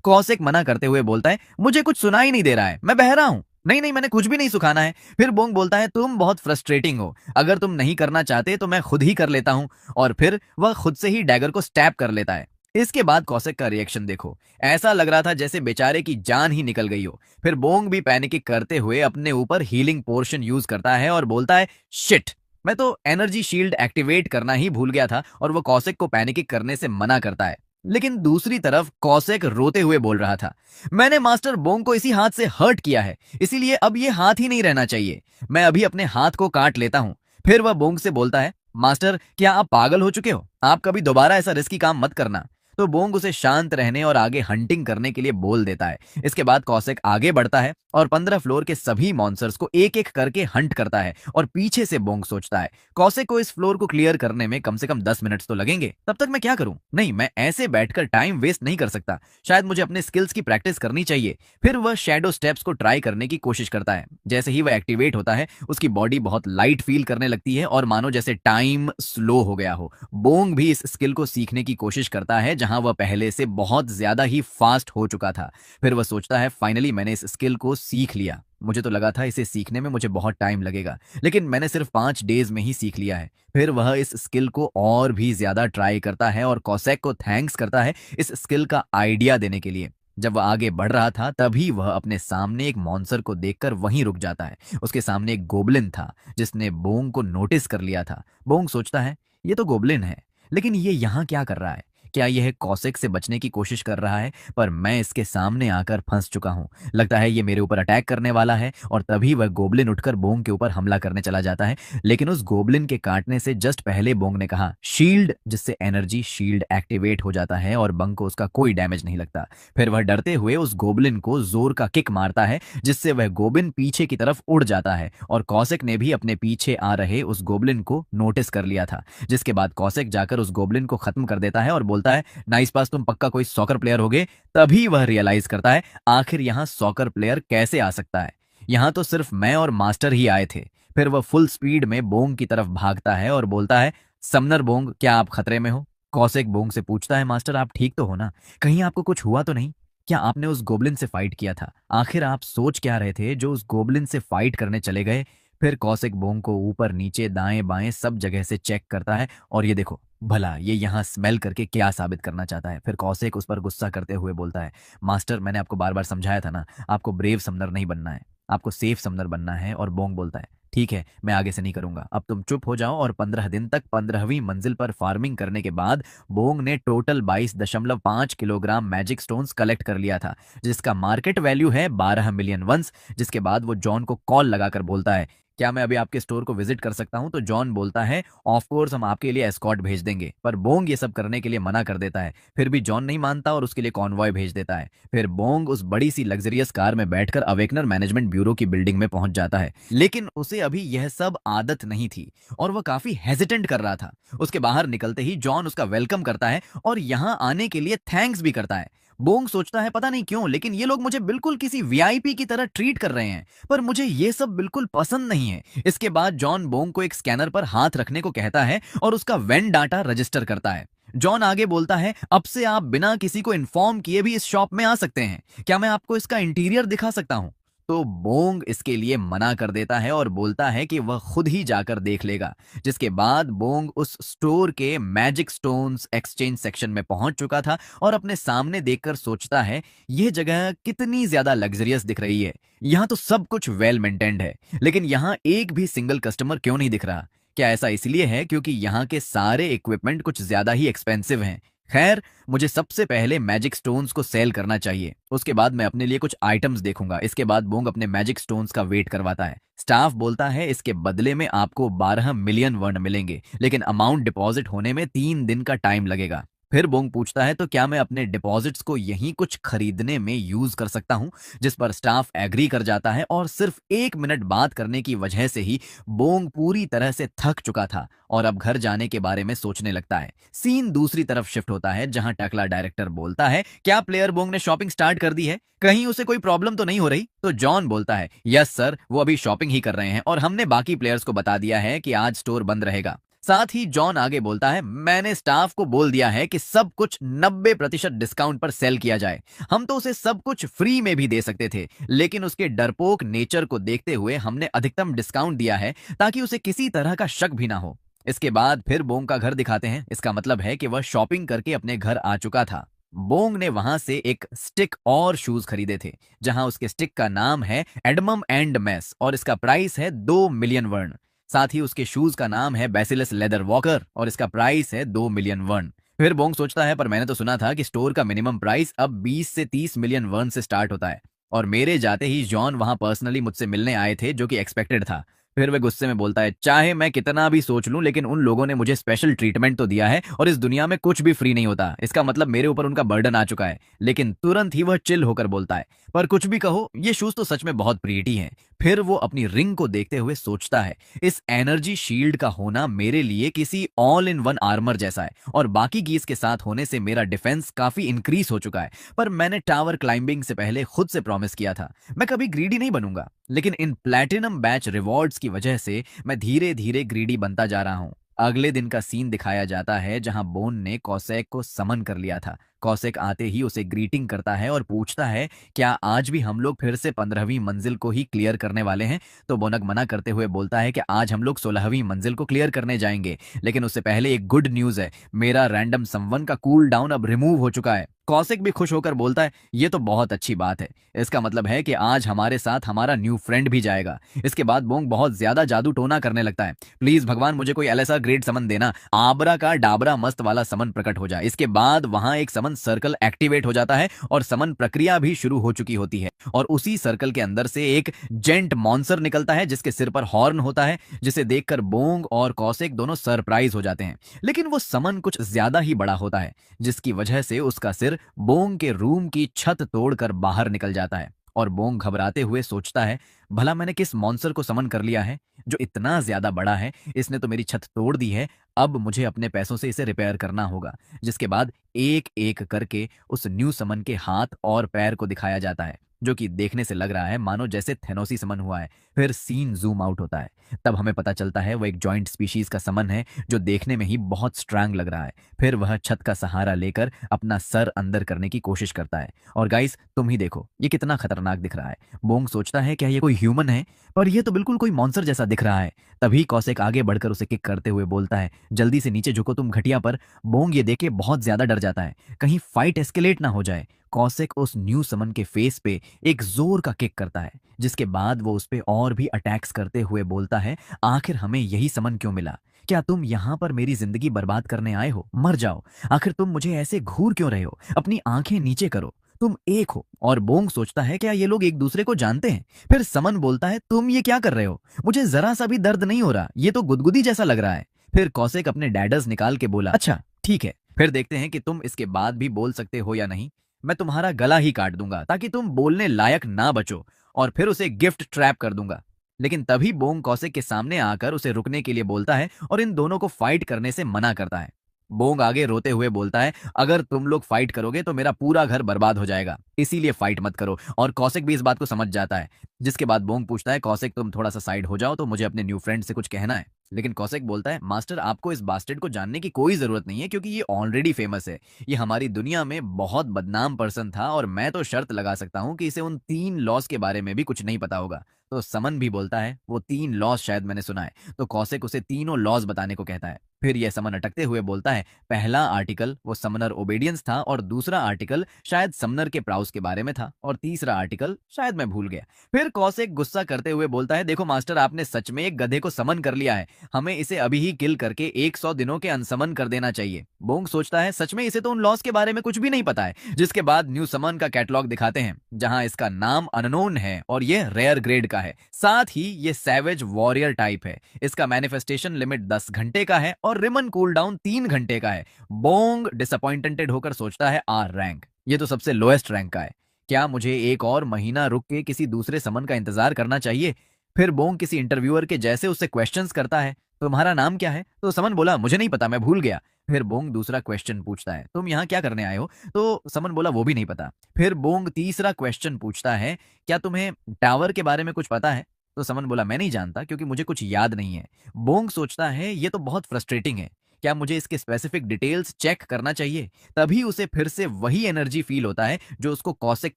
कौशिक मना करते हुए बोलता है मुझे कुछ सुनाई नहीं दे रहा है, मैं बहरा हूं। नहीं नहीं मैंने कुछ भी नहीं सुखाना है। फिर बोंग बोलता है तुम बहुत फ्रस्ट्रेटिंग हो, अगर तुम नहीं करना चाहते तो मैं खुद ही कर लेता हूं। और फिर वह खुद से ही डैगर को स्टैब कर लेता है। इसके बाद कौशिक का रिएक्शन देखो, ऐसा लग रहा था जैसे बेचारे की जान ही निकल गई हो। फिर बोंग भी पैनिक करते हुए अपने ऊपर हीलिंग पोर्शन यूज करता है और बोलता है शिट, मैं तो एनर्जी शील्ड एक्टिवेट करना ही भूल गया था, और वो कौशिक को पैनिक करने से मना करता है। लेकिन दूसरी तरफ कौशिक रोते हुए बोल रहा था मैंने मास्टर बोंग को इसी हाथ से हर्ट किया है, इसीलिए अब ये हाथ ही नहीं रहना चाहिए, मैं अभी अपने हाथ को काट लेता हूं। फिर वह बोंग से बोलता है मास्टर क्या आप पागल हो चुके हो? आप कभी दोबारा ऐसा रिस्की काम मत करना। तो बोंग उसे शांत रहने और आगे हंटिंग करने के लिए बोल देता है। इसके बाद कॉसेक आगे बढ़ता है और 15 फ्लोर के सभी मॉन्स्टर्स को एक एक करके हंट करता है और पीछे से बोंग सोचता है कॉसेक को इस फ्लोर को क्लियर करने में कम से कम 10 मिनट्स तो लगेंगे, तब तक मैं क्या करूं? नहीं, मैं ऐसे बैठकर टाइम वेस्ट नहीं कर सकता, शायद मुझे अपने स्किल्स की प्रैक्टिस करनी चाहिए। फिर वह शैडो स्टेप्स को ट्राई करने की कोशिश करता है। जैसे ही वह एक्टिवेट होता है उसकी बॉडी बहुत लाइट फील करने लगती है और मानो जैसे टाइम स्लो हो गया हो। बोंग भी इस स्किल को सीखने की कोशिश करता है जहां वह पहले से बहुत ज्यादा ही फास्ट हो चुका था। फिर वह सोचता है फाइनली मैंने इस स्किल को सीख लिया। मुझे तो लगा था इसे सीखने में मुझे बहुत टाइम लगेगा, लेकिन मैंने सिर्फ 5 डेज में ही सीख लिया है। फिर वह इस स्किल को और भी ज्यादा ट्राई करता है और कॉसेक को थैंक्स करता है इस स्किल का आइडिया देने के लिए। जब वह आगे बढ़ रहा था तभी वह अपने सामने एक मॉन्स्टर को देखकर वहीं रुक जाता है। उसके सामने एक गोबलिन था जिसने बोंग को नोटिस कर लिया था। बोंग सोचता है ये तो गोबलिन है, लेकिन ये यहाँ क्या कर रहा है? क्या यह कॉसेक से बचने की कोशिश कर रहा है? पर मैं इसके सामने आकर फंस चुका हूँ। लगता है ये मेरे ऊपर अटैक करने वाला है। और तभी वह गोबलिन उठकर बोंग के ऊपर हमला करने चला जाता है, लेकिन उस गोबलिन के काटने से जस्ट पहले बोंग ने कहा शील्ड, जिससे एनर्जी शील्ड एक्टिवेट हो जाता है और बंग को उसका कोई डैमेज नहीं लगता। फिर वह डरते हुए उस गोबलिन को जोर का किक मारता है जिससे वह गोबलिन पीछे की तरफ उड़ जाता है और कॉसेक ने भी अपने पीछे आ रहे उस गोबलिन को नोटिस कर लिया था। जिसके बाद कॉसेक जाकर उस गोबलिन को खत्म कर देता है और बोलता है नाइस पास, तुम पक्का कोई सॉकर प्लेयर होगे। तभी वह रियलाइज करता है आखिर यहाँ सॉकर प्लेयर कैसे आ सकता है, यहाँ तो सिर्फ मैं और मास्टर ही आए थे। फिर वह फुल स्पीड में बोंग की तरफ भागता है और बोलता है समनर बोंग, क्या आप खतरे में हो? कॉसेक बोंग से पूछता है मास्टर आप ठीक तो हो ना? कहीं आपको कुछ हुआ तो नहीं? क्या आपने उस गोबलिन से फाइट किया था? आखिर आप सोच क्या रहे थे जो उस गोबलिन से फाइट करने चले गए? फिर कॉसेक बोंग को ऊपर नीचे दाएं बाएं सब जगह से चेक करता है और ये देखो भला ये यहाँ स्मेल करके क्या साबित करना चाहता है। फिर कॉसेक उस पर गुस्सा करते हुए बोलता है मास्टर, मैंने आपको बार बार समझाया था ना, आपको ब्रेव समनर नहीं बनना है, आपको सेफ समनर बनना है। और बोंग बोलता है ठीक है, मैं आगे से नहीं करूंगा, अब तुम चुप हो जाओ। और 15 दिन तक 15वीं मंजिल पर फार्मिंग करने के बाद बोंग ने total 22.5 kilogram magic stones collect कर लिया था, जिसका मार्केट वैल्यू है 12 मिलियन वंस। जिसके बाद वो जॉन को कॉल लगाकर बोलता है क्या मैं अभी आपके स्टोर को विजिट कर सकता हूं? तो जॉन बोलता है ऑफ कोर्स, हम आपके लिए एस्कॉर्ट भेज देंगे। पर बोंग ये सब करने के लिए मना कर देता है। फिर भी जॉन नहीं मानता और उसके लिए कॉन्वॉय भेज देता है। फिर बोंग उस बड़ी सी लग्जरियस कार में बैठकर अवेकनर मैनेजमेंट ब्यूरो की बिल्डिंग में पहुंच जाता है, लेकिन उसे अभी यह सब आदत नहीं थी और वह काफी हेजिटेंट कर रहा था। उसके बाहर निकलते ही जॉन उसका वेलकम करता है और यहाँ आने के लिए थैंक्स भी करता है। बोंग सोचता है पता नहीं क्यों, लेकिन ये लोग मुझे बिल्कुल किसी वीआईपी की तरह ट्रीट कर रहे हैं, पर मुझे ये सब बिल्कुल पसंद नहीं है। इसके बाद जॉन बोंग को एक स्कैनर पर हाथ रखने को कहता है और उसका वेन डाटा रजिस्टर करता है। जॉन आगे बोलता है अब से आप बिना किसी को इन्फॉर्म किए भी इस शॉप में आ सकते हैं, क्या मैं आपको इसका इंटीरियर दिखा सकता हूं? तो बोंग इसके लिए मना कर देता है और बोलता है कि वह खुद ही जाकर देख लेगा। जिसके बाद बोंग उस स्टोर के मैजिक स्टोन्स एक्सचेंज सेक्शन में पहुंच चुका था और अपने सामने देखकर सोचता है यह जगह कितनी ज्यादा लग्जरियस दिख रही है। यहाँ तो सब कुछ वेल मेंटेन्ड है, लेकिन यहाँ एक भी सिंगल कस्टमर क्यों नहीं दिख रहा? क्या ऐसा इसलिए है क्योंकि यहाँ के सारे इक्विपमेंट कुछ ज्यादा ही एक्सपेंसिव हैं? खैर, मुझे सबसे पहले मैजिक स्टोन्स को सेल करना चाहिए, उसके बाद मैं अपने लिए कुछ आइटम्स देखूंगा। इसके बाद बोंग अपने मैजिक स्टोन्स का वेट करवाता है। स्टाफ बोलता है इसके बदले में आपको 12 मिलियन वर्ण मिलेंगे, लेकिन अमाउंट डिपॉजिट होने में 3 दिन का टाइम लगेगा। फिर बोंग पूछता है तो क्या मैं अपने डिपॉजिट्स को यहीं कुछ खरीदने में यूज कर सकता हूं? जिस पर स्टाफ एग्री कर जाता है और सिर्फ 1 मिनट बात करने की वजह से ही बोंग पूरी तरह से थक चुका था और अब घर जाने के बारे में सोचने लगता है। सीन दूसरी तरफ शिफ्ट होता है जहां टकला डायरेक्टर बोलता है क्या प्लेयर बोंग ने शॉपिंग स्टार्ट कर दी है? कहीं उसे कोई प्रॉब्लम तो नहीं हो रही? तो जॉन बोलता है यस सर, वो अभी शॉपिंग ही कर रहे हैं और हमने बाकी प्लेयर्स को बता दिया है कि आज स्टोर बंद रहेगा। साथ ही जॉन आगे बोलता है मैंने स्टाफ को बोल दिया है कि सब कुछ 90% डिस्काउंट पर सेल किया जाए। हम तो उसे सब कुछ फ्री में भी दे सकते थे, लेकिन उसके डरपोक नेचर को देखते हुए हमने अधिकतम डिस्काउंट दिया है ताकि उसे किसी तरह का शक भी ना हो। इसके बाद फिर बोंग का घर दिखाते हैं। इसका मतलब है कि वह शॉपिंग करके अपने घर आ चुका था। बोंग ने वहां से एक स्टिक और शूज खरीदे थे, जहां उसके स्टिक का नाम है एडमम एंड मेस और इसका प्राइस है 2 मिलियन वर्ण। साथ ही उसके शूज का नाम है बेसिलस लेदर वॉकर और इसका प्राइस है 2 मिलियन वर्ण। फिर बोंग सोचता है पर मैंने तो सुना था कि स्टोर का मिनिमम प्राइस अब 20 से 30 मिलियन वर्ण से स्टार्ट होता है और मेरे जाते ही जॉन वहां पर्सनली मुझसे मिलने आए थे, जो कि एक्सपेक्टेड था। फिर वह गुस्से में बोलता है, चाहे मैं कितना भी सोच लूं, लेकिन उन लोगों ने मुझे स्पेशल ट्रीटमेंट तो दिया है और इस दुनिया में कुछ भी फ्री नहीं होता। इसका मतलब मेरे ऊपर उनका बर्डन आ चुका है। लेकिन तुरंत ही वह चिल होकर बोलता है, पर कुछ भी कहो, ये शूज तो सच में बहुत प्रीटी हैं। फिर वो अपनी रिंग को देखते हुए सोचता है, इस एनर्जी शील्ड का होना मेरे लिए किसी ऑल इन वन आर्मर जैसा है और बाकी गीज के साथ होने से मेरा डिफेंस काफी इंक्रीज हो चुका है। पर मैंने टावर क्लाइंबिंग से पहले खुद से प्रॉमिस किया था, मैं कभी ग्रीडी नहीं बनूंगा। लेकिन इन प्लैटिनम बैच रिवॉर्ड्स की वजह से मैं धीरे धीरे ग्रीडी बनता जा रहा हूं। अगले दिन का सीन दिखाया जाता है जहां बोन ने कौसेक को समन कर लिया था। कौसेक आते ही उसे ग्रीटिंग करता है और पूछता है, क्या आज भी हम लोग फिर से 15वीं मंजिल को ही क्लियर करने वाले हैं? तो बोनक मना करते हुए बोलता है कि आज हम लोग 16वीं मंजिल को क्लियर करने जाएंगे। लेकिन उससे पहले एक गुड न्यूज है, मेरा रैंडम समवन का कूल डाउन अब रिमूव हो चुका है। कौशिक भी खुश होकर बोलता है, ये तो बहुत अच्छी बात है। इसका मतलब है कि आज हमारे साथ हमारा न्यू फ्रेंड भी जाएगा। इसके बाद बोंग बहुत ज्यादा जादू टोना करने लगता है। प्लीज भगवान मुझे कोई एलएसआर ग्रेड समन देना, आबरा का डाबरा मस्त वाला समन प्रकट हो जाए। इसके बाद वहां एक समन सर्कल एक्टिवेट हो जाता है और समन प्रक्रिया भी शुरू हो चुकी होती है और उसी सर्कल के अंदर से एक जेंट मॉन्सर निकलता है जिसके सिर पर हॉर्न होता है, जिसे देखकर बोंग और कौशिक दोनों सरप्राइज हो जाते हैं। लेकिन वो समन कुछ ज्यादा ही बड़ा होता है, जिसकी वजह से उसका सिर बोंग के रूम की छत तोड़कर बाहर निकल जाता है और बोंग घबराते हुए सोचता है, भला मैंने किस मॉन्स्टर को समन कर लिया है जो इतना ज्यादा बड़ा है? इसने तो मेरी छत तोड़ दी है। अब मुझे अपने पैसों से इसे रिपेयर करना होगा। जिसके बाद एक एक करके उस न्यू समन के हाथ और पैर को दिखाया जाता है, जो कि देखने से लग रहा है मानो जैसे थेनोसी समन हुआ है। फिर सीन जूम आउट होता है। तब हमें पता चलता है वो एक जॉइंट स्पीशीज का समन है जो देखने में ही बहुत स्ट्रांग लग रहा है। फिर वह छत का सहारा लेकर अपना सर अंदर करने की कोशिश करता है और गाइस तुम ही देखो ये कितना खतरनाक दिख रहा है। बोंग सोचता है क्या ये कोई ह्यूमन है, पर यह तो बिल्कुल कोई मॉन्स्टर जैसा दिख रहा है। तभी कौशिक आगे बढ़कर उसे किक करते हुए बोलता है, जल्दी से नीचे झुको तुम घटिया। पर बोंग ये देख के बहुत ज्यादा डर जाता है, कहीं फाइट एस्केलेट ना हो जाए। कौशिक उस न्यू समन के फेस पे एक जोर का किक करता है, जिसके बाद वो उस पे और भी अटैक्स करते हुए बोलता है, आखिर हमें यही समन क्यों मिला? क्या तुम यहाँ पर मेरी जिंदगी बर्बाद करने आए हो? मर जाओ। आखिर तुम मुझे ऐसे घूर क्यों रहे हो? अपनी आंखें नीचे करो, तुम एक हो। और बोंग सोचता है क्या ये लोग एक दूसरे को जानते हैं? फिर समन बोलता है, तुम ये क्या कर रहे हो? मुझे जरा सा भी दर्द नहीं हो रहा, ये तो गुदगुदी जैसा लग रहा है। फिर कौशिक अपने डैडर्स निकाल के बोला, अच्छा ठीक है, फिर देखते हैं कि तुम इसके बाद भी बोल सकते हो या नहीं। मैं तुम्हारा गला ही काट दूंगा ताकि तुम बोलने लायक ना बचो, और फिर उसे गिफ्ट ट्रैप कर दूंगा। लेकिन तभी बोंग कौशिक के सामने आकर उसे रुकने के लिए बोलता है और इन दोनों को फाइट करने से मना करता है। बोंग आगे रोते हुए बोलता है, अगर तुम लोग फाइट करोगे तो मेरा पूरा घर बर्बाद हो जाएगा, इसीलिए फाइट मत करो। और कौशिक भी इस बात को समझ जाता है। जिसके बाद बोंग पूछता है, कौशिक तुम थोड़ा सा साइड हो जाओ तो मुझे अपने न्यू फ्रेंड से कुछ कहना है। लेकिन कौशिक बोलता है, मास्टर आपको इस बास्टर्ड को जानने की कोई जरूरत नहीं है क्योंकि ये ऑलरेडी फेमस है। ये हमारी दुनिया में बहुत बदनाम पर्सन था और मैं तो शर्त लगा सकता हूँ कि इसे उन 3 लॉस के बारे में भी कुछ नहीं पता होगा। तो समन भी बोलता है, वो 3 लॉस शायद मैंने सुना है। तो कौशिक उसे तीनों लॉस बताने को कहता है। फिर यह समन अटकते हुए बोलता है, पहला आर्टिकल वो समनर ओबेडियंस था और दूसरा आर्टिकल शायद समनर के प्राउस के बारे में था और तीसरा आर्टिकल शायद मैं भूल गया। फिर कौशिक गुस्सा करते हुए बोलता है, देखो मास्टर आपने सच में एक गधे को समन कर लिया है, हमें इसे अभी ही किल करके 100 दिनों के अनसमन कर देना चाहिए। बोंग सोचता है, सच में इसे तो उन लॉस के बारे में कुछ भी नहीं पता है। जिसके बाद न्यू समन का कैटलॉग दिखाते हैं जहां इसका नाम अननोन है और यह रेयर ग्रेड का है। साथ ही ये सैवेज वॉरियर टाइप है। इसका मैनिफेस्टेशन लिमिट 10 घंटे का है और रिमन कूल डाउन 3 घंटे का है। बोंग डिसअपॉइंटेड होकर सोचता है, आर रैंक, ये तो सबसे लोएस्ट रैंक का है। क्या मुझे एक और महीना रुक के किसी दूसरे समन का इंतजार करना चाहिए? फिर बोंग किसी इंटरव्यूअर के जैसे उससे क्वेश्चंस करता है, तुम्हारा नाम क्या है? तो समन बोला, मुझे नहीं पता, मैं भूल गया। फिर बोंग दूसरा क्वेश्चन पूछता है, तुम यहाँ क्या करने आए हो? तो समन बोला, वो भी नहीं पता। फिर बोंग तीसरा क्वेश्चन पूछता है, क्या तुम्हें टावर के बारे में कुछ पता है? तो समन बोला, मैं नहीं जानता क्योंकि मुझे कुछ याद नहीं है। बोंग सोचता है, ये तो बहुत फ्रस्ट्रेटिंग है, क्या मुझे इसके स्पेसिफिक डिटेल्स चेक करना चाहिए? तभी उसे फिर से वही एनर्जी फील होता है जो उसको कौशिक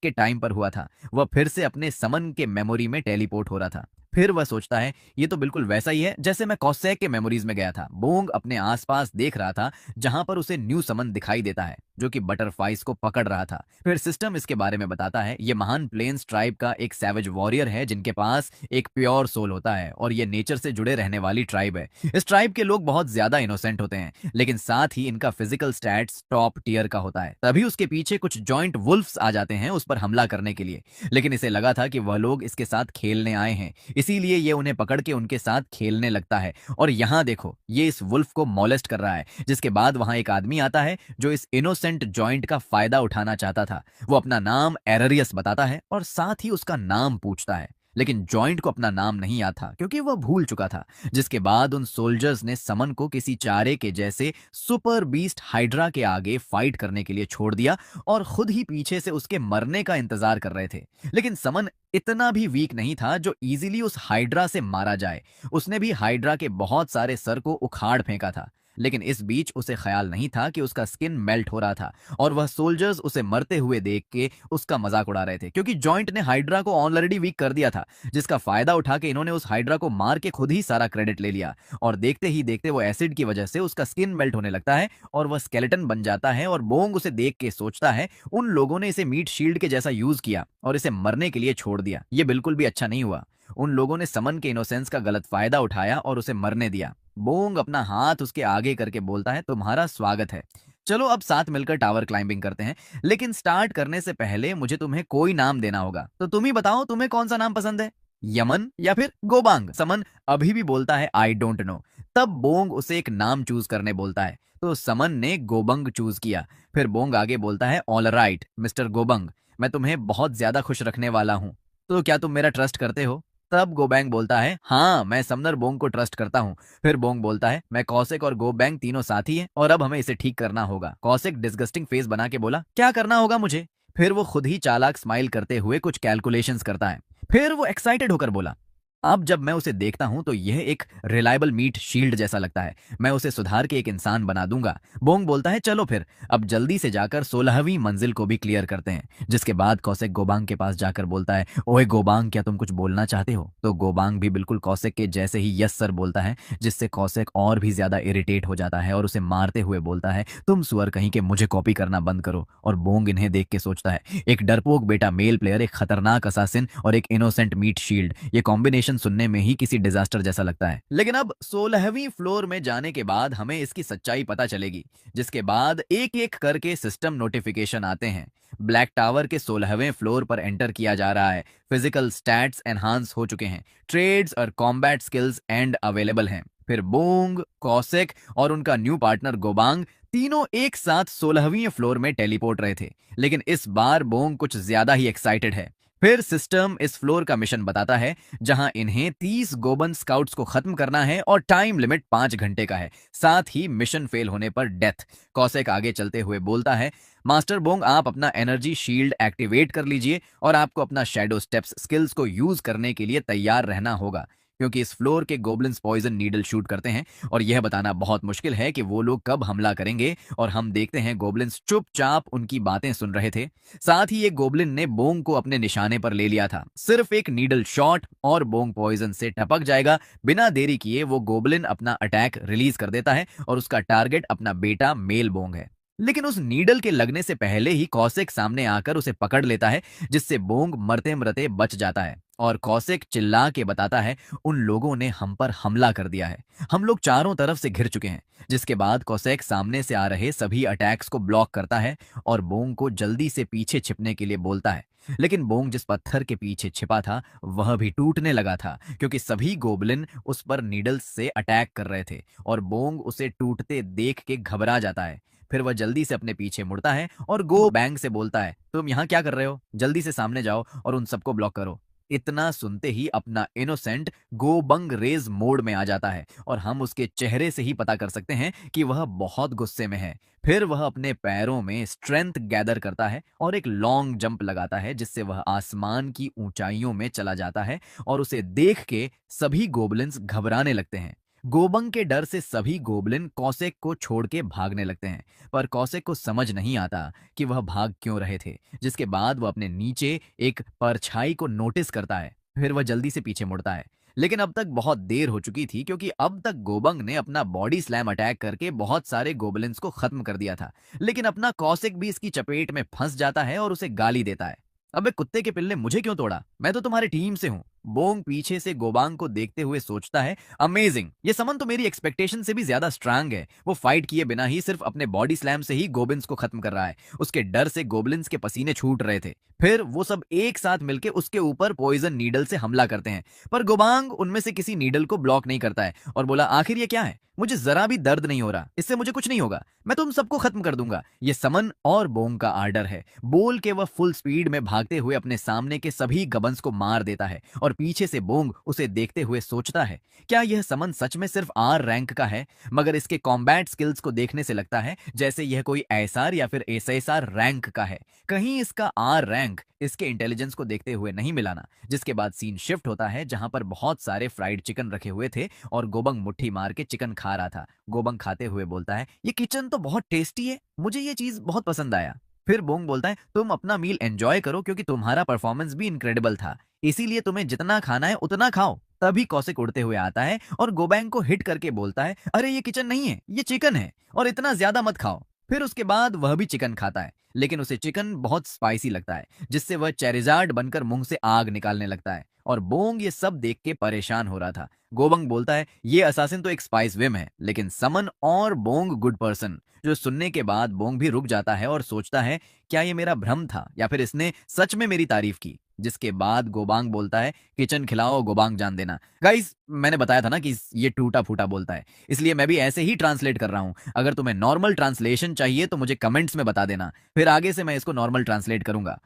के टाइम पर हुआ था। वह फिर से अपने समन के मेमोरी में टेलीपोर्ट हो रहा था। फिर वह सोचता है, ये तो बिल्कुल वैसा ही है जैसे मैं कौशिक के मेमोरीज में गया था। बोंग अपने आसपास देख रहा था जहां पर उसे न्यू समन दिखाई देता है जो कि बटरफ्लाइज को पकड़ रहा था। फिर सिस्टम इसके बारे में बताता है, ये महान प्लेन्स ट्राइब का एक सैवेज वॉरियर है जिनके पास एक प्योर सोल होता है और ये नेचर से जुड़े रहने वाली ट्राइब है। इस ट्राइब के लोग बहुत ज्यादा इनोसेंट होते हैं, लेकिन साथ ही इनका फिजिकल स्टैट्स टॉप टीयर का होता है। तभी उसके पीछे कुछ जॉइंट वुल्फ्स आ जाते हैं उस पर हमला करने के लिए, लेकिन इसे लगा था कि वह लोग इसके साथ खेलने आए हैं, इसीलिए ये उन्हें पकड़ के उनके साथ खेलने लगता है। और यहाँ देखो, ये इस वुल्फ को मॉलेस्ट कर रहा है। जिसके बाद वहां एक आदमी आता है जो इस इनोसेंट जॉइंट का फायदा उठाना चाहता था। वो अपना नाम एररियस बताता है और साथ ही उसका नाम पूछता है, लेकिन जॉइंट को अपना नाम नहीं याद था क्योंकि वह भूल चुका था। जिसके बाद उन सोल्जर्स ने समन को किसी चारे के जैसे सुपर बीस्ट हाइड्रा के आगे फाइट करने के लिए छोड़ दिया और खुद ही पीछे से उसके मरने का इंतजार कर रहे थे। लेकिन समन इतना भी वीक नहीं था जो इजीली उस हाइड्रा से मारा जाए। उसने भी हाइड्रा के बहुत सारे सर को उखाड़ फेंका था, लेकिन इस बीच उसे ख्याल नहीं था कि उसका स्किन मेल्ट हो रहा था और वह सोल्जर्स उसे मरते हुए देख के उसका मजाक उड़ा रहे थे, क्योंकि जॉइंट ने हाइड्रा को ऑलरेडी वीक कर दिया था। जिसका फायदा उठा के इन्होंने उस हाइड्रा को मार के खुद ही सारा क्रेडिट ले लिया और देखते ही देखते वो एसिड की वजह से उसका स्किन मेल्ट होने लगता है और वह स्केलेटन बन जाता है। और बोंग उसे देख के सोचता है उन लोगों ने इसे मीट शील्ड के जैसा यूज किया और इसे मरने के लिए छोड़ दिया। ये बिल्कुल भी अच्छा नहीं हुआ। उन लोगों ने समन के इनोसेंस का गलत फायदा उठाया और उसे मरने दिया। बोंग अपना हाथ उसके आगे करके बोलता है, तुम्हारा स्वागत है। चलो अब साथ मिलकर टावर क्लाइंबिंग करते हैं, लेकिन स्टार्ट करने से पहले मुझे तुम्हें कोई नाम देना होगा। तो तुम ही बताओ तुम्हें कौन सा नाम पसंद है, यमन या फिर गोबांग? समन अभी भी बोलता है आई डोंट नो। तब बोंग उसे एक नाम चूज करने बोलता है, तो समन ने गोबंग चूज किया। फिर बोंग आगे बोलता है, ऑल राइट मिस्टर गोबंग, मैं तुम्हें बहुत ज्यादा खुश रखने वाला हूँ, तो क्या तुम मेरा ट्रस्ट करते हो? तब गोबैंग बोलता है, हाँ मैं समनर बोंग को ट्रस्ट करता हूँ। फिर बोंग बोलता है, मैं कौशिक और गोबैंग तीनों साथी हैं और अब हमें इसे ठीक करना होगा। कौशिक डिस्गस्टिंग फेस बना के बोला, क्या करना होगा मुझे? फिर वो खुद ही चालाक स्माइल करते हुए कुछ कैलकुलेशंस करता है। फिर वो एक्साइटेड होकर बोला, अब जब मैं उसे देखता हूं तो यह एक रिलायबल मीट शील्ड जैसा लगता है। मैं उसे सुधार के एक इंसान बना दूंगा। बोंग बोलता है, चलो फिर अब जल्दी से जाकर 16वीं मंजिल को भी क्लियर करते हैं। जिसके बाद कौशिक गोबांग के पास जाकर बोलता है, ओए गोबांग, क्या तुम कुछ बोलना चाहते हो? तो गोबांग भी बिल्कुल कौशिक के जैसे ही यस सर बोलता है, जिससे कौशिक और भी ज्यादा इरिटेट हो जाता है और उसे मारते हुए बोलता है, तुम सुअर कहीं के, मुझे कॉपी करना बंद करो। और बोंग इन्हें देख के सोचता है, एक डरपोक बेटा मेल प्लेयर, एक खतरनाक असासिन और एक इनोसेंट मीट शील्ड, ये कॉम्बिनेशन सुनने में ही किसी डिजास्टर जैसा लगता है। लेकिन अब 16वीं फ्लोर में जाने के बाद हमें इसकी सच्चाई पता चलेगी। जिसके बाद एक एक करके सिस्टम नोटिफिकेशन आते हैं। ब्लैक टावर के 16वें फ्लोर पर एंटर किया जा रहा है। फिजिकल स्टैट्स एनहांस हो चुके हैं, ट्रेड्स और कॉम्बैट स्किल्स एंड अवेलेबल हैं। फिर बोंग, कौशिक और उनका न्यू पार्टनर गोबांग तीनों एक साथ 16वीं फ्लोर में टेलीपोर्ट रहे थे, लेकिन इस बार बोंग कुछ ज्यादा ही एक्साइटेड है। फिर सिस्टम इस फ्लोर का मिशन बताता है जहां इन्हें 30 गोबन स्काउट्स को खत्म करना है और टाइम लिमिट 5 घंटे का है, साथ ही मिशन फेल होने पर डेथ। कौशिक आगे चलते हुए बोलता है, मास्टर बोंग, आप अपना एनर्जी शील्ड एक्टिवेट कर लीजिए और आपको अपना शैडो स्टेप्स स्किल्स को यूज करने के लिए तैयार रहना होगा, क्योंकि इस फ्लोर के गोब्लिन्स पॉइजन नीडल शूट करते हैं और यह बताना बहुत मुश्किल है कि वो लोग कब हमला करेंगे। और हम देखते हैं गोब्लिन्स चुपचाप उनकी बातें सुन रहे थे। साथ ही एक गोब्लिन ने बोंग को अपने निशाने पर ले लिया था। सिर्फ एक नीडल शॉट और बोंग पॉइजन से टपक जाएगा। बिना देरी किए वो गोब्लिन अपना अटैक रिलीज कर देता है और उसका टारगेट अपना बेटा मेल बोंग है। लेकिन उस नीडल के लगने से पहले ही कौशिक सामने आकर उसे पकड़ लेता है, जिससे बोंग मरते मरते बच जाता है। और कौशिक चिल्ला के बताता है, उन लोगों ने हम पर हमला कर दिया है, हम लोग चारों तरफ से घिर चुके हैं। जिसके बाद कौशिक सामने से आ रहे सभी अटैक्स को ब्लॉक करता है और बोंग को जल्दी से पीछे छिपने के लिए बोलता है। लेकिन बोंग जिस पत्थर के पीछे छिपा था वह भी टूटने लगा था, क्योंकि सभी गोबलिन उस पर नीडल्स से अटैक कर रहे थे और बोंग उसे टूटते देख के घबरा जाता है। फिर वह जल्दी से अपने पीछे मुड़ता है और गो बैंग से बोलता है, तुम यहाँ क्या कर रहे हो? जल्दी से सामने जाओ और उन सबको ब्लॉक करो। इतना सुनते ही अपना इनोसेंट गोबंग रेज मोड में आ जाता है और हम उसके चेहरे से ही पता कर सकते हैं कि वह बहुत गुस्से में है। फिर वह अपने पैरों में स्ट्रेंथ गैदर करता है और एक लॉन्ग जंप लगाता है, जिससे वह आसमान की ऊंचाइयों में चला जाता है और उसे देख के सभी गोबलिन्स घबराने लगते हैं। गोबंग के डर से सभी गोबलिन कौशिक को छोड़ के भागने लगते हैं, पर कौशिक को समझ नहीं आता कि वह भाग क्यों रहे थे। जिसके बाद वह अपने नीचे एक परछाई को नोटिस करता है। फिर वह जल्दी से पीछे मुड़ता है, लेकिन अब तक बहुत देर हो चुकी थी, क्योंकि अब तक गोबंग ने अपना बॉडी स्लैम अटैक करके बहुत सारे गोबलिन्स को खत्म कर दिया था। लेकिन अपना कौशिक भी इसकी चपेट में फंस जाता है और उसे गाली देता है, अबे कुत्ते के पिल्ले, मुझे क्यों तोड़ा? मैं तो तुम्हारी टीम से हूं। बोंग पीछे से गोबांग को देखते हुए सोचता है, अमेजिंग, ये समन तो मेरी एक्सपेक्टेशन से भी ज्यादा स्ट्रांग है। वो फाइट किए बिना ही सिर्फ अपने बॉडी स्लैम से ही गोबिन्स को खत्म कर रहा है। उसके डर से गोबलिन्स के पसीने छूट रहे थे। फिर वो सब एक साथ मिलकर उसके ऊपर पॉइजन नीडल से हमला करते हैं, पर गोबांग उनमें से किसी नीडल को ब्लॉक नहीं करता है और बोला, आखिर ये क्या है, मुझे जरा भी दर्द नहीं हो रहा, इससे मुझे कुछ नहीं होगा, मैं तुम सबको खत्म कर दूंगा। ये समन और बोंग का आर्डर है। बोल के वह फुल स्पीड में भागते हुए अपने सामने के सभी गबंस को मार देता है और पीछे से बोंग उसे देखते हुए सोचता है, क्या यह समन सच में सिर्फ आर रैंक का है? मगर इसके कॉम्बैट स्किल्स को देखने से लगता है जैसे यह कोई एसआर या फिर एसएसआर रैंक का है। कहीं इसका आर रैंक इसके इंटेलिजेंस को देखते हुए नहीं मिलाना। जिसके बाद सीन शिफ्ट होता है जहां पर बहुत सारे फ्राइड चिकन रखे हुए थे और गोबंग मुट्ठी मार के चिकन खा रहा था। गोबंग खाते हुए बोलता है, ये किचन तो बहुत टेस्टी है, मुझे ये चीज बहुत पसंद आया। फिर बोंग बोलता है, तुम अपना मील एंजॉय करो क्योंकि तुम्हारा परफॉर्मेंस भी इनक्रेडिबल था, इसीलिए तुम्हें जितना खाना है उतना खाओ। तभी कौशिक उड़ते हुए आता है और गोबैंग को हिट करके बोलता है, अरे ये किचन नहीं है, ये चिकन है और इतना ज्यादा मत खाओ। फिर उसके बाद वह भी चिकन खाता है, लेकिन उसे चिकन बहुत स्पाइसी लगता है, जिससे वह चेरिजार्ड बनकर मुंह से आग निकालने लगता है। और बोंग ये सब देख के परेशान हो रहा था। गोबंग बोलता है, ये असासिन तो एक स्पाइस विम है, लेकिन समन और बोंग गुड पर्सन। जो सुनने के बाद बोंग भी रुक जाता है और सोचता है, क्या ये मेरा भ्रम था या फिर इसने सच में मेरी तारीफ की? जिसके बाद गोबांग बोलता है, किचन खिलाओ गोबांग जान देना। गाइस, मैंने बताया था ना कि ये टूटा फूटा बोलता है, इसलिए मैं भी ऐसे ही ट्रांसलेट कर रहा हूं। अगर तुम्हें नॉर्मल ट्रांसलेशन चाहिए तो मुझे कमेंट्स में बता देना, फिर आगे से मैं इसको नॉर्मल ट्रांसलेट करूंगा।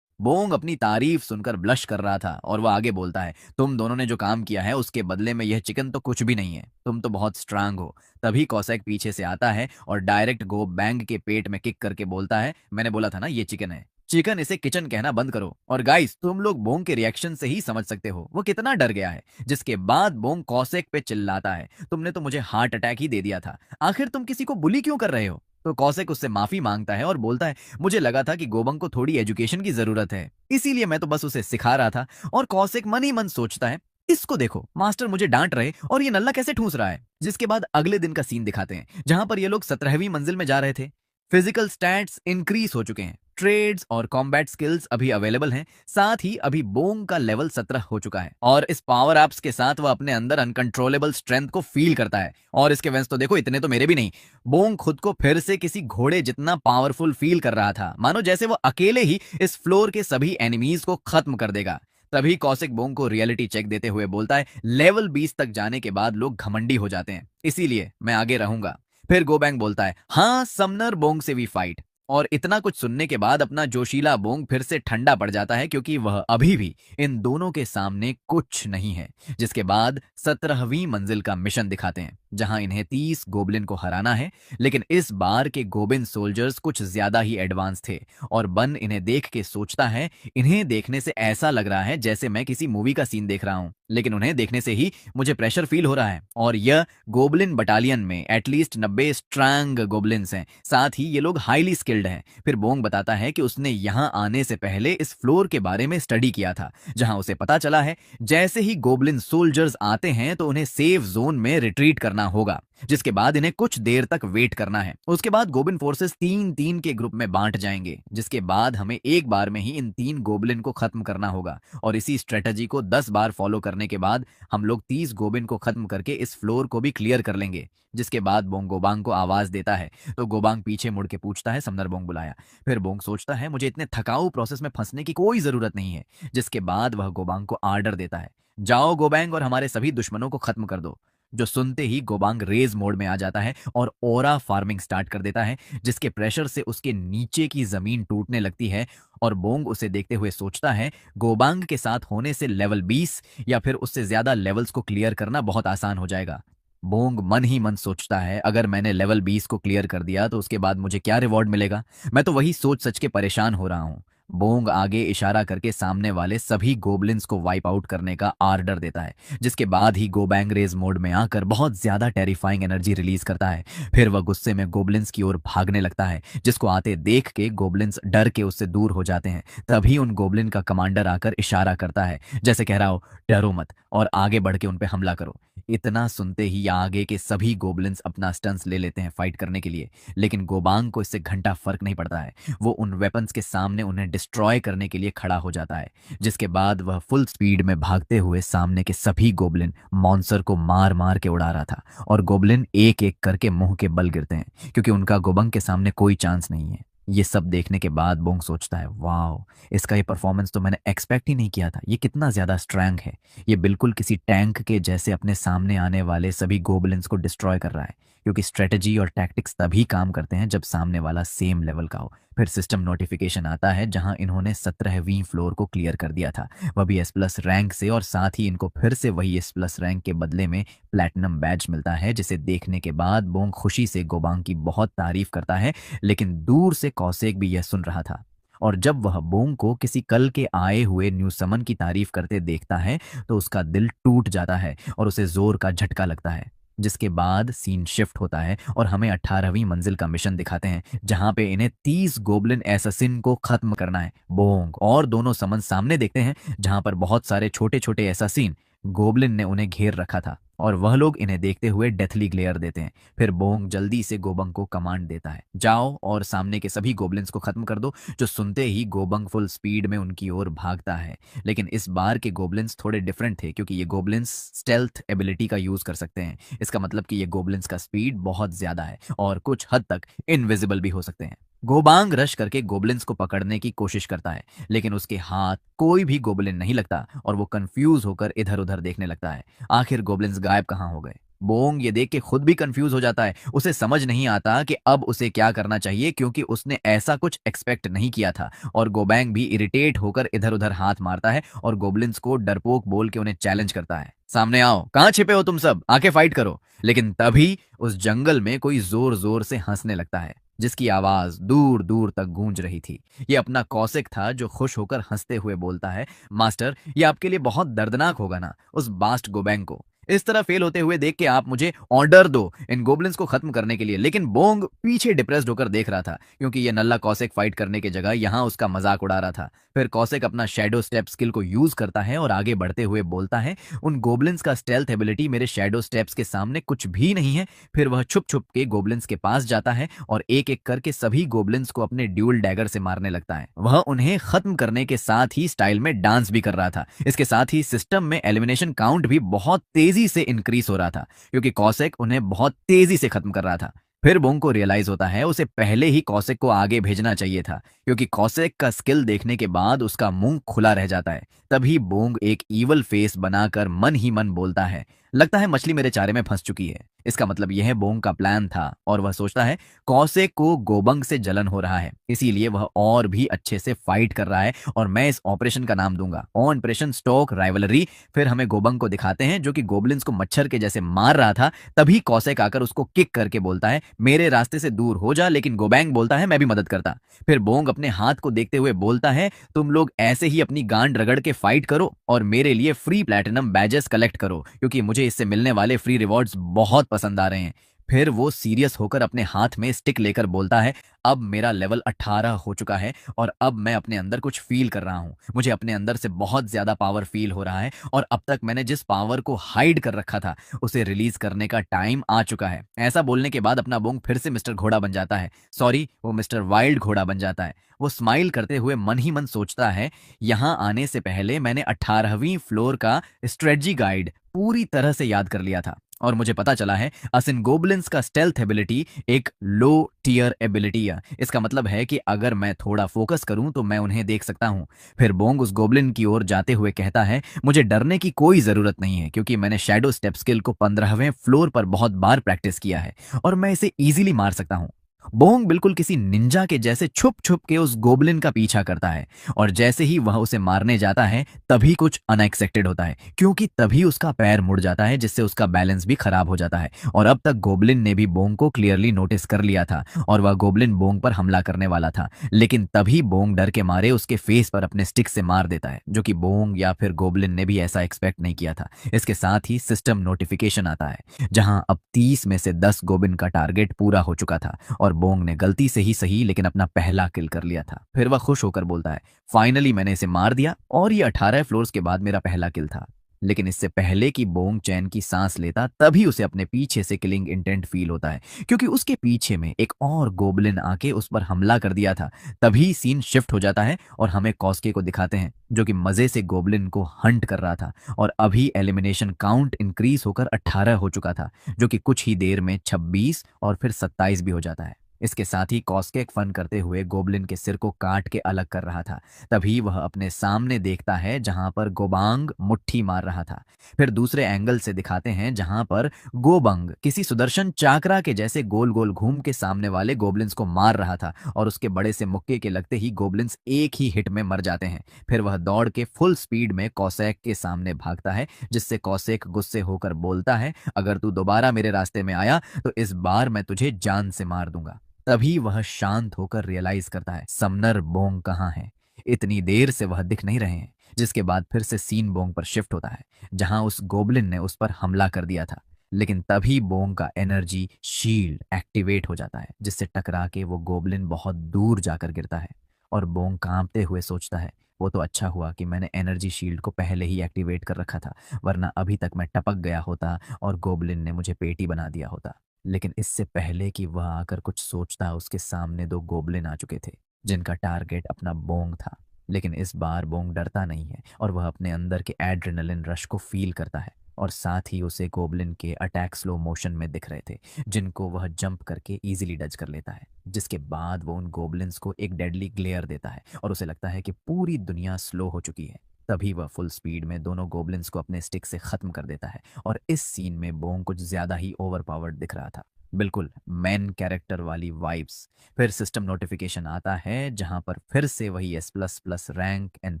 बोंग अपनी तारीफ सुनकर ब्लश कर रहा था और वह आगे बोलता है, तुम दोनों ने जो काम किया है उसके बदले में यह चिकन तो कुछ भी नहीं है, तुम तो बहुत स्ट्रांग हो। तभी कौसैक पीछे से आता है और डायरेक्ट गो बैंग के पेट में किक करके बोलता है, मैंने बोला था ना ये चिकन है, चिकन, इसे किचन कहना बंद करो। और गाइस, तुम लोग बोंग के रिएक्शन से ही समझ सकते हो वो कितना डर गया है। जिसके बाद बोंग कौसैक पे चिल्लाता है, तुमने तो मुझे हार्ट अटैक ही दे दिया था, आखिर तुम किसी को बुली क्यों कर रहे हो? तो कौसैक उससे माफी मांगता है और बोलता है, मुझे लगा था कि गोबंग को थोड़ी एजुकेशन की जरूरत है, इसीलिए मैं तो बस उसे सिखा रहा था। और कौसैक मन ही मन सोचता है, इसको देखो, मास्टर मुझे डांट रहे और ये नल्ला कैसे ठूस रहा है। जिसके बाद अगले दिन का सीन दिखाते हैं जहां पर ये लोग 17वीं मंजिल में जा रहे थे। फिजिकल स्टैट्स इंक्रीज हो चुके हैं, ट्रेड्स और कॉम्बैट स्किल्स अभी अवेलेबल हैं, साथ ही अभी बोंग का लेवल 17 हो चुका है और इस पावर एप्स के साथ वह अपने अंदर अनकंट्रोलेबल स्ट्रेंथ को फील करता है। और इसके वेंस तो देखो, इतने तो मेरे भी नहीं। बोंग खुद को फिर से किसी घोड़े जितना पावरफुल फील कर रहा था, मानो जैसे वो अकेले ही इस फ्लोर के सभी एनिमीज को खत्म कर देगा। तभी कौशिक बोंग को रियलिटी चेक देते हुए बोलता है, लेवल 20 तक जाने के बाद लोग घमंडी हो जाते हैं, इसीलिए मैं आगे रहूंगा। फिर गोबैंग बोलता है, हाँ, समनर बोंग से भी फाइट। और इतना कुछ सुनने के बाद अपना जोशीला बोंग फिर से ठंडा पड़ जाता है क्योंकि वह अभी भी इन दोनों के सामने कुछ नहीं है। जिसके बाद 17वीं मंजिल का मिशन दिखाते हैं जहां इन्हें 30 गोबलिन को हराना है। लेकिन इस बार के गोबिन सोल्जर्स कुछ ज्यादा ही एडवांस थे और बन इन्हें देख के सोचता है, इन्हें देखने से ऐसा लग रहा है जैसे मैं किसी मूवी का सीन देख रहा हूं, लेकिन उन्हें देखने से ही मुझे प्रेशर फील हो रहा है। और यह गोबलिन बटालियन में एटलीस्ट 90 स्ट्रांग गोबलिन्स हैं, साथ ही ये लोग हाईली स्किल्ड हैं। फिर बोंग बताता है कि उसने यहां आने से पहले इस फ्लोर के बारे में स्टडी किया था, जहां उसे पता चला है जैसे ही गोबलिन सोल्जर्स आते हैं तो उन्हें सेफ जोन में रिट्रीट करना होगा, जिसके बाद इन्हें कुछ देर तक वेट करना है। उसके बाद गोबिन फोर्सेस 3-3 के ग्रुप में बांट जाएंगे, जिसके बाद हमें एक बार में ही इन 3 गोबलिन को खत्म करना होगा। और इसी स्ट्रेटजी को 10 बार फॉलो करने के बाद हम लोग 30 गोबिन को खत्म करके इस फ्लोर को भी क्लियर कर लेंगे। जिसके बाद बोंग गोबांग को आवाज देता है तो गोबांग पीछे मुड़ के पूछता है, समनर बोंग बुलाया? फिर बोंग सोचता है, मुझे इतने थकाऊ प्रोसेस में फंसने की कोई जरूरत नहीं है। जिसके बाद वह गोबांग को आर्डर देता है, जाओ गोबांग और हमारे सभी दुश्मनों को खत्म कर दो। जो सुनते ही गोबांग रेज मोड में आ जाता है और ओरा फार्मिंग स्टार्ट कर देता है, जिसके प्रेशर से उसके नीचे की जमीन टूटने लगती है। और बोंग उसे देखते हुए सोचता है, गोबांग के साथ होने से लेवल 20 या फिर उससे ज्यादा लेवल्स को क्लियर करना बहुत आसान हो जाएगा। बोंग मन ही मन सोचता है, अगर मैंने लेवल 20 को क्लियर कर दिया तो उसके बाद मुझे क्या रिवॉर्ड मिलेगा? मैं तो वही सोच सच के परेशान हो रहा हूं। बोंग आगे इशारा करके सामने वाले सभी गोबलिन्स को वाइप आउट करने का आर्डर देता है, जिसके बाद ही गोबैंग रेज मोड में आकर बहुत ज्यादा टेरिफाइंग एनर्जी रिलीज करता है। फिर वह गुस्से में गोबलिन्स की ओर भागने लगता है, जिसको आते देख के गोबलिन्स डर के उससे दूर हो जाते हैं। तभी उन गोबलिन का कमांडर आकर इशारा करता है, जैसे कह रहा हो, डरो मत और आगे बढ़ के उन पे हमला करो। इतना सुनते ही आगे के सभी गोबलिन्स अपना स्टंस ले लेते हैं फाइट करने के लिए, लेकिन गोबांग को इससे घंटा फर्क नहीं पड़ता है। वो उन वेपन्स के सामने उन्हें डिस्ट्रॉय करने के लिए खड़ा हो जाता है, जिसके बाद वह फुल स्पीड में भागते हुए सामने के सभी गोबलिन मॉन्स्टर को मार मार के उड़ा रहा था। और गोबलिन एक एक करके मुंह के बल गिरते हैं क्योंकि उनका गोबंग के सामने कोई चांस नहीं है। ये सब देखने के बाद बोंग सोचता है, वाओ, इसका ये परफॉर्मेंस तो मैंने एक्सपेक्ट ही नहीं किया था। ये कितना ज़्यादा स्ट्रैंग है। ये बिल्कुल किसी टैंक के जैसे अपने सामने आने वाले सभी गोबलिन्स को डिस्ट्रॉय कर रहा है, क्योंकि स्ट्रेटजी और टैक्टिक्स तभी काम करते हैं जब सामने वाला सेम लेवल का हो। फिर सिस्टम नोटिफिकेशन आता है जहां इन्होंने 17वीं फ्लोर को क्लियर कर दिया था, वह भी एस प्लस रैंक से, और साथ ही इनको फिर से वही एस प्लस रैंक के बदले में प्लैटिनम बैज मिलता है, जिसे देखने के बाद बोंग खुशी से गोबांग की बहुत तारीफ करता है। लेकिन दूर से कौसेक भी यह सुन रहा था, और जब वह बोंग को किसी कल के आए हुए न्यू समन की तारीफ करते देखता है तो उसका दिल टूट जाता है और उसे जोर का झटका लगता है। जिसके बाद सीन शिफ्ट होता है और हमें 18वीं मंजिल का मिशन दिखाते हैं, जहां पे इन्हें 30 गोबलिन एससिन को खत्म करना है। बोंग और दोनों समन सामने देखते हैं जहां पर बहुत सारे छोटे छोटे एसासीन गोबलिन ने उन्हें घेर रखा था, और वह लोग इन्हें देखते हुए डेथली ग्लेयर देते हैं। फिर बोंग जल्दी से गोबंग को कमांड देता है, जाओ और सामने के सभी गोबलिन्स को खत्म कर दो। जो सुनते ही गोबंग फुल स्पीड में उनकी ओर भागता है। लेकिन इस बार के गोबलिन्स थोड़े डिफरेंट थे, क्योंकि ये गोबलिन्स स्टेल्थ एबिलिटी का यूज कर सकते हैं। इसका मतलब कि ये गोबलिन्स का स्पीड बहुत ज्यादा है और कुछ हद तक इनविजिबल भी हो सकते हैं। गोबांग रश करके गोबलिन्स को पकड़ने की कोशिश करता है, लेकिन उसके हाथ कोई भी गोबलिन नहीं लगता और वो कंफ्यूज होकर इधर उधर देखने लगता है। आखिर गोबलिन्स गायब कहाँ हो गए। बोंग ये देख के खुद भी कंफ्यूज हो जाता है। उसे समझ नहीं आता कि अब उसे क्या करना चाहिए, क्योंकि उसने ऐसा कुछ एक्सपेक्ट नहीं किया था। और गोबैंग भी इरिटेट होकर इधर उधर हाथ मारता है और गोबलिन्स को डरपोक बोल के उन्हें चैलेंज करता है, सामने आओ, कहाँ छिपे हो तुम सब, आके फाइट करो। लेकिन तभी उस जंगल में कोई जोर जोर से हंसने लगता है, जिसकी आवाज दूर दूर तक गूंज रही थी। ये अपना कौशिक था, जो खुश होकर हंसते हुए बोलता है, मास्टर, ये आपके लिए बहुत दर्दनाक होगा ना, उस बास्ट गोबैंग को इस तरह फेल होते हुए देख के आप मुझे ऑर्डर दो इन गोबलिन्स को खत्म करने के लिए। लेकिन बोंग पीछे डिप्रेस्ड होकर देख रहा था, क्योंकि ये नल्ला कौशिक फाइट करने की जगह यहां उसका मजाक उड़ा रहा था। फिर कौशिक अपना शैडो स्टेप स्किल को यूज करता है और आगे बढ़ते हुए बोलता है, उन गोबलिन्स का स्टेल्थ एबिलिटी मेरे शैडो स्टेप्स के सामने कुछ भी नहीं है। फिर वह छुप छुप के गोबलिन्स के पास जाता है और एक एक करके सभी गोबलिन्स को अपने ड्यूल डैगर से मारने लगता है। वह उन्हें खत्म करने के साथ ही स्टाइल में डांस भी कर रहा था। इसके साथ ही सिस्टम में एलिमिनेशन काउंट भी बहुत तेजी से इंक्रीज हो रहा था, क्योंकि कौशिक उन्हें बहुत तेजी से खत्म कर रहा था। फिर बोंग को रियलाइज होता है उसे पहले ही कौशिक को आगे भेजना चाहिए था, क्योंकि कौशिक का स्किल देखने के बाद उसका मुंह खुला रह जाता है। तभी बोंग एक ईवल फेस बनाकर मन ही मन बोलता है, लगता है मछली मेरे चारे में फंस चुकी है। इसका मतलब यह बोंग का प्लान था, और वह सोचता है कौशिक को गोबंग से जलन हो रहा है, इसीलिए वह और भी अच्छे से फाइट कर रहा है, और मैं इस ऑपरेशन का नाम दूंगा ऑपरेशन स्टॉक राइवलरी। फिर हमें गोबंग को दिखाते हैं जो कि गोबलिन्स को मच्छर के जैसे मार रहा था। तभी कौशिक आकर उसको किक करके बोलता है, मेरे रास्ते से दूर हो जा। लेकिन गोबैंग बोलता है, मैं भी मदद करता। फिर बोंग अपने हाथ को देखते हुए बोलता है, तुम लोग ऐसे ही अपनी गांड रगड़ के फाइट करो और मेरे लिए फ्री प्लैटिनम बैजेस कलेक्ट करो, क्योंकि मुझे इससे मिलने वाले फ्री रिवॉर्ड्स बहुत पसंद आ रहे हैं। फिर वो सीरियस होकर अपने हाथ में स्टिक लेकर बोलता है, अब मेरा लेवल 18 हो चुका है और अब मैं अपने अंदर कुछ फील कर रहा हूं। मुझे अपने अंदर से बहुत ज्यादा पावर फील हो रहा है, और अब तक मैंने जिस पावर को हाइड कर रखा था उसे रिलीज करने का टाइम आ चुका है। ऐसा बोलने के बाद अपना बोंग फिर से मिस्टर घोड़ा बन जाता है, सॉरी, वो मिस्टर वाइल्ड घोड़ा बन जाता है। वो स्माइल करते हुए मन ही मन सोचता है, यहां आने से पहले मैंने 18वीं फ्लोर का स्ट्रेटजी गाइड पूरी तरह से याद कर लिया था, और मुझे पता चला है असिन गोबलिन्स का स्टेल्थ एबिलिटी एक लो टियर एबिलिटी है। इसका मतलब है कि अगर मैं थोड़ा फोकस करूं तो मैं उन्हें देख सकता हूं। फिर बोंग उस गोबलिन की ओर जाते हुए कहता है, मुझे डरने की कोई जरूरत नहीं है, क्योंकि मैंने शैडो स्टेप स्किल को 15वें फ्लोर पर बहुत बार प्रैक्टिस किया है और मैं इसे इजीली मार सकता हूं। बोंग बिल्कुल किसी निंजा के जैसे छुप छुप के उस गोबलिन का पीछा करता है, और जैसे ही वह उसे मारने जाता है तभी कुछ अनएक्सपेक्टेड होता है, क्योंकि तभी उसका पैर मुड़ जाता है, जिससे उसका बैलेंस भी खराब हो जाता है। और अब तक गोबलिन ने भी बोंग को क्लियरली नोटिस कर लिया था और वह गोबलिन बोंग पर हमला करने वाला था। लेकिन तभी बोंग डर के मारे उसके फेस पर अपने स्टिक से मार देता है, जो कि बोंग या फिर गोबलिन ने भी ऐसा एक्सपेक्ट नहीं किया था। इसके साथ ही सिस्टम नोटिफिकेशन आता है, जहां अब 30 में से 10 गोबिन का टारगेट पूरा हो चुका था, और बोंग ने गलती से ही सही लेकिन अपना पहला किल कर लिया था। फिर वह खुश होकर बोलता है, फाइनली मैंने इसे मार दिया, और ये 18 फ्लोर्स के बाद मेरा पहला किल था। लेकिन इससे पहले कि बोंग चैन की सांस लेता तभी उसे अपने पीछे से किलिंग इंटेंट फील होता है, क्योंकि उसके पीछे में एक और गोबलिन आके उस पर हमला कर दिया था। तभी सीन शिफ्ट हो जाता है और हमें कॉस्के को दिखाते हैं, जो कि मजे से गोबलिन को हंट कर रहा था। और अभी एलिमिनेशन काउंट इंक्रीज होकर 18 हो चुका था, जो कि कुछ ही देर में 26 और फिर 27 भी हो जाता है। इसके साथ ही कॉस्केक फन करते हुए गोबलिन के सिर को काट के अलग कर रहा था। तभी वह अपने सामने देखता है जहां पर गोबांग मुट्ठी मार रहा था। फिर दूसरे एंगल से दिखाते हैं जहां पर गोबंग किसी सुदर्शन चाकरा के जैसे गोल गोल घूम के सामने वाले गोबलिन्स को मार रहा था, और उसके बड़े से मुक्के के लगते ही गोबलिन्स एक ही हिट में मर जाते हैं। फिर वह दौड़ के फुल स्पीड में कौसेक के सामने भागता है, जिससे कौसेक गुस्से होकर बोलता है, अगर तू दोबारा मेरे रास्ते में आया तो इस बार मैं तुझे जान से मार दूंगा। तभी वह शांत होकर रियलाइज करता है समनर बोंग कहाँ है। इतनी देर से वह दिख नहीं रहे हैं, जिसके बाद फिर से सीन बोंग पर शिफ्ट होता है, जहां उस गोबलिन ने उस पर हमला कर दिया था। लेकिन तभी बोंग का एनर्जी शील्ड एक्टिवेट हो जाता है, जिससे टकरा के वो गोबलिन बहुत दूर जाकर गिरता है। और बोंग कांपते हुए सोचता है, वो तो अच्छा हुआ कि मैंने एनर्जी शील्ड को पहले ही एक्टिवेट कर रखा था, वरना अभी तक मैं टपक गया होता और गोबलिन ने मुझे पेटी बना दिया होता। लेकिन इससे पहले कि वह आकर कुछ सोचता, उसके सामने दो गोबलिन आ चुके थे, जिनका टारगेट अपना बोंग था। लेकिन इस बार बोंग डरता नहीं है, और वह अपने अंदर के एड्रेनलिन रश को फील करता है। और साथ ही उसे गोबलिन के अटैक स्लो मोशन में दिख रहे थे, जिनको वह जंप करके इजीली डज कर लेता है। जिसके बाद वो उन गोबलिन्स को एक डेडली ग्लेयर देता है, और उसे लगता है कि पूरी दुनिया स्लो हो चुकी है। तभी वह फुल स्पीड में दोनों गोबलिन्स को अपने स्टिक से खत्म कर देता है। और इस सीन में बोंग कुछ ज्यादा ही ओवर पावर्ड दिख रहा था, बिल्कुल मैन कैरेक्टर वाली वाइब्स। फिर सिस्टम नोटिफिकेशन आता है, जहां पर फिर से वही S plus plus rank and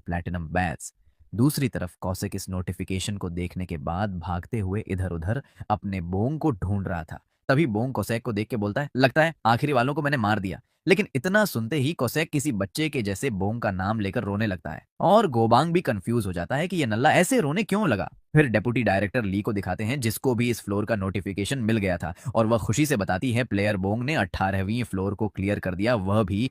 platinum batch. दूसरी तरफ कौशिक इस नोटिफिकेशन को देखने के बाद भागते हुए इधर उधर अपने बोंग को ढूंढ रहा था। तभी बोंग कोसैक को देख के बोलता है, लगता है आखिरी वालों को मैंने मार दिया। लेकिन इतना सुनते ही कोसैक किसी बच्चे के जैसे बोंग का नाम लेकर रोने लगता है, और गोबांग भी कंफ्यूज हो जाता है कि ये नल्ला ऐसे रोने क्यों लगा। फिर डेप्यूटी डायरेक्टर ली को दिखाते हैं, जिसको भी इस फ्लोर का नोटिफिकेशन मिल गया था, और वह खुशी से बताती है प्लेयर बोंग ने 18वीं फ्लोर को क्लियर कर दिया, वह भी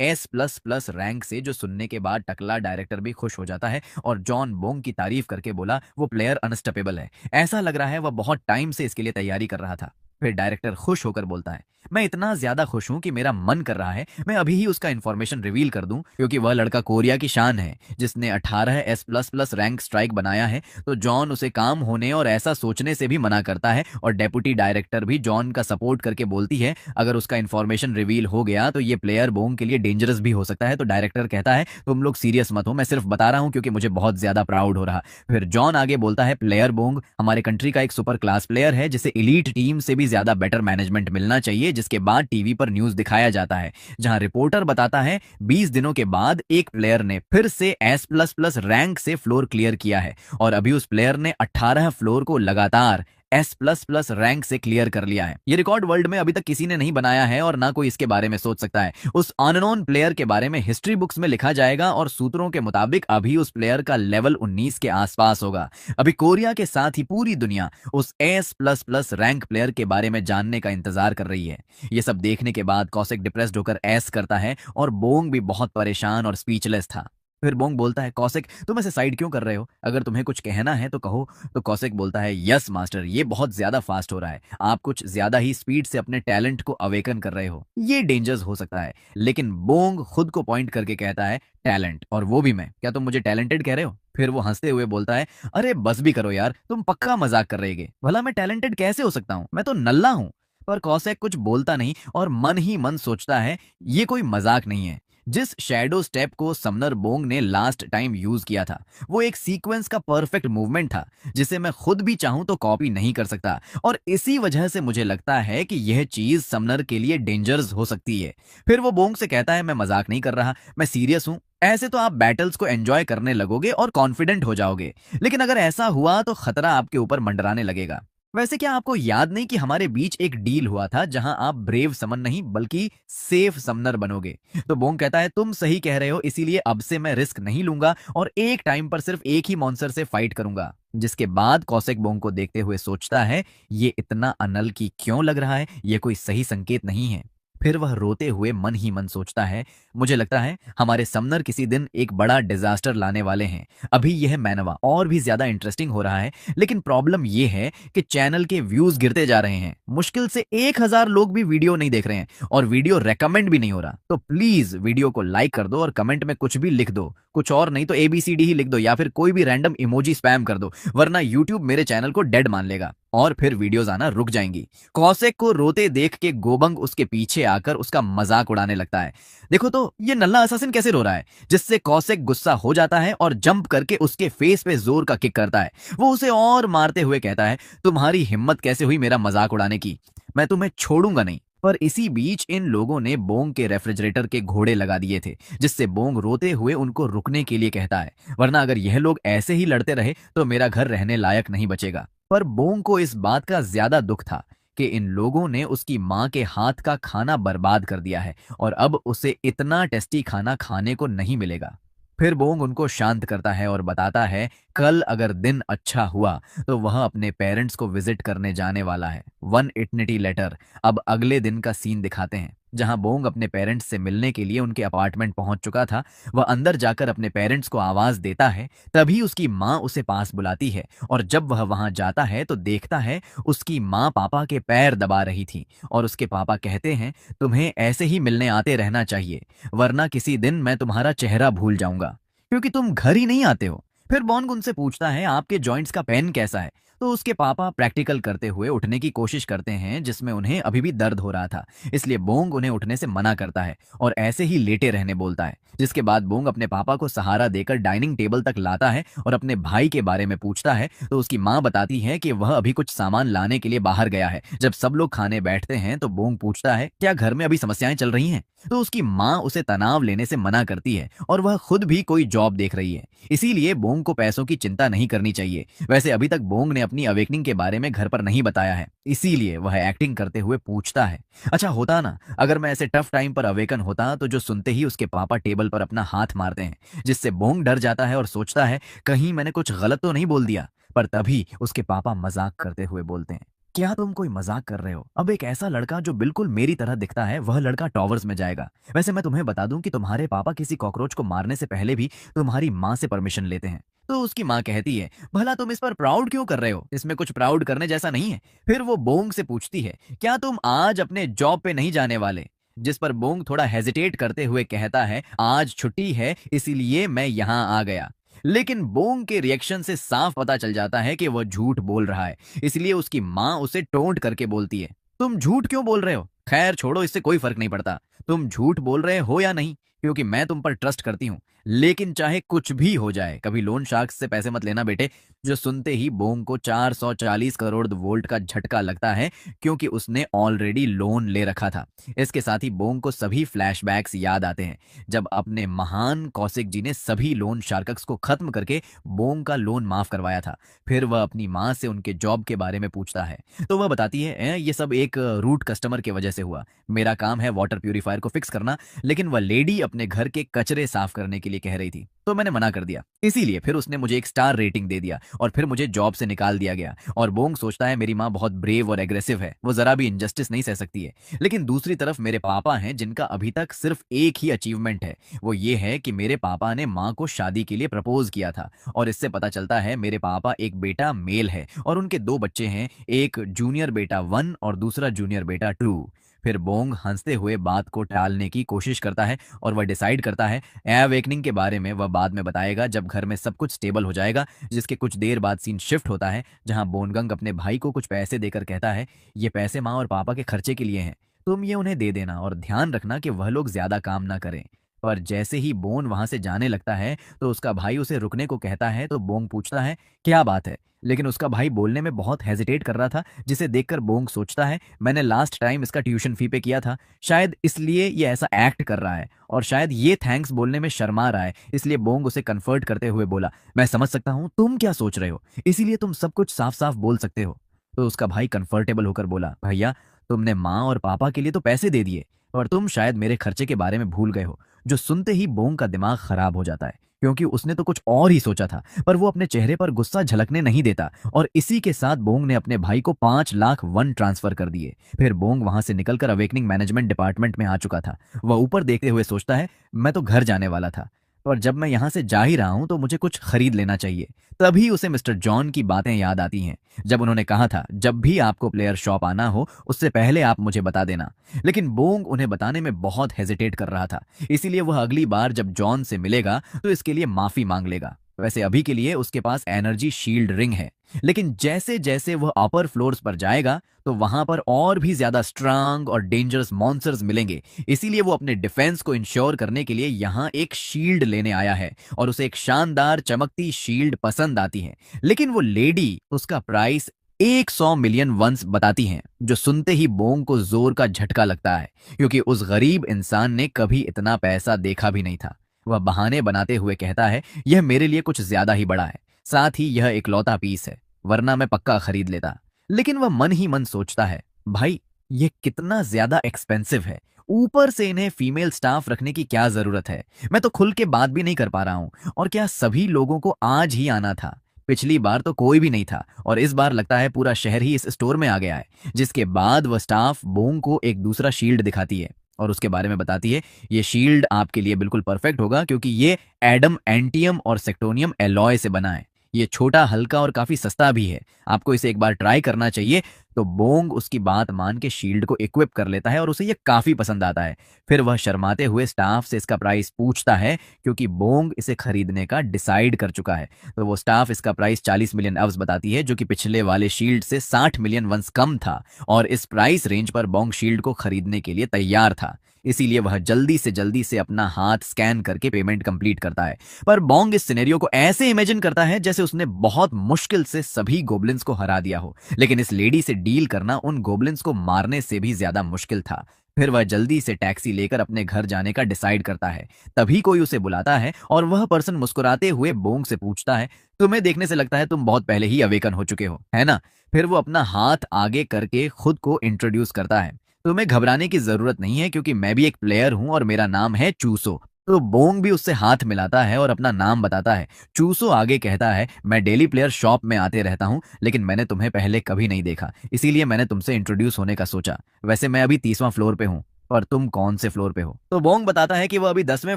एस प्लस प्लस रैंक से। जो सुनने के बाद टकला डायरेक्टर भी खुश हो जाता है और जॉन बोंग की तारीफ करके बोला, वो प्लेयर अनस्टॉपेबल है, ऐसा लग रहा है वह बहुत टाइम से इसके लिए तैयारी कर रहा था। फिर डायरेक्टर खुश होकर बोलता है, मैं इतना ज्यादा खुश हूं कि मेरा मन कर रहा है मैं अभी ही उसका इन्फॉर्मेशन रिवील कर दूं, क्योंकि वह लड़का कोरिया की शान है, जिसने 18 S plus plus rank strike बनाया है। तो जॉन उसे काम होने और ऐसा सोचने से भी मना करता है, और डेप्यूटी डायरेक्टर भी जॉन का सपोर्ट करके बोलती है, अगर उसका इन्फॉर्मेशन रिवील हो गया तो ये प्लेयर बोंग के लिए डेंजरस भी हो सकता है। तो डायरेक्टर कहता है, तुम लोग सीरियस मत हो, मैं सिर्फ बता रहा हूं क्योंकि मुझे बहुत ज्यादा प्राउड हो रहा। फिर जॉन आगे बोलता है, प्लेयर बोंग हमारे कंट्री का एक सुपर क्लास प्लेयर है, जिसे एलीट टीम से भी ज्यादा बेटर मैनेजमेंट मिलना चाहिए। जिसके बाद टीवी पर न्यूज दिखाया जाता है, जहां रिपोर्टर बताता है 20 दिनों के बाद एक प्लेयर ने फिर से एस प्लस प्लस रैंक से फ्लोर क्लियर किया है, और अभी उस प्लेयर ने 18 फ्लोर को लगातार एस प्लस प्लस रैंक से क्लियर कर लिया है। ये रिकॉर्ड वर्ल्ड में अभी तक किसी ने नहीं बनाया है, और ना कोई इसके बारे में सोच सकता है। उस अननोन प्लेयर के बारे में हिस्ट्री बुक्स में लिखा जाएगा, और सूत्रों के मुताबिक अभी उस प्लेयर का लेवल 19 के आसपास होगा। अभी कोरिया के साथ ही पूरी दुनिया उस S plus plus rank player के बारे में जानने का इंतजार कर रही है। ये सब देखने के बाद कौशिक डिप्रेस्ड होकर एस करता है, और बोंग भी बहुत परेशान और स्पीचलेस था। फिर बोंग बोलता है, कौशिक तुम ऐसे साइड क्यों कर रहे हो, अगर तुम्हें कुछ कहना है तो कहो। तो कौशिक बोलता है, यस मास्टर, ये बहुत ज्यादा फास्ट हो रहा है, आप कुछ ज्यादा ही स्पीड से अपने टैलेंट को अवेकन कर रहे हो, ये डेंजर्स हो सकता है। लेकिन बोंग खुद को पॉइंट करके कहता है, टैलेंट, और वो भी मैं, क्या तुम मुझे टैलेंटेड कह रहे हो? फिर वो हंसते हुए बोलता है, अरे बस भी करो यार, तुम पक्का मजाक कर रहे गे, भला मैं टैलेंटेड कैसे हो सकता हूँ, मैं तो नल्ला हूँ। पर कौशिक कुछ बोलता नहीं, और मन ही मन सोचता है, ये कोई मजाक नहीं है। जिस शैडो स्टेप को समनर बोंग ने लास्ट टाइम यूज किया था, वो एक सीक्वेंस का परफेक्ट मूवमेंट था, जिसे मैं खुद भी चाहूं तो कॉपी नहीं कर सकता। और इसी वजह से मुझे लगता है कि यह चीज समनर के लिए डेंजरस हो सकती है। फिर वो बोंग से कहता है, मैं मजाक नहीं कर रहा, मैं सीरियस हूं। ऐसे तो आप बैटल्स को एंजॉय करने लगोगे और कॉन्फिडेंट हो जाओगे, लेकिन अगर ऐसा हुआ तो खतरा आपके ऊपर मंडराने लगेगा। वैसे क्या आपको याद नहीं कि हमारे बीच एक डील हुआ था, जहां आप ब्रेव समन नहीं बल्कि सेफ समनर बनोगे? तो बोंग कहता है, तुम सही कह रहे हो, इसीलिए अब से मैं रिस्क नहीं लूंगा और एक टाइम पर सिर्फ एक ही मॉन्स्टर से फाइट करूंगा। जिसके बाद कौशिक बोंग को देखते हुए सोचता है, ये इतना अनल की क्यों लग रहा है, ये कोई सही संकेत नहीं है। फिर वह रोते हुए मन ही मन सोचता है, मुझे लगता है हमारे समनर किसी दिन एक बड़ा डिजास्टर लाने वाले हैं। अभी यह मैनवा और भी ज्यादा इंटरेस्टिंग हो रहा है, लेकिन प्रॉब्लम यह है कि चैनल के व्यूज गिरते जा रहे हैं। मुश्किल से 1000 लोग भी वीडियो नहीं देख रहे हैं और वीडियो रेकमेंड भी नहीं हो रहा। तो प्लीज वीडियो को लाइक कर दो और कमेंट में कुछ भी लिख दो, कुछ और नहीं तो ABCD ही लिख दो या फिर कोई भी रैंडम इमोजी स्पैम कर दो, वरना यूट्यूब मेरे चैनल को डेड मान लेगा और फिर वीडियोस आना रुक जाएंगी। कौशिक को रोते देख के गोबंग उसके पीछे आकर उसका मजाक उड़ाने लगता है। देखो तो ये नल्ला असासिन कैसे रो रहा है, जिससे कौशिक गुस्सा हो जाता है और जंप करके उसके फेस पे जोर का किक करता है। वो उसे और मारते हुए कहता है, तुम्हारी हिम्मत कैसे हुई मेरा मजाक उड़ाने की, मैं तुम्हें छोड़ूंगा नहीं। पर इसी बीच इन लोगों ने बोंग के रेफ्रिजरेटर के घोड़े लगा दिए थे, जिससे बोंग रोते हुए उनको रुकने के लिए कहता है, वरना अगर यह लोग ऐसे ही लड़ते रहे तो मेरा घर रहने लायक नहीं बचेगा। पर बोंग को इस बात का ज्यादा दुख था कि इन लोगों ने उसकी माँ के हाथ का खाना बर्बाद कर दिया है और अब उसे इतना टेस्टी खाना खाने को नहीं मिलेगा। फिर बोंग उनको शांत करता है और बताता है, कल अगर दिन अच्छा हुआ तो वह अपने पेरेंट्स को विजिट करने जाने वाला है। One eternity letter. अब अगले दिन का सीन दिखाते हैं, जहां बोंग अपने पेरेंट्स से मिलने के लिए उनके अपार्टमेंट पहुंच चुका था। वह अंदर जाकर अपने पेरेंट्स को आवाज देता है, तभी उसकी माँ उसे पास बुलाती है और जब वह वहां जाता है तो देखता है उसकी माँ पापा के पैर दबा रही थी और उसके पापा कहते हैं, तुम्हें ऐसे ही मिलने आते रहना चाहिए, वरना किसी दिन मैं तुम्हारा चेहरा भूल जाऊंगा क्योंकि तुम घर ही नहीं आते हो। फिर बॉन्ग उनसे पूछता है, आपके जॉइंट्स का पेन कैसा है। तो उसके पापा प्रैक्टिकल करते हुए उठने की कोशिश करते हैं, जिसमें उन्हें अभी भी दर्द हो रहा था, इसलिए बोंग उन्हें उठने से मना करता है और ऐसे ही लेटे रहने बोलता है। जिसके बाद बोंग अपने पापा को सहारा देकर डाइनिंग टेबल तक लाता है और अपने भाई के बारे में पूछता है तो उसकी माँ बताती है कि वह अभी कुछ सामान लाने के लिए बाहर गया है। जब सब लोग खाने बैठते हैं तो बोंग पूछता है, क्या घर में अभी समस्याएं चल रही हैं। तो उसकी माँ उसे तनाव लेने से मना करती है और वह खुद भी कोई जॉब देख रही है, इसीलिए बोंग को पैसों की चिंता नहीं करनी चाहिए। वैसे अभी तक बोंग ने अपनी अवेकनिंग के बारे में घर पर नहीं बताया है, इसीलिए वह एक्टिंग करते हुए पूछता है, अच्छा होता ना अगर मैं ऐसे टफ टाइम पर अवेकन होता। तो जो सुनते ही उसके पापा टेबल पर अपना हाथ मारते हैं, जिससे बोंग डर जाता है और सोचता है कहीं मैंने कुछ गलत तो नहीं बोल दिया। पर तभी उसके पापा मजाक करते हुए बोलते हैं, क्या तुम कोई मजाक कर रहे हो। अब एक ऐसा लड़का जो बिल्कुल मेरी तरह दिखता है, वह लड़का टॉवर्स में जाएगा। वैसे मैं तुम्हें बता दूं कि तुम्हारे पापा किसी कॉकरोच को मारने से पहले भी तुम्हारी माँ से परमिशन लेते हैं। तो उसकी माँ कहती है, भला तुम इस पर प्राउड क्यों कर रहे हो, इसमें कुछ प्राउड करने जैसा नहीं है। फिर वो बोंग से पूछती है, क्या तुम आज अपने जॉब पे नहीं जाने वाले। जिस पर बोंग थोड़ा हेजिटेट करते हुए कहता है, आज छुट्टी है इसीलिए मैं यहाँ आ गया। लेकिन बोंग के रिएक्शन से साफ पता चल जाता है कि वह झूठ बोल रहा है, इसलिए उसकी माँ उसे टोंट करके बोलती है, तुम झूठ क्यों बोल रहे हो। खैर छोड़ो, इससे कोई फर्क नहीं पड़ता तुम झूठ बोल रहे हो या नहीं, क्योंकि मैं तुम पर ट्रस्ट करती हूँ। लेकिन चाहे कुछ भी हो जाए, कभी लोन शार्क्स से पैसे मत लेना बेटे। जो सुनते ही बोंग को 440 करोड़ वोल्ट का झटका लगता है, क्योंकि उसने ऑलरेडी लोन ले रखा था। इसके साथ ही बोंग को सभी फ्लैशबैक्स याद आते हैं, जब अपने महान कौशिक जी ने सभी लोन शार्क्स को खत्म करके बोंग का लोन माफ करवाया था। फिर वह अपनी माँ से उनके जॉब के बारे में पूछता है, तो वह बताती है, ये सब एक रूट कस्टमर की वजह से हुआ। मेरा काम है वाटर प्यूरिफायर को फिक्स करना, लेकिन वह लेडी अपने घर के कचरे साफ करने के लिए कह रही थी, तो मैंने मना कर दिया। इसीलिए फिर उसने मुझे एक स्टार रेटिंग दे दिया और फिर मुझे जॉब से निकाल दिया गया। और बोंग सोचता है, मेरी माँ बहुत ब्रेव और एग्रेसिव है, वो जरा भी इनजस्टिस नहीं सह सकती है। लेकिन दूसरी तरफ मेरे पापा हैं, जिनका अभी तक सिर्फ एक ही अचीवमेंट है, वो ये है कि मेरे पापा ने माँ को शादी के लिए प्रपोज किया था। और इससे पता चलता है मेरे पापा एक बेटा मेल है और उनके 2 बच्चे हैं, एक जूनियर बेटा 1 और दूसरा जूनियर बेटा 2। फिर बोंग हंसते हुए बात को टालने की कोशिश करता है और वह डिसाइड करता है, अवेकनिंग के बारे में वह बाद में बताएगा जब घर में सब कुछ स्टेबल हो जाएगा। जिसके कुछ देर बाद सीन शिफ्ट होता है, जहां बोनगंग अपने भाई को कुछ पैसे देकर कहता है, ये पैसे माँ और पापा के खर्चे के लिए हैं, तुम ये उन्हें दे देना और ध्यान रखना कि वह लोग ज्यादा काम ना करें। पर जैसे ही बोन वहां से जाने लगता है तो उसका भाई उसे रुकने को कहता है। तो बोंग पूछता है, क्या बात है। लेकिन उसका भाई बोलने में बहुत हेजिटेट कर रहा था, जिसे देखकर बोंग सोचता है, मैंने लास्ट टाइम इसका ट्यूशन फी पे किया था, शायद इसलिए ये ऐसा एक्ट कर रहा है और शायद ये थैंक्स बोलने में शर्मा रहा है। इसलिए बोंग उसे कन्फर्ट करते हुए बोला, मैं समझ सकता हूँ तुम क्या सोच रहे हो, इसीलिए तुम सब कुछ साफ साफ बोल सकते हो। तो उसका भाई कंफर्टेबल होकर बोला, भैया तुमने माँ और पापा के लिए तो पैसे दे दिए और तुम शायद मेरे खर्चे के बारे में भूल गए हो। जो सुनते ही बोंग का दिमाग खराब हो जाता है, क्योंकि उसने तो कुछ और ही सोचा था, पर वो अपने चेहरे पर गुस्सा झलकने नहीं देता। और इसी के साथ बोंग ने अपने भाई को 5 लाख वन ट्रांसफर कर दिए। फिर बोंग वहां से निकलकर अवेकनिंग मैनेजमेंट डिपार्टमेंट में आ चुका था। वह ऊपर देखते हुए सोचता है, मैं तो घर जाने वाला था, और जब मैं यहां से जा ही रहा हूं तो मुझे कुछ खरीद लेना चाहिए। तभी उसे मिस्टर जॉन की बातें याद आती हैं, जब उन्होंने कहा था, जब भी आपको प्लेयर शॉप आना हो उससे पहले आप मुझे बता देना। लेकिन बोंग उन्हें बताने में बहुत हेजिटेट कर रहा था, इसीलिए वह अगली बार जब जॉन से मिलेगा तो इसके लिए माफी मांग लेगा। वैसे अभी के लिए उसके पास एनर्जी शील्ड रिंग है, लेकिन जैसे जैसे वह अपर फ्लोर्स पर जाएगा तो वहां पर और भी ज्यादा स्ट्रांग और डेंजरस मॉन्स्टर्स मिलेंगे। इसीलिए वो अपने डिफेंस को इंश्योर करने के लिए यहाँ एक शील्ड लेने आया है, और उसे एक शानदार चमकती शील्ड पसंद आती है। लेकिन वो लेडी उसका प्राइस 100 मिलियन वंस बताती हैं, जो सुनते ही बोंग को जोर का झटका लगता है, क्योंकि उस गरीब इंसान ने कभी इतना पैसा देखा भी नहीं था। वह बहाने बनाते हुए कहता है, यह मेरे लिए कुछ ज्यादा ही बड़ा है, साथ ही यह इकलौता पीस है, वरना मैं पक्का खरीद लेता। लेकिन वह मन ही मन सोचता है, भाई ये कितना ज्यादा एक्सपेंसिव है, ऊपर से इन्हें फीमेल स्टाफ रखने की क्या जरूरत है, मैं तो खुल के बात भी नहीं कर पा रहा हूं, और क्या सभी लोगों को आज ही आना था? पिछली बार तो कोई भी नहीं था, और इस बार लगता है पूरा शहर ही इस स्टोर में आ गया है। जिसके बाद वह स्टाफ बोंग को एक दूसरा शील्ड दिखाती है और उसके बारे में बताती है, ये शील्ड आपके लिए बिल्कुल परफेक्ट होगा, क्योंकि ये एडम एंटियम और सेक्टोनियम एलॉय से बना है। ये छोटा, हल्का और काफी सस्ता भी है, आपको इसे एक बार ट्राई करना चाहिए। तो बोंग उसकी बात मान के शील्ड को इक्विप कर लेता है और उसे ये काफी पसंद आता है। फिर वह शर्माते हुए स्टाफ से इसका प्राइस पूछता है, क्योंकि बोंग इसे खरीदने का डिसाइड कर चुका है। तो वो स्टाफ इसका प्राइस 40 मिलियन अव्स बताती है, जो कि पिछले वाले शील्ड से 60 मिलियन वंस कम था, और इस प्राइस रेंज पर बोंग शील्ड को खरीदने के लिए तैयार था। इसीलिए वह जल्दी से अपना हाथ स्कैन करके पेमेंट कंप्लीट करता है। पर बोंग इस सिनेरियो को ऐसे इमेजिन करता है जैसे उसने बहुत मुश्किल से सभी गोब्लिन्स को हरा दिया हो, लेकिन इस लेडी से डील करना उन गोब्लिन्स को मारने से भी ज्यादा मुश्किल था। फिर वह जल्दी से टैक्सी लेकर अपने घर जाने का डिसाइड करता है। तभी कोई उसे बुलाता है और वह पर्सन मुस्कुराते हुए बोंग से पूछता है, तुम्हें देखने से लगता है तुम बहुत पहले ही अवेकन हो चुके हो, है ना? फिर वो अपना हाथ आगे करके खुद को इंट्रोड्यूस करता है, तुम्हें घबराने की जरूरत नहीं है, क्योंकि मैं भी एक प्लेयर हूं और मेरा नाम है चूसो। तो बोंग भी उससे हाथ मिलाता है और अपना नाम बताता है। चूसो आगे कहता है, मैं डेली प्लेयर शॉप में आते रहता हूं, लेकिन मैंने तुम्हें पहले कभी नहीं देखा, इसीलिए मैंने तुमसे इंट्रोड्यूस होने का सोचा। वैसे मैं अभी 30वां फ्लोर पे हूँ, और तुम कौन से फ्लोर पे हो? तो बोंग बताता है कि वह अभी 10वें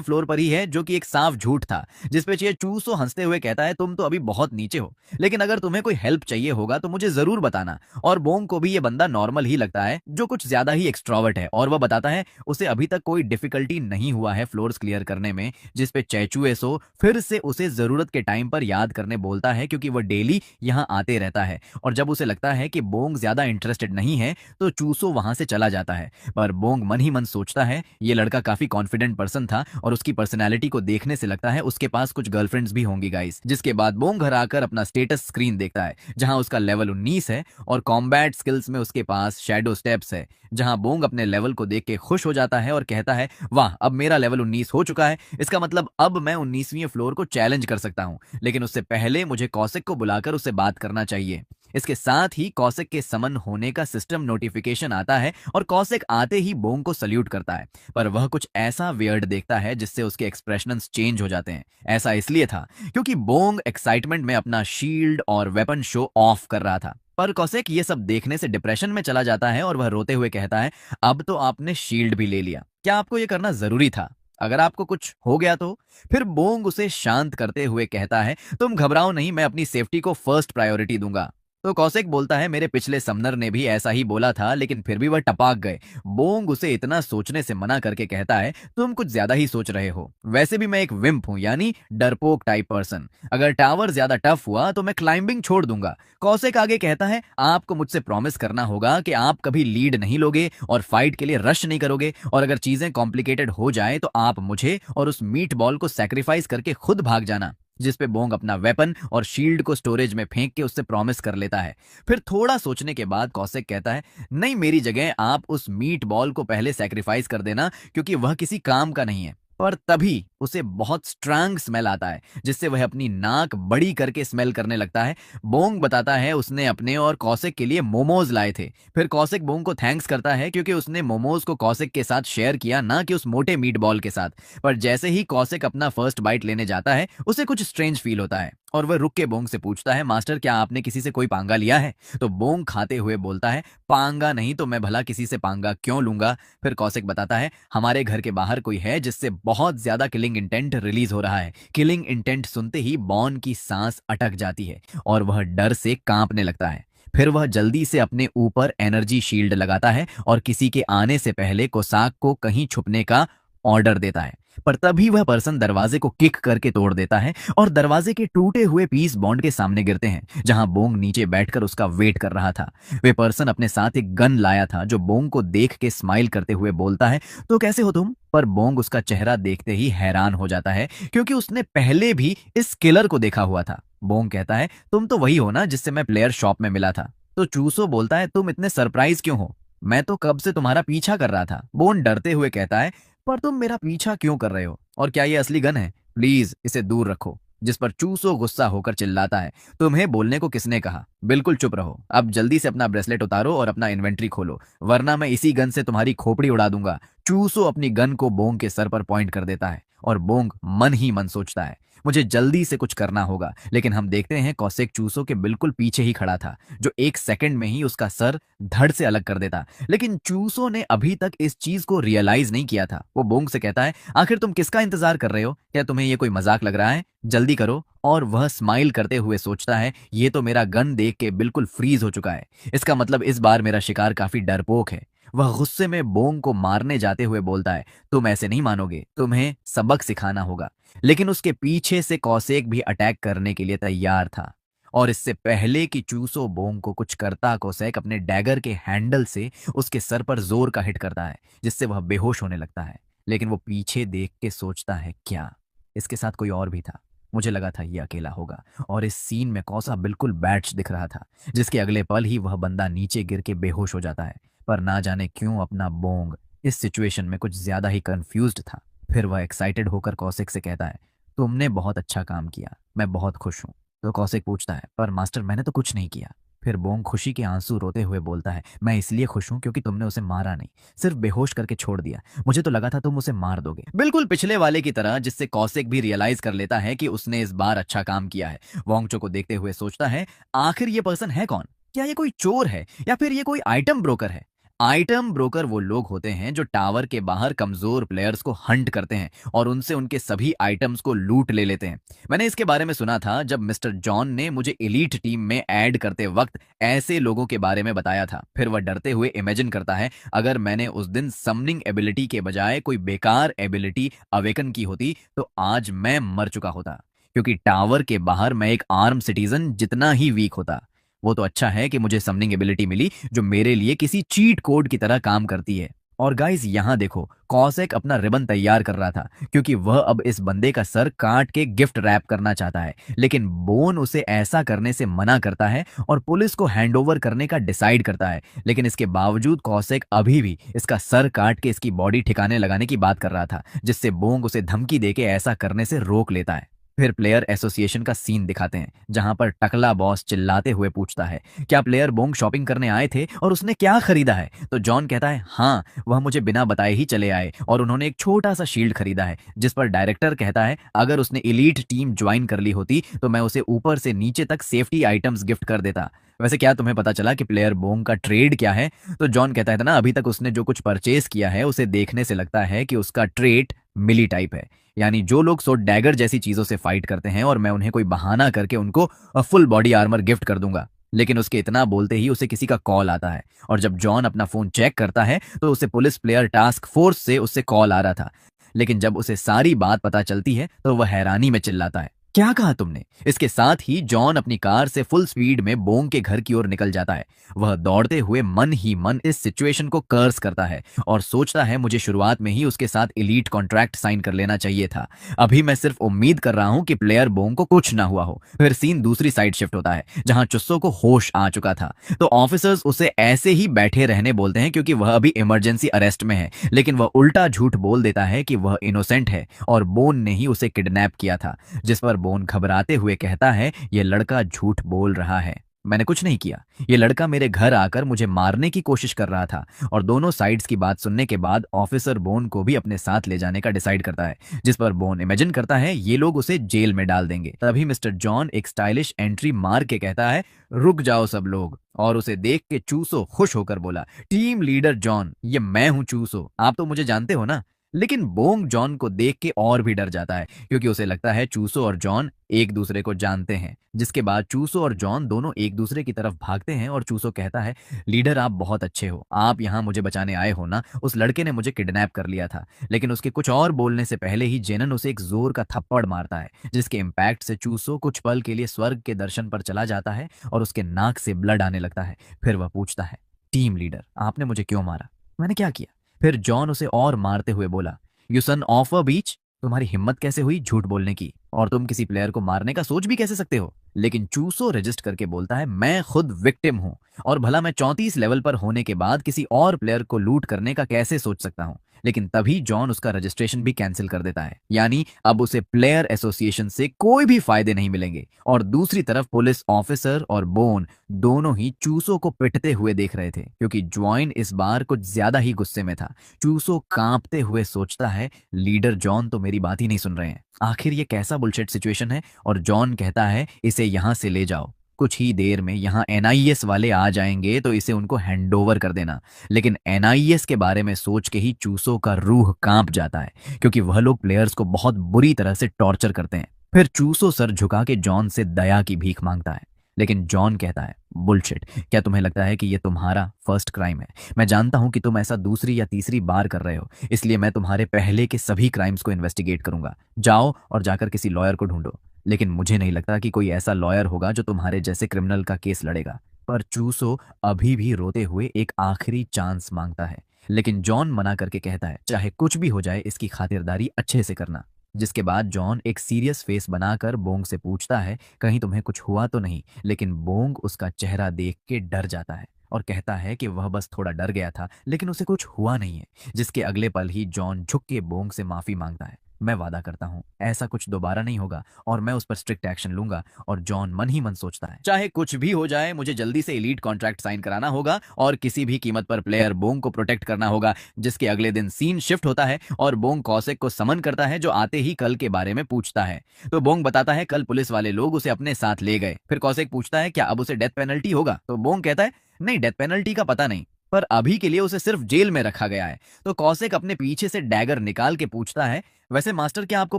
फ्लोर पर ही है, जो कि एक साफ झूठ था। जिस पे चूसो हंसते हुए कहता है, तुम तो अभी बहुत नीचे हो, लेकिन अगर तुम्हें कोई हेल्प चाहिए होगा तो मुझे जरूर बताना। और बोंग को भी ये बंदा नॉर्मल ही लगता है, जो कुछ ज्यादा ही एक्सट्रोवर्ट है, और वह बताता है उसे अभी तक कोई डिफिकल्टी नहीं हुआ है फ्लोर्स क्लियर करने में। जिस पे चैचुएसो फिर से उसे जरूरत के टाइम पर याद करने बोलता है, क्योंकि वह डेली यहाँ आते रहता है। और जब उसे लगता है कि बोंग ज्यादा इंटरेस्टेड नहीं है तो चूसो वहां से चला जाता है। पर बोंग मन ही मन सोचता है, ये लड़का काफी कॉन्फिडेंट पर्सन था, और उसकी पर्सनैलिटी को देखने से लगता है उसके पास कुछ गर्लफ्रेंड्स भी होंगी गाइस। जिसके बाद बोंग घर आकर अपना स्टेटस स्क्रीन देखता है, जहां उसका लेवल 19 है, और कॉम्बैट स्किल्स में उसके पास शैडो स्टेप्स है। जहां बोंग अपने लेवल को देख के खुश हो जाता है और कहता है, वाह, अब मेरा लेवल 19 हो चुका है, इसका मतलब अब मैं 19वीं फ्लोर को चैलेंज कर सकता हूं। लेकिन उससे पहले मुझे कौशिक को बुलाकर उससे बात करना चाहिए। इसके साथ ही कौशिक के समन होने का सिस्टम नोटिफिकेशन आता है, और कौशिक आते ही बोंग को सल्यूट करता है। पर वह कुछ ऐसा वियर्ड देखता है जिससे उसके एक्सप्रेशंस चेंज हो जाते हैं। ऐसा इसलिए था क्योंकि बोंग एक्साइटमेंट में अपना शील्ड और वेपन शो ऑफ कर रहा था। पर कौशिक ये सब देखने से डिप्रेशन में चला जाता है, और वह रोते हुए कहता है, अब तो आपने शील्ड भी ले लिया, क्या आपको यह करना जरूरी था? अगर आपको कुछ हो गया तो? फिर बोंग उसे शांत करते हुए कहता है, तुम घबराओ नहीं, मैं अपनी सेफ्टी को फर्स्ट प्रायोरिटी दूंगा। तो कौशिक बोलता है, मेरे पिछले समनर ने भी ऐसा ही बोला था, लेकिन फिर भी वह टपाक गए। बोंग उसे इतना सोचने से मना करके कहता है, तुम कुछ ज्यादा ही सोच रहे हो, वैसे भी मैं एक विम्प हूं, यानी डरपोक टाइप पर्सन। अगर टावर ज्यादा टफ हुआ तो मैं क्लाइंबिंग छोड़ दूंगा। कौशिक आगे कहता है, आपको मुझसे प्रॉमिस करना होगा कि आप कभी लीड नहीं लोगे और फाइट के लिए रश नहीं करोगे, और अगर चीजें कॉम्प्लिकेटेड हो जाए तो आप मुझे और उस मीट बॉल को सैक्रिफाइस करके खुद भाग जाना। जिस पे बोंग अपना वेपन और शील्ड को स्टोरेज में फेंक के उससे प्रॉमिस कर लेता है। फिर थोड़ा सोचने के बाद कौशिक कहता है, नहीं, मेरी जगह आप उस मीट बॉल को पहले सैक्रिफाइस कर देना, क्योंकि वह किसी काम का नहीं है। पर तभी उसे बहुत स्ट्रांग स्मेल आता है, जिससे वह अपनी नाक बड़ी करके स्मेल करने लगता है। बोंग बताता है उसने अपने और कौशिक के लिए मोमोज लाए थे। फिर कौशिक बोंग को थैंक्स करता है क्योंकि उसने मोमोज को कौशिक के साथ शेयर किया, ना कि उस मोटे मीट बॉल के साथ। पर जैसे ही कौशिक अपना फर्स्ट बाइट लेने जाता है, उसे कुछ स्ट्रेंज फील होता है और वह रुक के बोंग से पूछता है, मास्टर क्या आपने किसी से कोई पांगा लिया है? तो बोंग खाते हुए बोलता है, पांगा नहीं तो मैं भला किसी से पांगा क्यों लूंगा? फिर कौशिक बताता है, हमारे घर के बाहर कोई है जिससे बहुत ज्यादा किलिंग इंटेंट रिलीज हो रहा है। किलिंग इंटेंट सुनते ही बॉन की सांस अटक जाती है और वह डर से कांपने लगता है। फिर वह जल्दी से अपने ऊपर एनर्जी शील्ड लगाता है और किसी के आने से पहले कोसाक को कहीं छुपने का ऑर्डर देता है। पर तभी वह पर्सन दरवाजे को किक करके तोड़ देता है और दरवाजे के टूटे हुए पीस बॉन्ड के सामने गिरते हैं, जहां बोंग नीचे बैठकर उसका वेट कर रहा था। वे पर्सन अपने साथ एक गन लाया था, जो बोंग को देख के स्माइल करते हुए बोलता है, तो कैसे हो तुम? पर बोंग उसका चेहरा देखते ही हैरान हो जाता है क्योंकि उसने पहले भी इस किलर को देखा हुआ था। बोंग कहता है, तुम तो वही हो ना जिससे मैं प्लेयर शॉप में मिला था? तो चूसो बोलता है, तुम इतने सरप्राइज क्यों हो? मैं तो कब से तुम्हारा पीछा कर रहा था। बोन डरते हुए कहता है, पर तुम मेरा पीछा क्यों कर रहे हो? और क्या ये असली गन है? प्लीज इसे दूर रखो। जिस पर चूसो गुस्सा होकर चिल्लाता है, तुम्हें बोलने को किसने कहा? बिल्कुल चुप रहो। अब जल्दी से अपना ब्रेसलेट उतारो और अपना इन्वेंट्री खोलो, वरना मैं इसी गन से तुम्हारी खोपड़ी उड़ा दूंगा। चूसो अपनी गन को बोंग के सर पर पॉइंट कर देता है और बोंग मन ही मन सोचता है, मुझे जल्दी से कुछ करना होगा। लेकिन हम देखते हैं कौशिक चूसो के बिल्कुल पीछे ही खड़ा था, जो एक सेकंड में ही उसका सर धड़ से अलग कर देता। लेकिन चूसो ने अभी तक इस चीज को रियलाइज नहीं किया था। वो बोंग से कहता है, आखिर तुम किसका इंतजार कर रहे हो? क्या तुम्हें ये कोई मजाक लग रहा है? जल्दी करो। और वह स्माइल करते हुए सोचता है, ये तो मेरा गन देख के बिल्कुल फ्रीज हो चुका है। इसका मतलब इस बार मेरा शिकार काफी डरपोक है। वह गुस्से में बोंग को मारने जाते हुए बोलता है, तुम ऐसे नहीं मानोगे, तुम्हें सबक सिखाना होगा। लेकिन उसके पीछे से कौशिक भी अटैक करने के लिए तैयार था। और इससे पहले कि चूसो बोंग को कुछ करता, कौशिक अपने डैगर के हैंडल से उसके सर पर जोर का हिट करता है, जिससे वह बेहोश होने लगता है। लेकिन वो पीछे देख के सोचता है, क्या इसके साथ कोई और भी था? मुझे लगा था ये अकेला होगा। और इस सीन में कौसा बिल्कुल बैट्स दिख रहा था, जिसके अगले पल ही वह बंदा नीचे गिर के बेहोश हो जाता है। पर ना जाने क्यों अपना बोंग इस सिचुएशन में कुछ ज्यादा ही कंफ्यूज्ड था। फिर वह एक्साइटेड होकर कौशिक से कहता है, तुमने बहुत अच्छा काम किया, मैं बहुत खुश हूँ। तो कौशिक पूछता है, पर मास्टर मैंने तो कुछ नहीं किया। फिर बोंग खुशी के आंसू रोते हुए बोलता है, मैं इसलिए खुश हूं क्योंकि तुमने उसे मारा नहीं, सिर्फ बेहोश करके छोड़ दिया। मुझे तो लगा था तुम उसे मार दोगे। बिल्कुल पिछले वाले की तरह, जिससे कौशिक भी रियलाइज कर लेता है कि उसने इस बार अच्छा काम किया है। वोंगचो को देखते हुए सोचता है, आखिर ये पर्सन है कौन? क्या ये कोई चोर है या फिर ये कोई आइटम ब्रोकर है? आइटम ब्रोकर वो लोग होते हैं जो टावर के बाहर कमजोर प्लेयर्स को हंट करते हैं और उनसे उनके सभी आइटम्स को लूट ले लेते हैं। मैंने इसके बारे में सुना था जब मिस्टर जॉन ने मुझे एलीट टीम में ऐड करते वक्त ऐसे लोगों के बारे में बताया था। फिर वह डरते हुए इमेजिन करता है, अगर मैंने उस दिन समनिंग एबिलिटी के बजाय कोई बेकार एबिलिटी अवेकन की होती तो आज मैं मर चुका होता, क्योंकि टावर के बाहर मैं एक आर्म सिटीजन जितना ही वीक होता। वो तो अच्छा है कि मुझे समनिंग एबिलिटी मिली जो मेरे लिए किसी चीट कोड की तरह काम करती है। और गाइस यहाँ देखो, कौशिक अपना रिबन तैयार कर रहा था क्योंकि वह अब इस बंदे का सर काट के गिफ्ट रैप करना चाहता है। लेकिन बोन उसे ऐसा करने से मना करता है और पुलिस को हैंडओवर करने का डिसाइड करता है। लेकिन इसके बावजूद कौशिक अभी भी इसका सर काट के इसकी बॉडी ठिकाने लगाने की बात कर रहा था, जिससे बोंग उसे धमकी देके ऐसा करने से रोक लेता है। फिर प्लेयर एसोसिएशन का सीन दिखाते हैं, जहां पर टकला बॉस चिल्लाते हुए पूछता है, क्या प्लेयर बोंग शॉपिंग करने आए थे और उसने क्या खरीदा है? तो जॉन कहता है, हाँ, वह मुझे बिना बताए ही चले आए और उन्होंने एक छोटा सा शील्ड खरीदा है। जिस पर डायरेक्टर कहता है, अगर उसने एलीट टीम ज्वाइन कर ली होती तो मैं उसे ऊपर से नीचे तक सेफ्टी आइटम्स गिफ्ट कर देता। वैसे क्या तुम्हें पता चला कि प्लेयर बोंग का ट्रेड क्या है? तो जॉन कहता है ना, अभी तक उसने जो कुछ परचेज किया है उसे देखने से लगता है कि उसका ट्रेड मिली टाइप है, यानी जो लोग सोड डैगर जैसी चीजों से फाइट करते हैं और मैं उन्हें कोई बहाना करके उनको फुल बॉडी आर्मर गिफ्ट कर दूंगा। लेकिन उसके इतना बोलते ही उसे किसी का कॉल आता है और जब जॉन अपना फोन चेक करता है तो उसे पुलिस प्लेयर टास्क फोर्स से उससे कॉल आ रहा था। लेकिन जब उसे सारी बात पता चलती है तो वह हैरानी में चिल्लाता है, क्या कहा तुमने? इसके साथ ही जॉन अपनी कार से फुल स्पीड में बोंग के घर की ओर निकल जाता है। वह दौड़ते हुए मन ही मन इस सिचुएशन को कर्स करता है और सोचता है मुझे शुरुआत में ही उसके साथ एलीट कॉन्ट्रैक्ट साइन कर लेना चाहिए था। अभी मैं सिर्फ उम्मीद कर रहा हूं कि प्लेयर बोंग को कुछ ना हुआ हो। फिर सीन दूसरी साइड शिफ्ट होता है जहां चुस्सो को होश आ चुका था। तो ऑफिसर्स उसे ऐसे ही बैठे रहने बोलते हैं क्योंकि वह अभी इमरजेंसी अरेस्ट में है, लेकिन वह उल्टा झूठ बोल देता है कि वह इनोसेंट है और बोन ने ही उसे किडनैप किया था। जिस पर बोन घबराते हुए कहता है ये लड़का झूठ बोल रहा है, मैंने कुछ नहीं किया। ये लड़का मेरे घर आकर मुझे मारने की कोशिश कर रहा था। और दोनों साइड्स की बात सुनने के बाद ऑफिसर बोन को भी अपने साथ ले जाने का डिसाइड करता है, जिस पर बोन इमेजिन करता है ये लोग उसे जेल में डाल देंगे। तभी मिस्टर जॉन एक स्टाइलिश एंट्री मार के कहता है रुक जाओ सब लोग। और उसे देख के चूसो खुश होकर बोला टीम लीडर जॉन, ये मैं हूं चूसो, आप तो मुझे जानते हो ना। लेकिन बोंग जॉन को देख के और भी डर जाता है क्योंकि उसे लगता है चूसो और जॉन एक दूसरे को जानते हैं। जिसके बाद चूसो और जॉन दोनों एक दूसरे की तरफ भागते हैं और चूसो कहता है लीडर आप बहुत अच्छे हो, आप यहाँ मुझे बचाने आए हो ना। उस लड़के ने मुझे किडनैप कर लिया था। लेकिन उसके कुछ और बोलने से पहले ही जेनन उसे एक जोर का थप्पड़ मारता है जिसके इम्पैक्ट से चूसो कुछ पल के लिए स्वर्ग के दर्शन पर चला जाता है और उसके नाक से ब्लड आने लगता है। फिर वह पूछता है टीम लीडर आपने मुझे क्यों मारा, मैंने क्या किया? फिर जॉन उसे और मारते हुए बोला यू सन ऑफ अ बीच, तुम्हारी हिम्मत कैसे हुई झूठ बोलने की, और तुम किसी प्लेयर को मारने का सोच भी कैसे सकते हो? लेकिन चूसो रजिस्ट करके बोलता है मैं खुद विक्टिम हूं और भला मैं 34 लेवल पर होने के बाद किसी और प्लेयर को लूट करने का कैसे सोच सकता हूं। लेकिन तभी जॉन उसका रजिस्ट्रेशन भी कैंसिल कर देता है, यानी अब उसे प्लेयर एसोसिएशन से कोई भी फायदे नहीं मिलेंगे। और दूसरी तरफ पुलिस ऑफिसर और बोन दोनों ही चूसो को पिटते हुए देख रहे थे क्योंकि ज्वाइन इस बार कुछ ज्यादा ही गुस्से में था। चूसो कांपते हुए सोचता है लीडर जॉन तो मेरी बात ही नहीं सुन रहे हैं, आखिर ये कैसा बुलशिट सिचुएशन है। और जॉन कहता है इसे यहां से ले जाओ, कुछ ही देर में यहाँ एनआईएस वाले आ जाएंगे तो इसे उनको हैंडओवर कर देना। लेकिन एनआईएस के बारे में सोच के ही चूसो का रूह कांप जाता है क्योंकि वह लोग प्लेयर्स को बहुत बुरी तरह से टॉर्चर करते हैं। फिर चूसो सर झुका के जॉन से दया की भीख मांगता है, लेकिन जॉन कहता है बुलशिट, क्या तुम्हें लगता है कि ये तुम्हारा फर्स्ट क्राइम है? मैं जानता हूं कि तुम ऐसा दूसरी या तीसरी बार कर रहे हो, इसलिए मैं तुम्हारे पहले के सभी क्राइम्स को इन्वेस्टिगेट करूंगा। जाओ और जाकर किसी लॉयर को ढूंढो। लेकिन मुझे नहीं लगता कि कोई ऐसा लॉयर होगा जो तुम्हारे जैसे क्रिमिनल का केस लड़ेगा। पर चूसो अभी भी रोते हुए एक आखिरी चांस मांगता है, लेकिन जॉन मना करके कहता है चाहे कुछ भी हो जाए इसकी खातिरदारी अच्छे से करना। जिसके बाद जॉन एक सीरियस फेस बनाकर बोंग से पूछता है कहीं तुम्हें कुछ हुआ तो नहीं। लेकिन बोंग उसका चेहरा देख के डर जाता है और कहता है कि वह बस थोड़ा डर गया था लेकिन उसे कुछ हुआ नहीं है। जिसके अगले पल ही जॉन झुक के बोंग से माफी मांगता है, मैं वादा करता हूं ऐसा कुछ दोबारा नहीं होगा और मैं उस पर स्ट्रिक्ट एक्शन लूंगा। और जॉन मन ही मन सोचता है चाहे कुछ भी हो जाए मुझे जल्दी से एलीट कॉन्ट्रैक्ट साइन कराना होगा और किसी भी कीमत पर प्लेयर बोंग को प्रोटेक्ट करना होगा। जिसके अगले दिन सीन शिफ्ट होता है और बोंग कौशिक को समन करता है जो आते ही कल के बारे में पूछता है। तो बोंग बताता है कल पुलिस वाले लोग उसे अपने साथ ले गए। फिर कौशिक पूछता है क्या अब उसे डेथ पेनल्टी होगा? तो बोंग कहता है नहीं, डेथ पेनल्टी का पता नहीं, पर अभी के लिए उसे सिर्फ जेल में रखा गया है। तो कौशिक अपने पीछे से डैगर निकाल के पूछता है वैसे मास्टर क्या आपको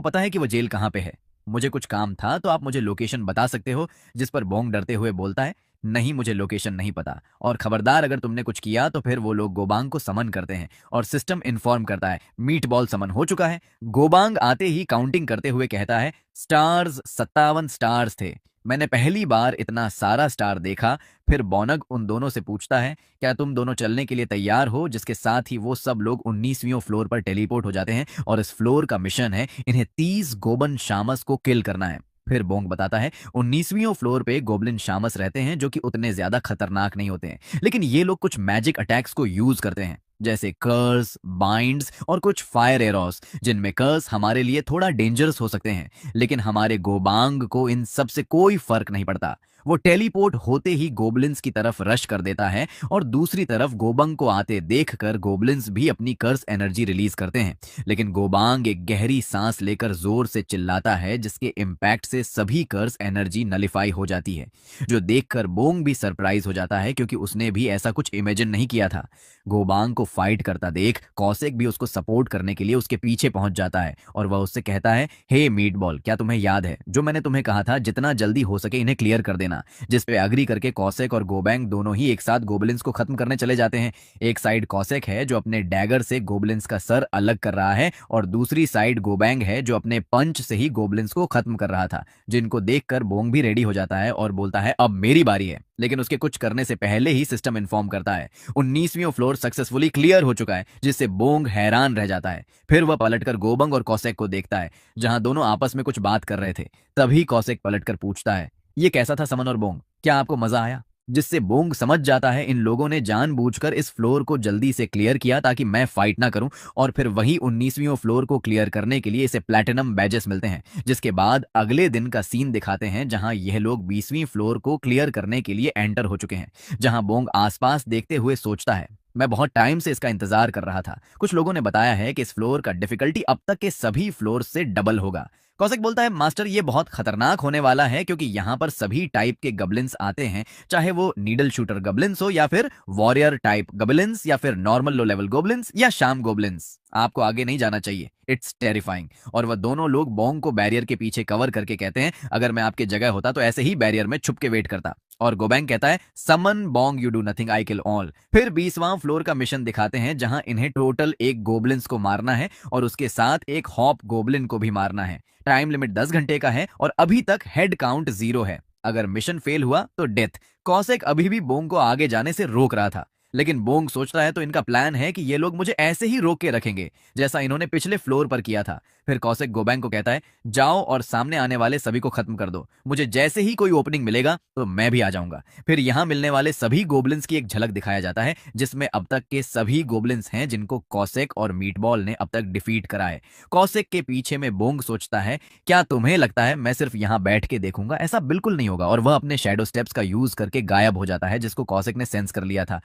पता है कि वो जेल कहाँ पे है? मुझे कुछ काम था तो आप मुझे लोकेशन बता सकते हो? जिस पर बोंग डरते हुए बोलता है नहीं, मुझे लोकेशन नहीं पता, और खबरदार अगर तुमने कुछ किया तो फिर वो लोग गोबांग को समन करते हैं। और सिस्टम इन्फॉर्म करता है मीट बॉल समन हो चुका है। गोबांग आते ही काउंटिंग करते हुए कहता है स्टार्स 57 स्टार्स थे, मैंने पहली बार इतना सारा स्टार देखा। फिर बॉनग उन दोनों से पूछता है क्या तुम दोनों चलने के लिए तैयार हो? जिसके साथ ही वो सब लोग 19वीं फ्लोर पर टेलीपोर्ट हो जाते हैं और इस फ्लोर का मिशन है इन्हें 30 गोबन शामस को किल करना है। फिर बोंग बताता है 19वीं फ्लोर पे गोबलिन शामस रहते हैं जो कि उतने ज्यादा खतरनाक नहीं होते हैं, लेकिन ये लोग कुछ मैजिक अटैक्स को यूज करते हैं जैसे कर्स, बाइंड्स और कुछ फायर एरोस, जिनमें कर्स हमारे लिए थोड़ा डेंजरस हो सकते हैं लेकिन हमारे गोबांग को इन सब से कोई फर्क नहीं पड़ता। वो टेलीपोर्ट होते ही गोबलिन्स की तरफ रश कर देता है और दूसरी तरफ गोबंग को आते देखकर गोबलिन्स भी अपनी कर्स एनर्जी रिलीज करते हैं। लेकिन गोबांग एक गहरी सांस लेकर जोर से चिल्लाता है जिसके इम्पैक्ट से सभी कर्स एनर्जी नलिफाई हो जाती है, जो देखकर बोंग भी सरप्राइज हो जाता है क्योंकि उसने भी ऐसा कुछ इमेजिन नहीं किया था। गोबांग को फाइट करता देख कौशिक भी उसको सपोर्ट करने के लिए उसके पीछे पहुंच जाता है और वह उससे कहता है हे मीट बॉल, क्या तुम्हें याद है जो मैंने तुम्हें कहा था जितना जल्दी हो सके इन्हें क्लियर कर देना। बना, जिस पे अग्री करके कॉसेक और गोबैंग दोनों ही एक साथ गोबलिन्स को खत्म करने चले जाते हैं। एक साइड कॉसेक है जो अपने डैगर से गोबलिन्स का सर अलग कर रहा है, और दूसरी साइड गोबैंग है जो अपने पंच से ही गोबलिन्स को खत्म कर रहा था, जिनको देखकर बोंग भी रेडी हो जाता है और बोलता है अब मेरी बारी है। लेकिन उसके कुछ करने से पहले ही सिस्टम इन्फॉर्म करता है 19वीं फ्लोर सक्सेसफुली क्लियर हो चुका है, जिससे बोंग हैरान रह जाता है। फिर वह पलटकर गोबंग और कॉसेक को देखता है, जहां दोनों आपस में कुछ बात कर रहे थे। तभी कॉसेक पलटकर पूछता है, ये कैसा था समन और बोंग, क्या आपको मजा आया? जिससे बोंग समझ जाता है इन लोगों ने जानबूझकर इस फ्लोर को जल्दी से क्लियर किया ताकि मैं फाइट ना करूं, और फिर वही 19वीं फ्लोर को क्लियर करने के लिए इसे प्लैटिनम बैजेस मिलते हैं। जिसके बाद अगले दिन का सीन दिखाते हैं जहां यह लोग 20वीं फ्लोर को क्लियर करने के लिए एंटर हो चुके हैं, जहां बोंग आसपास देखते हुए सोचता है, मैं बहुत टाइम से इसका इंतजार कर रहा था। कुछ लोगों ने बताया है कि इस फ्लोर का डिफिकल्टी अब तक के सभी फ्लोर से डबल होगा। कौशिक बोलता है, मास्टर ये बहुत खतरनाक होने वाला है, क्योंकि यहाँ पर सभी टाइप के गबलिन्स आते हैं, चाहे वो नीडल शूटर गबलिन्स हो या फिर वॉरियर टाइप गबलिन्स या फिर नॉर्मल लो लेवल गोबलिन्स या शाम गोबलिन्स। आपको आगे नहीं जाना चाहिए, इट्स टेरिफाइंग। और वह दोनों लोग बोंग को बैरियर के पीछे कवर करके कहते हैं, अगर मैं आपकी जगह होता तो ऐसे ही बैरियर में छुप के वेट करता। और गोबैंग कहता है, summon bong you do nothing, I kill all. फिर 20वां फ्लोर का मिशन दिखाते हैं, जहां इन्हें टोटल एक गोबलिन्स को मारना है और उसके साथ एक हॉप गोबलिन को भी मारना है। टाइम लिमिट 10 घंटे का है और अभी तक हेड काउंट 0 है। अगर मिशन फेल हुआ तो डेथ। कॉसेक अभी भी बोंग को आगे जाने से रोक रहा था, लेकिन बोंग सोचता है तो इनका प्लान है कि ये लोग मुझे ऐसे ही रोक के रखेंगे, जैसा इन्होंने पिछले फ्लोर पर किया था। फिर कॉसेक गोबैंग को कहता है, जाओ और सामने आने वाले सभी को खत्म कर दो, मुझे जैसे ही कोई ओपनिंग मिलेगा तो मैं भी आ जाऊंगा। फिर यहाँ मिलने वाले सभी गोबलिन्स की एक झलक दिखाया जाता है, जिसमें अब तक के सभी गोबलिन्स हैं जिनको कॉसेक और मीटबॉल ने अब तक डिफीट करा है। कॉसेक के पीछे में बोंग सोचता है, क्या तुम्हें लगता है मैं सिर्फ यहाँ बैठ के देखूंगा? ऐसा बिल्कुल नहीं होगा। और वह अपने शैडो स्टेप्स का यूज करके गायब हो जाता है, जिसको कॉसेक ने सेंस कर लिया था।